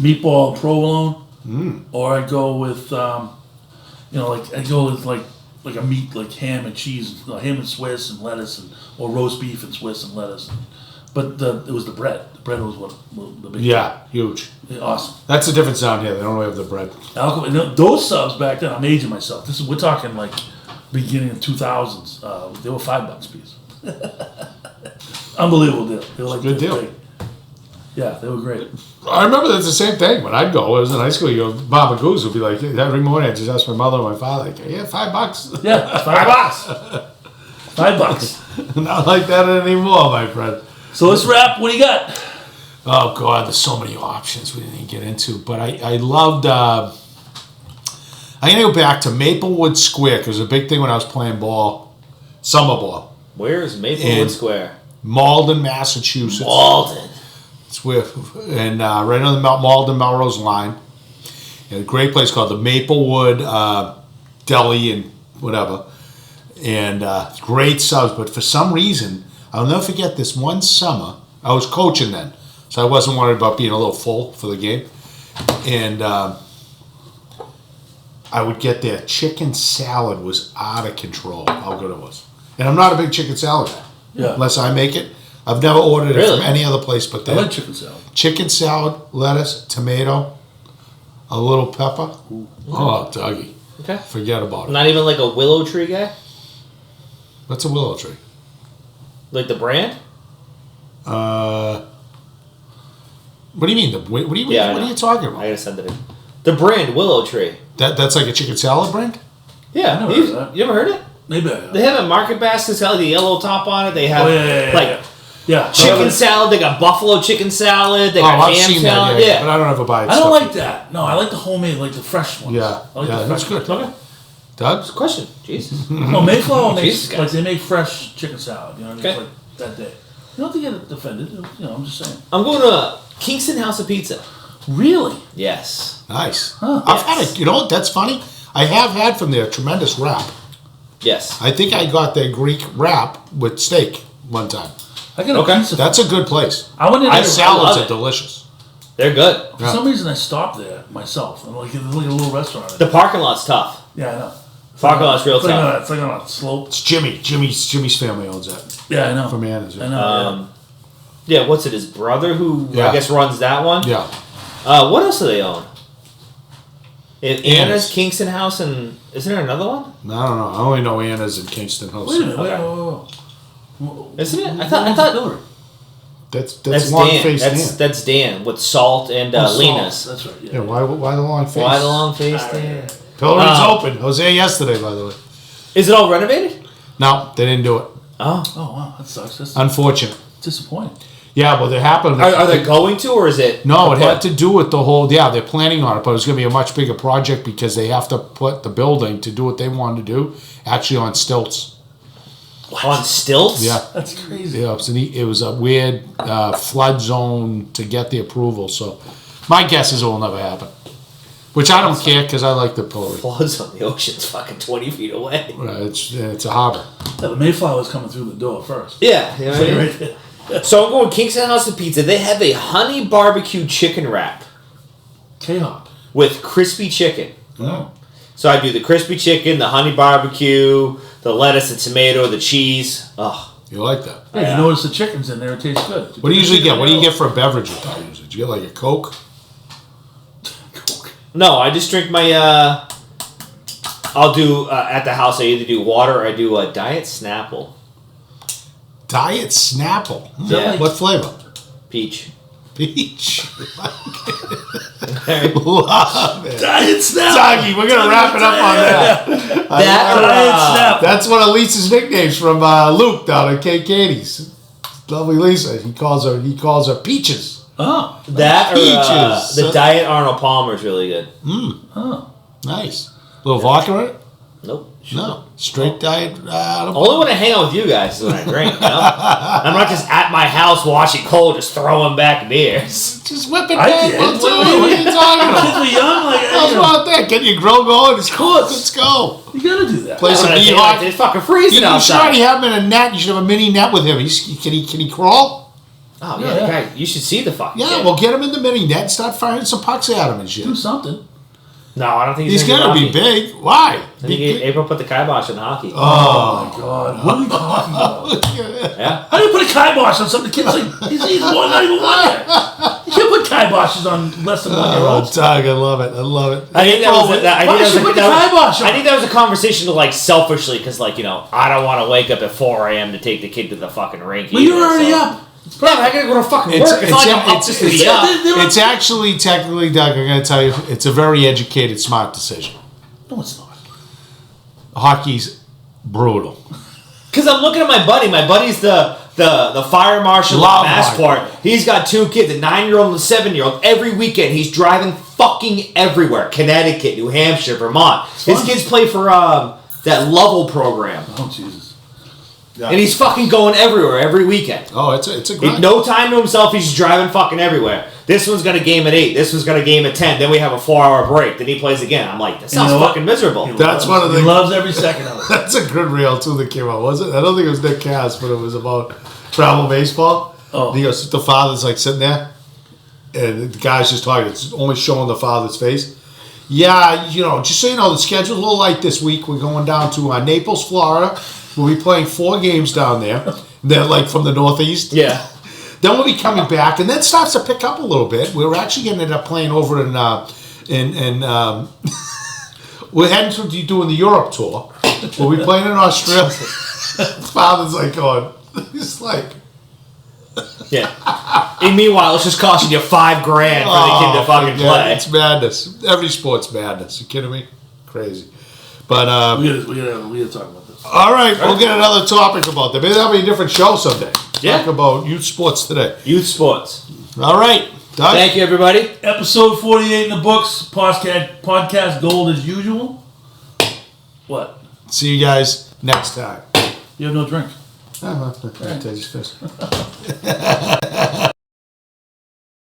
[SPEAKER 2] meatball provolone, or I'd go with I'd go with like a meat like ham and cheese, ham and Swiss and lettuce, or roast beef and Swiss and lettuce. But it was the bread. The bread was what the big
[SPEAKER 5] Yeah, huge.
[SPEAKER 2] awesome.
[SPEAKER 5] That's the difference down here. They don't have the bread.
[SPEAKER 2] Those subs back then, I'm aging myself. We're talking like beginning of 2000s. They were $5 a piece. Unbelievable deal. They were like
[SPEAKER 5] Good deal.
[SPEAKER 2] great. Yeah, they were great.
[SPEAKER 5] I remember that's the same thing when I'd go. I was in high school. You go, Baba Goose would be like every morning. I just ask my mother and my father, like, yeah, $5.
[SPEAKER 2] Yeah, $5. $5.
[SPEAKER 5] Not like that anymore, my friend.
[SPEAKER 2] So let's wrap. What do you got?
[SPEAKER 5] Oh God, there's so many options we didn't even get into. But I loved. I'm gonna go back to Maplewood Square because it was a big thing when I was playing ball, summer ball.
[SPEAKER 3] Where is Maplewood Square?
[SPEAKER 5] Malden, Massachusetts.
[SPEAKER 3] Malden.
[SPEAKER 5] It's where, and right on the Malden Melrose line. And a great place called the Maplewood Deli and whatever. And great subs, but for some reason, I'll never forget this one summer. I was coaching then, so I wasn't worried about being a little full for the game. And I would get there. Chicken salad was out of control, how good it was. And I'm not a big chicken salad guy.
[SPEAKER 2] Yeah.
[SPEAKER 5] Unless I make it. I've never ordered it
[SPEAKER 3] Really?
[SPEAKER 5] from any other place but
[SPEAKER 2] I
[SPEAKER 5] there.
[SPEAKER 2] like chicken salad.
[SPEAKER 5] Chicken salad, lettuce, tomato, a little pepper. Oh, Dougie.
[SPEAKER 3] Okay.
[SPEAKER 5] Forget about it.
[SPEAKER 3] Not even like a willow tree guy?
[SPEAKER 5] What's a willow tree?
[SPEAKER 3] Like the brand?
[SPEAKER 5] What do you mean? What are you,
[SPEAKER 3] Yeah, I
[SPEAKER 5] what are
[SPEAKER 3] know.
[SPEAKER 5] you talking
[SPEAKER 3] I
[SPEAKER 5] about?
[SPEAKER 3] gotta send it in. The brand Willow Tree.
[SPEAKER 5] That's like a chicken salad brand?
[SPEAKER 3] Yeah,
[SPEAKER 2] never heard of that.
[SPEAKER 3] you ever heard it?
[SPEAKER 2] Maybe I have.
[SPEAKER 3] They have a market basket salad, the yellow top on it. They have like
[SPEAKER 2] Yeah.
[SPEAKER 3] chicken salad. They got buffalo chicken salad. They
[SPEAKER 5] Oh,
[SPEAKER 3] got
[SPEAKER 5] I've
[SPEAKER 3] ham
[SPEAKER 5] seen
[SPEAKER 3] salad.
[SPEAKER 5] that,
[SPEAKER 3] Yeah.
[SPEAKER 5] but I don't ever buy it.
[SPEAKER 2] I don't like that. No, I like the homemade, like the fresh ones.
[SPEAKER 5] Yeah,
[SPEAKER 2] I like
[SPEAKER 5] yeah,
[SPEAKER 2] the
[SPEAKER 5] that's
[SPEAKER 2] fresh
[SPEAKER 5] good.
[SPEAKER 2] ones.
[SPEAKER 3] Okay.
[SPEAKER 5] Doug?
[SPEAKER 3] Question. Jesus.
[SPEAKER 2] No, Mayflower makes
[SPEAKER 3] Jesus, guys.
[SPEAKER 2] like they make fresh chicken salad. You know,
[SPEAKER 3] Okay.
[SPEAKER 2] it's like that day. You don't have to get offended. You know, I'm just saying.
[SPEAKER 3] I'm going to Kingston House of Pizza.
[SPEAKER 2] Really?
[SPEAKER 3] Yes.
[SPEAKER 5] Nice.
[SPEAKER 2] Huh.
[SPEAKER 5] I've had it. You know what? That's funny. I have had from there tremendous wrap.
[SPEAKER 3] Yes.
[SPEAKER 5] I think I got their Greek wrap with steak one time.
[SPEAKER 2] I got
[SPEAKER 3] Okay.
[SPEAKER 2] a pizza.
[SPEAKER 5] That's a good place.
[SPEAKER 2] I went in
[SPEAKER 5] Their
[SPEAKER 2] there.
[SPEAKER 5] salads
[SPEAKER 3] love
[SPEAKER 5] are
[SPEAKER 3] it.
[SPEAKER 5] delicious.
[SPEAKER 3] They're good.
[SPEAKER 2] For some reason, I stopped there myself. I'm like, it's like a little restaurant.
[SPEAKER 3] The parking lot's tough.
[SPEAKER 2] Yeah, I know.
[SPEAKER 3] Parking lot's real
[SPEAKER 2] It's like
[SPEAKER 3] tough.
[SPEAKER 2] it's like on a slope.
[SPEAKER 5] It's Jimmy. Jimmy's family owns that.
[SPEAKER 2] Yeah, I know.
[SPEAKER 5] From Anna's.
[SPEAKER 2] I
[SPEAKER 5] Yeah.
[SPEAKER 2] know.
[SPEAKER 3] Yeah, what's it? His brother who
[SPEAKER 5] Yeah.
[SPEAKER 3] I guess runs that one.
[SPEAKER 5] Yeah.
[SPEAKER 3] What else do they own? Anna's,
[SPEAKER 5] Anna's.
[SPEAKER 3] Kingston House, and isn't there another one?
[SPEAKER 5] I don't know. I only know Anna's in Kingston House.
[SPEAKER 2] Wait a minute.
[SPEAKER 3] Okay.
[SPEAKER 2] Wait.
[SPEAKER 3] Isn't it? I thought
[SPEAKER 5] That's
[SPEAKER 3] that's
[SPEAKER 5] long
[SPEAKER 3] Dan.
[SPEAKER 5] faced
[SPEAKER 3] That's
[SPEAKER 5] Dan.
[SPEAKER 3] that's Dan with Salt and Lena's.
[SPEAKER 2] That's right.
[SPEAKER 5] Yeah, why the long face?
[SPEAKER 3] Why the long face Dan?
[SPEAKER 5] Pillory's open. I was there yesterday, by the way.
[SPEAKER 3] Is it all renovated?
[SPEAKER 5] No, they didn't do it.
[SPEAKER 3] Oh,
[SPEAKER 2] Oh wow, that sucks. That's
[SPEAKER 5] Unfortunate.
[SPEAKER 2] disappointing.
[SPEAKER 5] Yeah, well, they happened.
[SPEAKER 3] Are they going to, or is it?
[SPEAKER 5] No, it had to do with the whole. Yeah, they're planning on it, but it's going to be a much bigger project because they have to put the building to do what they wanted to do actually on stilts.
[SPEAKER 3] What? On stilts?
[SPEAKER 5] Yeah,
[SPEAKER 2] That's crazy.
[SPEAKER 5] yeah. It was a weird flood zone to get the approval. So, my guess is it will never happen. Which I don't care because I like the pillory.
[SPEAKER 3] Floods on the ocean's fucking 20 feet away.
[SPEAKER 5] It's a harbor.
[SPEAKER 2] Yeah, the Mayflower's coming through the door first.
[SPEAKER 3] Yeah. You know what I mean?
[SPEAKER 2] Right there.
[SPEAKER 3] So I'm going Kingston House of Pizza. They have a honey barbecue chicken wrap
[SPEAKER 2] K-Hop.
[SPEAKER 3] with crispy chicken.
[SPEAKER 2] Oh.
[SPEAKER 3] So I do the crispy chicken, the honey barbecue, the lettuce and tomato, the cheese. Oh,
[SPEAKER 5] You like that?
[SPEAKER 2] Yeah, you notice the chicken's in there. It tastes good.
[SPEAKER 5] What do you usually get? What do you get for a beverage with that usually? Do you get like a Coke?
[SPEAKER 3] no, I just drink my. I'll do at the house. I either do water or I do a Diet Snapple.
[SPEAKER 5] Diet Snapple.
[SPEAKER 3] Yeah.
[SPEAKER 5] What flavor?
[SPEAKER 3] Peach.
[SPEAKER 5] Peach. Love it.
[SPEAKER 2] Diet Snap.
[SPEAKER 5] Soggy, we're gonna wrap it up on that.
[SPEAKER 3] That
[SPEAKER 2] Snap.
[SPEAKER 5] That's one of Lisa's nicknames from Luke down at Kate Katie's. Lovely Lisa. He calls her Peaches.
[SPEAKER 2] Oh.
[SPEAKER 3] that or
[SPEAKER 5] Peaches.
[SPEAKER 3] the Diet Arnold Palmer is really good.
[SPEAKER 2] Oh.
[SPEAKER 5] Nice. Little vodka in it?
[SPEAKER 3] Nope.
[SPEAKER 5] No. Straight diet.
[SPEAKER 3] Only when I hang out with you guys is when I drink. You know? I'm not just at my house watching Cole just throwing back beers.
[SPEAKER 5] Just whip it
[SPEAKER 2] I
[SPEAKER 5] back.
[SPEAKER 2] did.
[SPEAKER 5] What are you talking
[SPEAKER 2] Kids
[SPEAKER 5] about?
[SPEAKER 2] were young. Like,
[SPEAKER 5] What's wrong with that? Get your grill going. Of
[SPEAKER 2] course.
[SPEAKER 5] Let's go.
[SPEAKER 2] You gotta do that.
[SPEAKER 5] Play some
[SPEAKER 3] When I
[SPEAKER 5] beat
[SPEAKER 3] came out,
[SPEAKER 5] hockey.
[SPEAKER 3] it's fucking freezing
[SPEAKER 5] You should
[SPEAKER 3] outside.
[SPEAKER 5] already have him in a net. You should have a mini net with him. Can he crawl?
[SPEAKER 3] Oh
[SPEAKER 2] Yeah.
[SPEAKER 3] yeah, guy, you should see the fucking.
[SPEAKER 5] Yeah,
[SPEAKER 3] kid.
[SPEAKER 5] well, get him in the mini net and start firing some pucks at him and shit.
[SPEAKER 2] Do something.
[SPEAKER 3] No, I don't think
[SPEAKER 5] He's
[SPEAKER 3] gonna
[SPEAKER 5] gonna be
[SPEAKER 3] hockey.
[SPEAKER 5] big. Why?
[SPEAKER 3] I think April put the kibosh on hockey.
[SPEAKER 5] Oh,
[SPEAKER 2] God. What are you talking about?
[SPEAKER 3] Yeah.
[SPEAKER 2] How do you put a kibosh on something? The kid's like, he's not even 1 year. You can't put kiboshes on less than 1 year
[SPEAKER 5] oh,
[SPEAKER 2] olds.
[SPEAKER 5] Doug, I love it. I love it.
[SPEAKER 3] I think that was. I
[SPEAKER 2] Why
[SPEAKER 3] think
[SPEAKER 2] should
[SPEAKER 3] that
[SPEAKER 2] put the
[SPEAKER 3] was.
[SPEAKER 2] kibosh on?
[SPEAKER 3] I think that was a conversation to like selfishly because like I don't want to wake up at 4 a.m. to take the kid to the fucking rink.
[SPEAKER 2] Well, you're
[SPEAKER 3] either,
[SPEAKER 2] already
[SPEAKER 3] so.
[SPEAKER 2] up.
[SPEAKER 3] Yeah, but I gotta go to fucking work. It's not like I'm up just to be up.
[SPEAKER 5] It's actually technically, Doug, I'm going to tell you, it's a very educated, smart decision.
[SPEAKER 2] No, it's not.
[SPEAKER 5] Hockey's brutal.
[SPEAKER 3] Because I'm looking at my buddy. My buddy's the fire marshal
[SPEAKER 5] Love
[SPEAKER 3] at Massport. He's got 2 kids, a 9-year-old and a 7-year-old. Every weekend he's driving fucking everywhere. Connecticut, New Hampshire, Vermont. His kids play for that Lovell program.
[SPEAKER 2] Oh, Jesus.
[SPEAKER 5] Yeah.
[SPEAKER 3] And he's fucking going everywhere every weekend.
[SPEAKER 5] Oh, it's a grind.
[SPEAKER 3] No time to himself. He's just driving fucking everywhere. This one's got a game at 8. This one's got a game at 10. Then we have a 4-hour break. Then he plays again. I'm like, that sounds fucking miserable.
[SPEAKER 5] That's one of the.
[SPEAKER 2] He loves every second of it.
[SPEAKER 5] That's a good reel too that came out, was it? I don't think it was Nick Cass, but it was about travel baseball.
[SPEAKER 2] Oh.
[SPEAKER 5] And he goes, the father's like sitting there, and the guy's just talking. It's only showing the father's face. Yeah, just so you know, the schedule's a little light this week. We're going down to Naples, Florida. We'll be playing 4 games down there. They're like from the Northeast.
[SPEAKER 3] Yeah.
[SPEAKER 5] Then we'll be coming back, and then it starts to pick up a little bit. We're actually going to end up playing over in we're heading to doing the Europe tour. We'll be playing in Australia. Father's like going, he's like,
[SPEAKER 3] Yeah. And meanwhile, it's just costing you $5,000 for the kid to fucking play.
[SPEAKER 5] It's madness. Every sport's madness. You kidding me? Crazy. But
[SPEAKER 2] We gotta talk about this.
[SPEAKER 5] all right, we'll get another topic about that. Maybe that'll be a different show someday.
[SPEAKER 3] Yeah.
[SPEAKER 5] Talk about youth sports today.
[SPEAKER 3] Youth sports.
[SPEAKER 5] All right, Doug.
[SPEAKER 3] Thank you, everybody.
[SPEAKER 2] Episode 48 in the books. Podcast gold as usual. What?
[SPEAKER 5] See you guys next time.
[SPEAKER 2] You have no drink.
[SPEAKER 5] I just finished.